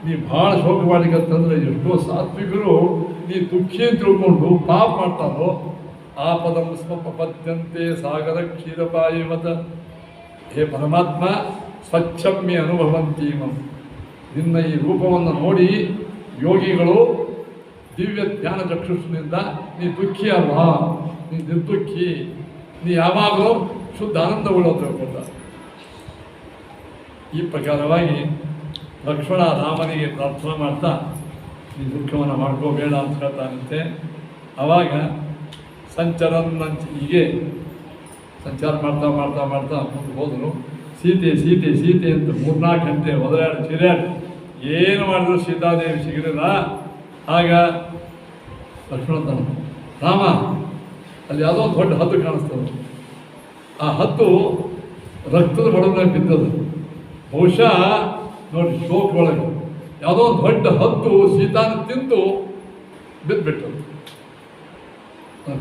ನೀ ಭಾಳ ಶೋಕ ಮಾಡಿಕಂತಂದ್ರೆ ಎಷ್ಟೋ ಸಾತ್ವಿಕರು ನೀ ದುಃಖಿ ತಿಳ್ಕೊಂಡು ಪಾಪ ಮಾಡ್ತಾರೋ. ಆಪದಂ ಸ್ವಪದ್ಯಂತೆ ಸಾಗರ ಕ್ಷೀರಪಾಯಿವತ. ಹೇ ಪರಮಾತ್ಮ, ಸ್ವಚ್ಛಮ್ಯ ಅನುಭವಂತೀಮಂ. ನಿನ್ನ ಈ ರೂಪವನ್ನು ನೋಡಿ ಯೋಗಿಗಳು ದಿವ್ಯ ಜ್ಞಾನ ಚಕ್ಷುಷಿನಿಂದ ನೀ ದುಃಖಿ ಅಲ್ವಾ, ನೀ ನಿರ್ದುಃಖಿ, ನೀ ಯಾವಾಗಲೂ ಶುದ್ಧ ಆನಂದಗಳು ಅಂತ ಹೇಳ್ಕೊಳ್ತಾರೆ. ಈ ಪ್ರಕಾರವಾಗಿ ಲಕ್ಷ್ಮಣ ರಾಮನಿಗೆ ಪ್ರಾರ್ಥನೆ ಮಾಡ್ತಾ ಈ ದುಃಖವನ್ನು ಮಾಡ್ಕೋಬೇಡ ಅಂತ ಹೇಳ್ತಾನಂತೆ. ಆವಾಗ ಹೀಗೆ ಸಂಚಾರ ಮಾಡ್ತಾ ಮಾಡ್ತಾ ಮಾಡ್ತಾ ಮುಂದೆ ಹೋದರು. ಸೀತೆ ಸೀತೆ ಸೀತೆ ಅಂತ 3-4 ಗಂಟೆ ಒದರಾಡಿ ಚಿರಾಡಿ ಏನು ಮಾಡಿದ್ರು ಸೀತಾದೇವಿ ಸಿಗಲಿಲ್ಲ. ಆಗ ಲಕ್ಷ್ಮಣ ರಾಮ, ಅಲ್ಲಿ ಯಾವುದೋ ಒಂದು ದೊಡ್ಡ ಹದ್ದು ಕಾಣಿಸ್ತದೆ. ಆ ಹದ್ದು ರಕ್ತದ ಬಡವನಾಗಿ ಬಿದ್ದದು. ಬಹುಶಃ ನೋಡಿ, ಶೋಕ ಒಳಗೆ ಯಾವುದೋ ಒಂದು ದೊಡ್ಡ ಹದ್ದು ಸೀತಾನ ತಿಂದು ಬಿದ್ದುಬಿಟ್ಟದು.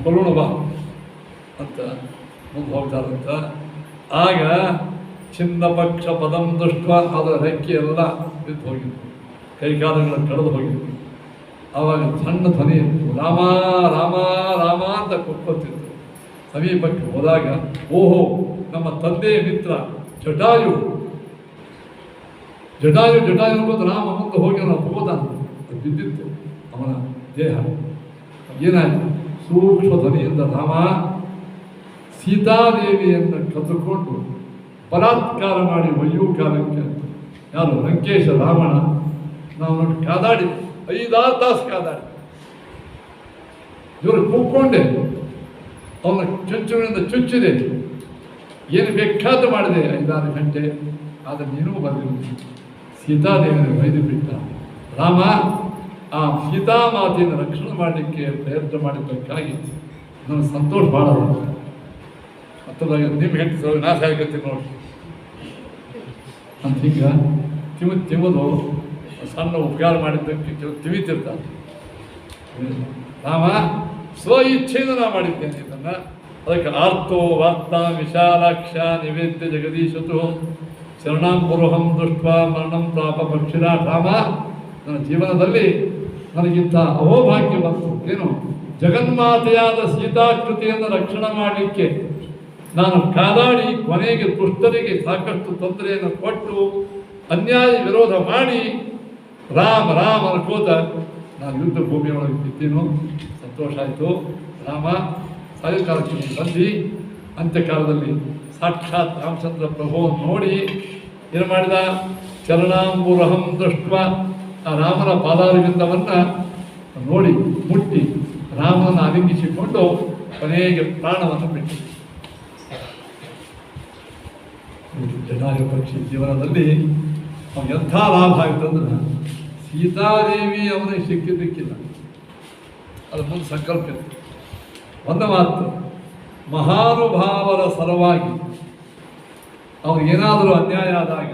ಕೊಲ್ಲೋಣ ಬಾ ಅಂತ ಮುಂದೆ ಹೋಗ್ತಾರಂತ. ಆಗ ಚಿನ್ನ ಪಕ್ಷ ಪದಂ ದೃಷ್ಟ ಅದರ ರೆಕ್ಕೆ ಎಲ್ಲ ಬಿದ್ದು ಹೋಗಿತ್ತು, ಕೈಕಾಲಗಳನ್ನು ಕಳೆದು ಹೋಗಿತ್ತು. ಆವಾಗ ಸಣ್ಣ ಧ್ವನಿ ಇತ್ತು, ರಾಮ ರಾಮ ರಾಮ ಅಂತ ಕೊಕ್ಕೊತ್ತಿತ್ತು. ಸಮೀಪಕ್ಕೆ ಹೋದಾಗ ಓಹೋ, ನಮ್ಮ ತಂದೆಯ ಮಿತ್ರ ಜಟಾಯು ಜಟಾಯು ಜಟಾಯು ಅನ್ನೋದು ರಾಮ ಮುಂದೆ ಹೋಗಿ ಅವನ ಹೋದಾನ ಬಿದ್ದಿತ್ತು ಅವನ ದೇಹ. ಏನಾಯಿತು? ಸೂಕ್ಷ್ಮ ಧ್ವನಿಯಿಂದ ರಾಮ ಸೀತಾದೇವಿಯನ್ನು ಕದ್ದುಕೊಂಡು ಬಲಾತ್ಕಾರ ಮಾಡಿ ಒಯ್ಯೂ ಕಾಲಕ್ಕೆ ಯಾರು ಲಂಕೇಶ ರಾವಣ ನಾವು ನೋಡಿ ಕಾದಾಡಿ 5-6 ತಾಸು ಕಾದಾಡಿ ಇವರು ಕೂತ್ಕೊಂಡೆ ಅವನ ಚುಚ್ಚುವಿನಿಂದ ಚುಚ್ಚಿದೆ, ಏನು ಬೇಕಾದ ಮಾಡಿದೆ 5-6 ಗಂಟೆ. ಆದರೆ ನೀನೂ ಬಂದಿಲ್ಲ. ಸೀತಾದೇವಿಯನ್ನು ಬೈದು ಬಿಟ್ಟ ರಾಮ. ಆ ಸೀತಾಮಾತೆಯನ್ನು ರಕ್ಷಣೆ ಮಾಡಲಿಕ್ಕೆ ಪ್ರಯತ್ನ ಮಾಡಿದ್ದಕ್ಕಾಗಿ ನನಗೆ ಸಂತೋಷ ಭಾಳ ಮತ್ತದಾಗ ನಿಮ್ಮ ಹೆಂಡತಿ ನಾಶ ಆಗತ್ತೀನಿ ನೋಡಿ ಅಂತ ಹಿಂಗೆ ತಿಮ್ಮದು ಸಣ್ಣ ಉಪಕಾರ ಮಾಡಿದ್ದಕ್ಕೆ ಕೆಲವು ತಿವಿತಿರ್ತಾರೆ. ರಾಮ, ಸ್ವ ಇಚ್ಛೆಯಿಂದ ನಾ ಮಾಡಿದ್ದೇನೆ ಇದನ್ನು. ಅದಕ್ಕೆ ಆರ್ತೋ ವಾರ್ತಾ ವಿಶಾಲಾಕ್ಷ ನಿವೇದ್ಯ ಜಗದೀಶತು ಶರಣಾಂಬುರುಹಂ ದೃಷ್ಟ ಮರಣಂ ಪ್ರಾಪ ಪಕ್ಷಿರ. ರಾಮ, ನನ್ನ ಜೀವನದಲ್ಲಿ ನನಗಿಂತ ಅಹೋಭಾಗ್ಯ ಬಂತು. ಏನು? ಜಗನ್ಮಾತೆಯಾದ ಸೀತಾಕೃತಿಯನ್ನು ರಕ್ಷಣೆ ಮಾಡಲಿಕ್ಕೆ ನಾನು ಕಾದಾಡಿ ಕೊನೆಗೆ ದುಷ್ಟರಿಗೆ ಸಾಕಷ್ಟು ತೊಂದರೆಯನ್ನು ಕೊಟ್ಟು ಅನ್ಯಾಯ ವಿರೋಧ ಮಾಡಿ ರಾಮ ರಾಮ ಅನ್ಕೋತ ನಾನು ಯುದ್ಧ ಭೂಮಿಯೊಳಗೆ ಬಿದ್ದೀನೋ. ಸಂತೋಷ ಆಯಿತು. ರಾಮ, ಸಾಯಂಕಾಲಕ್ಕೆ ಬಂದು ಅಂತ್ಯಕಾಲದಲ್ಲಿ ಸಾಕ್ಷಾತ್ ರಾಮಚಂದ್ರ ಪ್ರಭುವನ್ನು ನೋಡಿ ಏನು ಮಾಡಿದ? ಚರಣಾಂಬುರಹಂ ದೃಷ್ಟ ಆ ರಾಮನ ಪಾದಾರವಿಂದವನ್ನು ನೋಡಿ ಮುಟ್ಟಿ ರಾಮನನ್ನು ಅಲಿಂಗಿಸಿಕೊಂಡು ಕೊನೆಗೆ ಪ್ರಾಣವನ್ನು ಬಿಟ್ಟು. ಜಟಾಯು ಪಕ್ಷಿ ಜೀವನದಲ್ಲಿ ಅವನು ಎಂಥ ಲಾಭ ಆಯಿತಂದ್ರೆ ಸೀತಾದೇವಿ ಅವನಿಗೆ ಸಿಕ್ಕಿದ್ದಕ್ಕಿಲ್ಲ, ಅದು ಮುಂದೆ ಸಂಕಲ್ಪ ಇತ್ತು. ಒಂದು ಮಾತು, ಮಹಾನುಭಾವರ ಸಲುವಾಗಿ ಅವ್ರಿಗೇನಾದರೂ ಅನ್ಯಾಯ ಆದಾಗ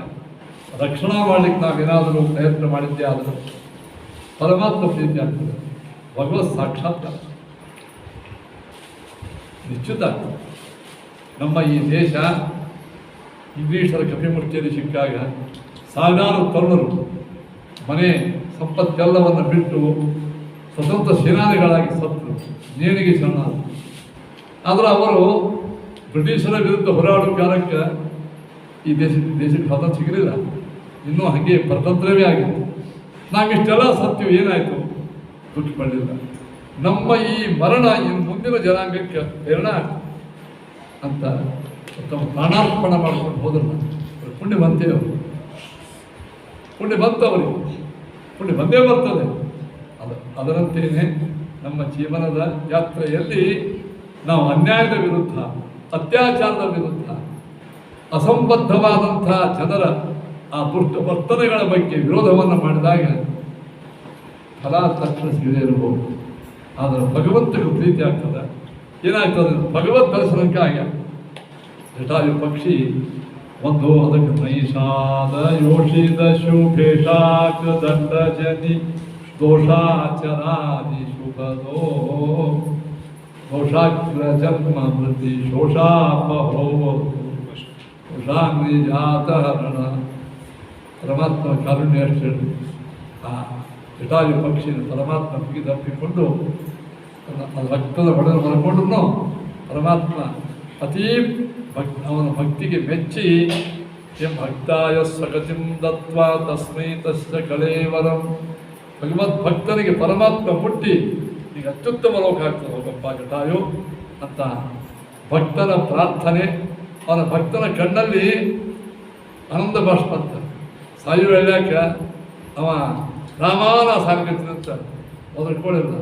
ರಕ್ಷಣಾ ಮಾಡಲಿಕ್ಕೆ ನಾವೇನಾದರೂ ಪ್ರಯತ್ನ ಮಾಡಿದ್ದೇ ಆದರೂ ಪರಮಾತ್ಮ ಪ್ರೀತಿ ಆಗ್ತದೆ, ಭಗವತ್ ಸಾಕ್ಷಾತ್ಕಾರ ನಿಶ್ಚಿತ ಆಗ್ತದೆ. ನಮ್ಮ ಈ ದೇಶ ಇಂಗ್ಲೀಷರ ಕಪಿಮುಷ್ಟಿಯಲ್ಲಿ ಸಿಕ್ಕಾಗ ಸಾವಿರಾರು ತರುಣರು ಮನೆ ಸಂಪತ್ತೆಲ್ಲವನ್ನು ಬಿಟ್ಟು ಸ್ವತಂತ್ರ ಸೇನಾನಿಗಳಾಗಿ ಸತ್ತರು, ನೇಣಿಗೆ ಶರಣಾದರು. ಆದರೆ ಅವರು ಬ್ರಿಟಿಷರ ವಿರುದ್ಧ ಹೋರಾಡೋ ಕಾಲಕ್ಕೆ ಈ ದೇಶಕ್ಕೆ ಸ್ವಾತಂತ್ರ್ಯ ಸಿಗಲಿಲ್ಲ, ಇನ್ನೂ ಹಾಗೆ ಪರತಂತ್ರವೇ ಆಗಿತ್ತು. ನಾವಿಷ್ಟೆಲ್ಲ ಸತ್ಯವು ಏನಾಯಿತು? ದುಃಖ ಪಡಲಿಲ್ಲ. ನಮ್ಮ ಈ ಮರಣ ಇನ್ನು ಮುಂದಿನ ಜನಾಂಗಕ್ಕೆ ಪ್ರೇರಣೆ ಅಂತ ತಮ್ಮ ಪ್ರಾಣಾರ್ಪಣ ಮಾಡ್ಕೊಂಡು ಹೋದ್ರು. ಪುಣ್ಯ ಬಂತೇವೆ, ಪುಣ್ಯ ಬಂತವರಿಗೆ. ಪುಣ್ಯ ಬಂದೇ ಬರ್ತದೆ. ಅದರಂತೆಯೇ ನಮ್ಮ ಜೀವನದ ಯಾತ್ರೆಯಲ್ಲಿ ನಾವು ಅನ್ಯಾಯದ ವಿರುದ್ಧ, ಅತ್ಯಾಚಾರದ ವಿರುದ್ಧ, ಅಸಂಬದ್ಧವಾದಂತಹ ಜನರ ಆ ದುಷ್ಟ ವರ್ತನೆಗಳ ಬಗ್ಗೆ ವಿರೋಧವನ್ನು ಮಾಡಿದಾಗ ಫಲ ತಕ್ಷಣ ಸಿಗದೇ ಇರಬಹುದು. ಆದರೆ ಭಗವಂತನಿಗೆ ಪ್ರೀತಿ ಆಗ್ತದೆ. ಏನಾಗ್ತದೆ? ಭಗವತ್ ದರ್ಶನಕ್ಕಾಗಿ ಜಟಾಯು ಪಕ್ಷಿ ಒಂದು ಅದಕ್ಕೆ ನೈಷಾದ ಯೋಷಿತ ಶುಭೇಶಾಕ ದಂಡ ಜನಿ ದೋಷಾಚರಾದಿ ಶುಭದೋ ದೋಷಾಗ್ರ ಜನ್ಮ ಮೃತಿ ಶೋಷಾಪಹೋ ಶೋಷಾಗ್ನಿ ಜಾತಹರಣ. ಪರಮಾತ್ಮ ಕಾರುಣ್ಯ ಅಷ್ಟು ಹೇಳಿ ಆ ಜಟಾಯು ಪಕ್ಷಿನ ಪರಮಾತ್ಮ ತಪ್ಪಿಕೊಂಡು ಅದು ರಕ್ತದ ಹೊಡೆದು ಬರ್ಕೊಂಡ್ರು ಪರಮಾತ್ಮ ಅತೀ ಅವನ ಭಕ್ತಿಗೆ ಮೆಚ್ಚಿ ಎಂ ಭಕ್ತಾಯ ಸಗತಿಂ ದತ್ವಾ ತಸ್ಮೈ ತಸ್ಯ ಕಳೇವರಂ. ಭಗವದ್ಭಕ್ತನಿಗೆ ಪರಮಾತ್ಮ ಮುಟ್ಟಿ ಈಗ ಅತ್ಯುತ್ತಮ ಲೋಕ ಆಗ್ತದೆ ಹೋಗಪ್ಪ ಜಟಾಯು ಅಂತ ಭಕ್ತನ ಪ್ರಾರ್ಥನೆ. ಅವನ ಭಕ್ತನ ಕಣ್ಣಲ್ಲಿ ಆನಂದ ಬಾಷ್ಪ ಅಂತ ಸಾಯು ಹೇಳಾಕ ಅವ ರಾಮನ ಸಾರ್ಗತಿನ ಅಂತ ಒದರ್ಕೊಳ್ಳಿಲ್ಲ.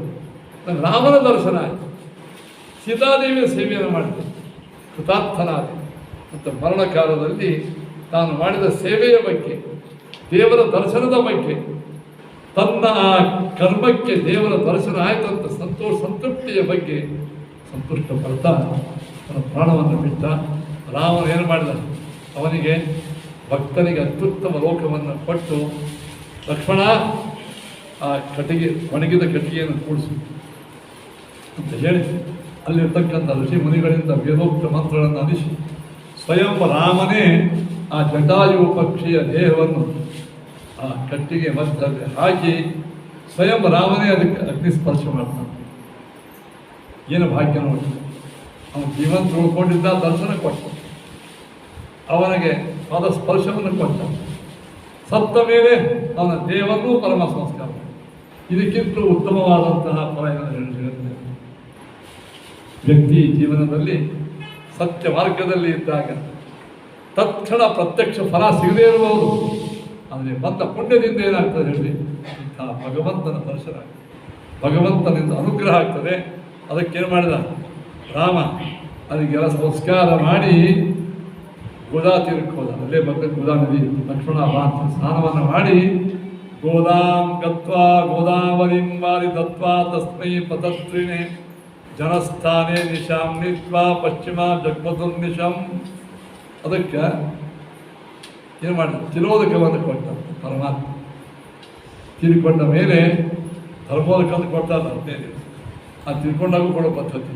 ನಂಗೆ ರಾಮನ ದರ್ಶನ ಆಯಿತು, ಸೀತಾದೇವಿಯ ಸೇವೆಯನ್ನು ಮಾಡಿದೆ, ಕೃತಾರ್ಥನಾದ ಮತ್ತು ಮರಣಕಾಲದಲ್ಲಿ ತಾನು ಮಾಡಿದ ಸೇವೆಯ ಬಗ್ಗೆ, ದೇವರ ದರ್ಶನದ ಬಗ್ಗೆ, ತನ್ನ ಆ ಕರ್ಮಕ್ಕೆ ದೇವರ ದರ್ಶನ ಆಯಿತು ಅಂತ ಸಂತೃಪ್ತಿಯ ಬಗ್ಗೆ ಸಂತುಷ್ಟ ಪಡ್ತಾ ತನ್ನ ಪ್ರಾಣವನ್ನು ಬಿಟ್ಟ. ರಾಮನು ಏನು ಮಾಡಿದ? ಅವನಿಗೆ ಭಕ್ತನಿಗೆ ಅತ್ಯುತ್ತಮ ಲೋಕವನ್ನು ಕೊಟ್ಟು, ಲಕ್ಷ್ಮಣ ಆ ಕಟ್ಟಿಗೆ ಒಣಗಿದ ಕಟ್ಟಿಗೆಯನ್ನು ಕೂಡಿಸು ಅಂತ ಹೇಳಿ ಅಲ್ಲಿರ್ತಕ್ಕಂಥ ಋಷಿ ಮುನಿಗಳಿಂದ ವೇದೋಕ್ತ ಮಂತ್ರಗಳನ್ನು ಅನಿಸಿ ಸ್ವಯಂ ರಾಮನೇ ಆ ಜಟಾಯು ಪಕ್ಷಿಯ ದೇಹವನ್ನು ಆ ಕಟ್ಟಿಗೆ ಮಧ್ಯದಲ್ಲಿ ಹಾಕಿ ಸ್ವಯಂ ರಾಮನೇ ಅದಕ್ಕೆ ಅಗ್ನಿಸ್ಪರ್ಶ ಮಾಡ್ತಾನೆ. ಏನು ಭಾಗ್ಯ ನೋಡಿ! ಅವನು ಜೀವಂತ ಉಳ್ಕೊಂಡಿದ್ದ, ದರ್ಶನ ಕೊಟ್ಟ, ಅವನಿಗೆ ಪಾದ ಸ್ಪರ್ಶವನ್ನು ಕೊಟ್ಟ, ಸತ್ತ ಮೇಲೆ ಅವನ ದೇಹವನ್ನು ಪರಮ ಸಂಸ್ಕಾರ. ಇದಕ್ಕಿಂತ ಉತ್ತಮವಾದಂತಹ ಫಲ ಹೇಳುತ್ತೆ. ವ್ಯಕ್ತಿ ಜೀವನದಲ್ಲಿ ಸತ್ಯ ಮಾರ್ಗದಲ್ಲಿ ಇದ್ದಾಗ ತಕ್ಷಣ ಪ್ರತ್ಯಕ್ಷ ಫಲ ಸಿಗದೇ ಇರಬಹುದು. ಆದರೆ ಬಂದ ಪುಣ್ಯದಿಂದ ಏನಾಗ್ತದೆ ಹೇಳಿ? ಇಂತಹ ಭಗವಂತನ ದರ್ಶನ, ಭಗವಂತನಿಂದ ಅನುಗ್ರಹ ಆಗ್ತದೆ. ಅದಕ್ಕೇನು ಮಾಡಿದ ರಾಮ? ಅದಕ್ಕೆಲ್ಲ ಸಂಸ್ಕಾರ ಮಾಡಿ ಗೋದಾ ತೀರಕ್ಕೆ ಹೋದ. ಅಲ್ಲೇ ಮಕ್ಕಳ ಗೋದಾ ನದಿ, ಲಕ್ಷ್ಮಣ ಸ್ನಾನವನ್ನು ಮಾಡಿ ಗೋದಾಂ ಗತ್ವಾ ಗೋದಾವರಿಂ ವಾರಿ ದತ್ವಾ ತಸ್ಮೈ ಪತತ್ರಿಣೆ ಜನಸ್ಥಾನೇ ನಿಶಾಂ ನೀತ್ವಾ ಪಶ್ಚಿಮ ಜಗ್ಮಧುಂ ನಿಶಂ. ಅದಕ್ಕೆ ಏನು ಮಾಡಿದ? ತಿರೋದಕವನ್ನು ಕೊಟ್ಟ ಪರಮಾತ್ಮ. ತಿರ್ಕೊಂಡ ಮೇಲೆ ಧರ್ಮೋದಕವನ್ನು ಕೊಡ್ತಾರೆ 15 ದಿವಸ. ಆ ತಿರ್ಕೊಂಡಾಗೂ ಕೊಡೋ ಪದ್ಧತಿ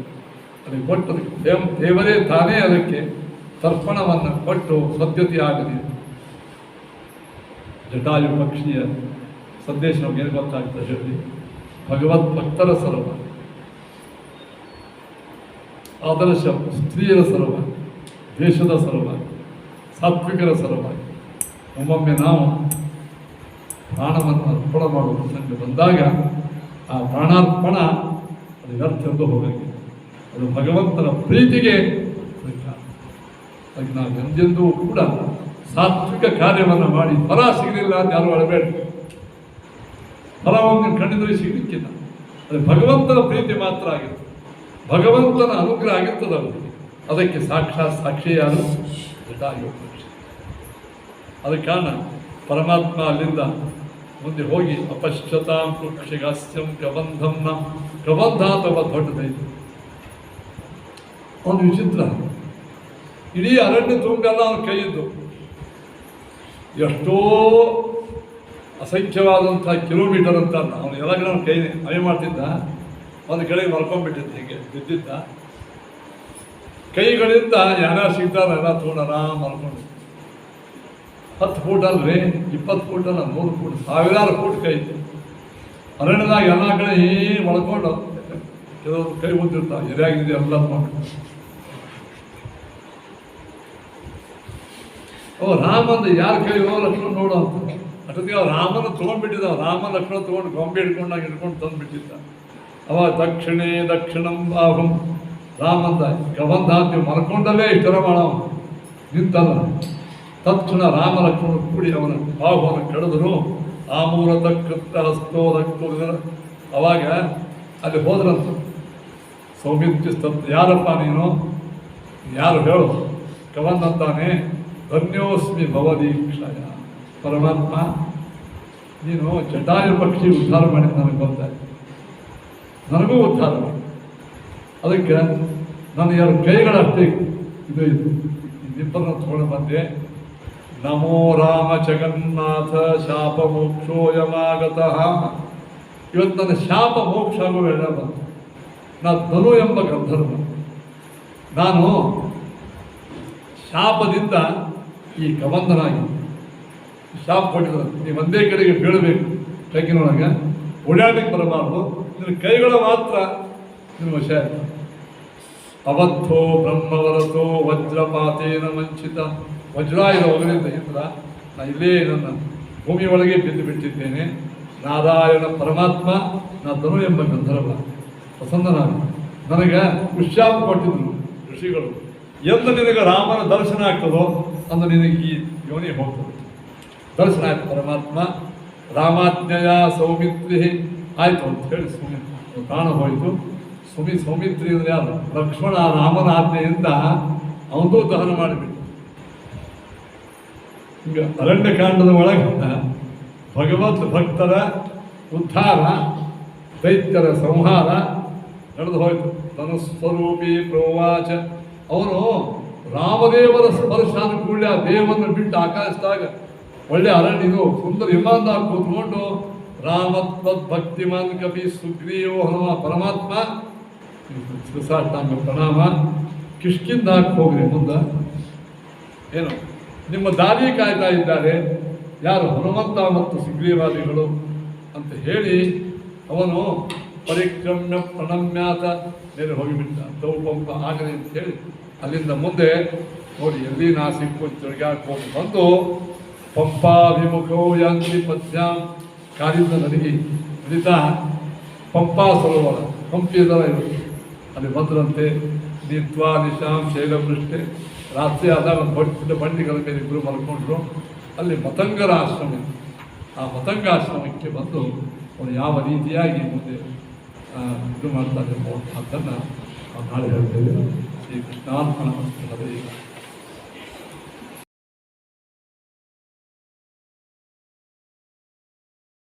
ಅದಕ್ಕೆ ಕೊಟ್ಟದಕ್ಕೆ ದೇವರೇ ತಾನೇ ಅದಕ್ಕೆ ತರ್ಪಣವನ್ನು ಕೊಟ್ಟು ಸದ್ಯತೆ ಆಗಲಿ. ಜಟಾಯು ಪಕ್ಷಿಯ ಸಂದೇಶ ನಮ್ಗೆ ಏನು ಗೊತ್ತಾಗ್ತದೆ ಹೇಳಿ? ಭಗವತ್ ಭಕ್ತರ ಸಲುವಾಗಿ, ಆದರ್ಶ ಸ್ತ್ರೀಯರ ಸಲುವಾಗಿ, ದೇಶದ ಸಲುವಾಗಿ, ಸಾತ್ವಿಕರ ಸಲುವಾಗಿ ಒಮ್ಮೊಮ್ಮೆ ನಾವು ಪ್ರಾಣವನ್ನು ಅರ್ಪಣೆ ಮಾಡುವ ಪ್ರಸಂಗ ಬಂದಾಗ ಆ ಪ್ರಾಣಾರ್ಪಣ ಅದು ವ್ಯರ್ಥದ್ದು ಹೋಗಲಿ. ಅದು ಭಗವಂತನ ಪ್ರೀತಿಗೆ ಅದಕ್ಕೆ ನಾವು ಎಂದೆಂದೂ ಕೂಡ ಸಾತ್ವಿಕ ಕಾರ್ಯವನ್ನು ಮಾಡಿ ಫಲ ಸಿಗಲಿಲ್ಲ ಅಂತ ಯಾರು ಅಳಬೇಡ. ಫಲವನ್ನು ಕಂಡಿದ್ರೆ ಸಿಗಲಿಕ್ಕಿಲ್ಲ. ಅದು ಭಗವಂತನ ಪ್ರೀತಿ ಮಾತ್ರ ಆಗಿರ್ತದೆ, ಭಗವಂತನ ಅನುಗ್ರಹ ಆಗಿರ್ತದೆ ಅವರಿಗೆ. ಅದಕ್ಕೆ ಸಾಕ್ಷಾತ್ ಸಾಕ್ಷಿ ಯಾರು? ಜಟಾಯು ಪಕ್ಷಿ. ಅದಕ್ಕೆ ಕಾರಣ ಪರಮಾತ್ಮ ಅಲ್ಲಿಂದ ಮುಂದೆ ಹೋಗಿ ಅಪಶ್ಯತಾಂ ವೃಕ್ಷಗಾಸ್ಯಂ ಕಬಂಧಂನ ಕಬಂಧ ಅಥವಾ ದೊಡ್ಡದೈತು. ಒಂದು ವಿಚಿತ್ರ, ಇಡೀ ಅರಣ್ಯ ತುಂಬೆಲ್ಲ ಅವನ ಕೈಯಿದ್ದು ಎಷ್ಟೋ ಅಸಂಖ್ಯವಾದಂಥ ಕಿಲೋಮೀಟರ್ ಅಂತ ಅವನು ಎಲ್ಲ ಕಡೆ ಅವನ ಕೈ ಅವೆ ಮಾಡ್ತಿದ್ದ. ಒಂದು ಕಡೆ ಮಲ್ಕೊಂಡ್ಬಿಟ್ಟಿದ್ದ, ಹೀಗೆ ಬಿದ್ದಿದ್ದ. ಕೈಗಳಿಂದ ಯಾರ್ಯಾರು ಸಿಗ್ತಾರ ಎಲ್ಲ ತೊಗೊಂಡು ಆರಾಮ ಮಲ್ಕೊಂಡು 10 ಫೂಟ್ ಅಲ್ರಿ, 20 ಫೂಟ್ ಅಲ್ಲ, 100 ಫೂಟ್, ಸಾವಿರಾರು ಫೂಟ್ ಕೈ ಇತ್ತು. ಅರಣ್ಯದಾಗ ಎಲ್ಲ ಕಡೆ ಏನು ಮಲ್ಕೊಂಡು ಕೆಲವರು ಕೈ ಬಂದಿರ್ತಾವೆ, ಎರೆಯಾಗಿದೆ ಎಲ್ಲ ಮಾಡ್ಕೊಂಡು. ರಾಮಂದ ಯಾರ ಕೈಯೋ ಲಕ್ಷ್ಮಣ ನೋಡು ಅಂತ ಅಷ್ಟೊತ್ತಿಗೆ ಅವ್ರು ರಾಮನ ತೊಗೊಂಡ್ಬಿಟ್ಟಿದ್ದ. ರಾಮ ಲಕ್ಷ್ಮಣ ತೊಗೊಂಡು ಗೊಂಬೆ ಹಿಡ್ಕೊಂಡಾಗ ಹಿಡ್ಕೊಂಡು ತಂದುಬಿಟ್ಟಿದ್ದ. ಅವ ದಕ್ಷಿಣಂ ಬಾಹುಂ ರಾಮಂದ ಕಬಂಧ ಅಂತ ಮಲ್ಕೊಂಡಲ್ಲೇ ಇಷ್ಟರ ಮಾಡವ ನಿಂತಲ್ಲ. ತಕ್ಷಣ ರಾಮ ಲಕ್ಷ್ಮಣ ಕೂಡಿ ಅವನ ಬಾಹುವನ್ನು ಕಡಿದ್ರು. ಆಮೂಲತ ಕೃತ ಹಸ್ತೋದಕ್ಕೂ ಅವಾಗ ಅಲ್ಲಿ ಹೋದ್ರಂತ ಸೌಮಿತ್ರಿ ಸ್ತಬ್ಧ. ಯಾರಪ್ಪ ನೀನು, ಯಾರು ಹೇಳು? ಕವನ್ನಂತಾನೆ, ಧನ್ಯೋಸ್ಮಿ ಭವದೀಕ್ಷಯ. ಪರಮಾತ್ಮ, ನೀನು ಜಟಾಯು ಪಕ್ಷಿ ಉದ್ಧಾರ ಮಾಡಿ ನನಗೆ ಗೊತ್ತಾಯ್ತು, ನನಗೂ ಉದ್ಧಾರ ಮಾಡಿ. ಅದಕ್ಕೆ ನನ್ನ ಎರಡು ಕೈಗಳಷ್ಟೇ ಇದು ಇಬ್ಬರನ್ನ ತಗೊಂಡು ಬಂದೆ. ನಮೋ ರಾಮ ಜಗನ್ನಾಥ ಶಾಪ ಮೋಕ್ಷೋಯಮಾಗತಃ. ಇವತ್ತು ನನ್ನ ಶಾಪ ಮೋಕ್ಷ ಆಗೋ ವೇಳೆ ಬಂತು. ನಾನು ಧನು ಎಂಬ ಗಂಧರ್ವ. ನಾನು ಶಾಪದಿಂದ ಈ ಕಬಂಧನಾಗಿ ಶಾಪ ಕೊಟ್ಟಿದ್ರು. ನೀವು ಒಂದೇ ಕಡೆಗೆ ಬೀಳಬೇಕು, ಕೈಗಿನೊಳಗೆ ಓಡಾಡಲಿಕ್ಕೆ ಬರಬಾರ್ದು, ನಿನ್ನ ಕೈಗಳ ಮಾತ್ರ ನಿನ್ನ ವಶ ಆಯಿತು. ಅವತ್ತೋ ಬ್ರಹ್ಮವರತೋ ವಜ್ರಪಾತೇನ ವಂಚಿತ. ವಜ್ರಾಯುಧ ಒಳಗಿಂದ ಇಂದ್ರ, ನಾನು ಇಲ್ಲೇ ನನ್ನ ಭೂಮಿ ಒಳಗೆ ಬಿದ್ದು ಬಿಟ್ಟಿದ್ದೇನೆ. ನಾರಾಯಣ ಪರಮಾತ್ಮ, ನಾ ಧನು ಎಂಬ ಗಂಧರ್ವ ಪ್ರಸನ್ನನಾಗಿ ನನಗೆ ಉತ್ಸಾಹ ಕೊಟ್ಟಿದ್ರು ಋಷಿಗಳು. ಎಂದು ನಿನಗೆ ರಾಮನ ದರ್ಶನ ಆಗ್ತದೋ ಅಂದು ನಿನಗೆ ಈ ಯೋನಿ ಹೋಗ್ತದೆ. ದರ್ಶನ ಆಯ್ತು ಪರಮಾತ್ಮ. ರಾಮಾಜ್ಞೆಯ ಸೌಮಿತ್ರಿ ಆಯಿತು ಅಂತ ಹೇಳಿ ಸುಮಿತ್ರಿ ಪ್ರಾಣ ಹೋಯಿತು. ಸೌಮಿತ್ರಿ ಅಂದರೆ ಯಾರು? ಲಕ್ಷ್ಮಣ ರಾಮನ ಆಜ್ಞೆಯಿಂದ ಅವನೂ ದಹನ ಮಾಡಿಬಿಟ್ಟು. ಈಗ ಅರಣ್ಯಕಾಂಡದ ಒಳಗೆ ಭಗವತ್ ಭಕ್ತರ ಉದ್ಧಾರ, ದೈತ್ಯರ ಸಂಹಾರ ನಡೆದು ಹೋಯಿತು. ಧನುಸ್ವರೂಪಿ ಪ್ರೋವಾಚ. ಅವನು ರಾಮದೇವರ ಸ್ಪರ್ಶ ಅನುಕೂಲ ದೇವರನ್ನು ಬಿಟ್ಟು ಆಕಾಶದಾಗ ಒಳ್ಳೆ ಅರಣ್ಯ ಇದು ಸುಂದರ ವಿಮಾನದಾಗ ಕೂತ್ಕೊಂಡು ರಾಮತ್ವದ್ ಭಕ್ತಿಮಾನ್ ಕಪಿ ಸುಗ್ರೀವೋ ಹನುಮ. ಪರಮಾತ್ಮ ಶಿರಸಾಷ್ಟಾಂಗ ಪ್ರಣಾಮ. ಕಿಷ್ಕಿಂದಾಗಿ ಹೋಗ್ರಿ ಮುಂದೆ. ಏನು ನಿಮ್ಮ ದಾರಿ ಕಾಯ್ತಾ ಇದ್ದಾರೆ ಯಾರು? ಹನುಮಂತ ಮತ್ತು ಸುಗ್ರೀವಾದಿಗಳು ಅಂತ ಹೇಳಿ ಅವನು ಪರಿಕ್ರಮ್ಯ ಪ್ರಣಮ್ಯಾತ ಮೇಲೆ ಹೋಗಿಬಿಟ್ಟ. ದೌಪಂಪ ಆಗಲಿ ಅಂತ ಹೇಳಿ ಅಲ್ಲಿಂದ ಮುಂದೆ ನೋಡಿ ಎಲ್ಲಿ ನಾಸಿಕ್ಕು ತಿರುಗಾಡ್ಕೊಂಡು ಬಂದು ಪಂಪಾಭಿಮುಖೋ ಯಾಂತಿ ಪದ್ಯಾಂ ಕಾಲಿಂದ ನದಿಗೆ ನಡೀತಾ ಪಂಪಾ ಸರೋವರ ಪಂಪಿದರ ಇರುತ್ತೆ ಅಲ್ಲಿ ಬಂದ್ರಂತೆ. ನೀತ್ವಾ ನಿಶಾಂ ಶೈಲವೃಷ್ಟಿ. ರಾತ್ರಿ ಆದಾಗ ಒಂದು ದೊಡ್ಡ ಬಂಡಿಗಳ ಮೇಲೆ ಇಬ್ಬರು ಮಲ್ಕೊಂಡ್ರು. ಅಲ್ಲಿ ಮತಂಗರ ಆಶ್ರಮ, ಆ ಮತಂಗಾಶ್ರಮಕ್ಕೆ ಬಂದು ಅವನು ಯಾವ ರೀತಿಯಾಗಿ ಮುಂದೆ ಇದು ಮಾಡ್ತಾರೆ ಅದನ್ನು ನಾವು ನಾಳೆ ಹೇಳ್ತೇವೆ. ಶ್ರೀ ಕೃಷ್ಣಾರ್ಪಣ.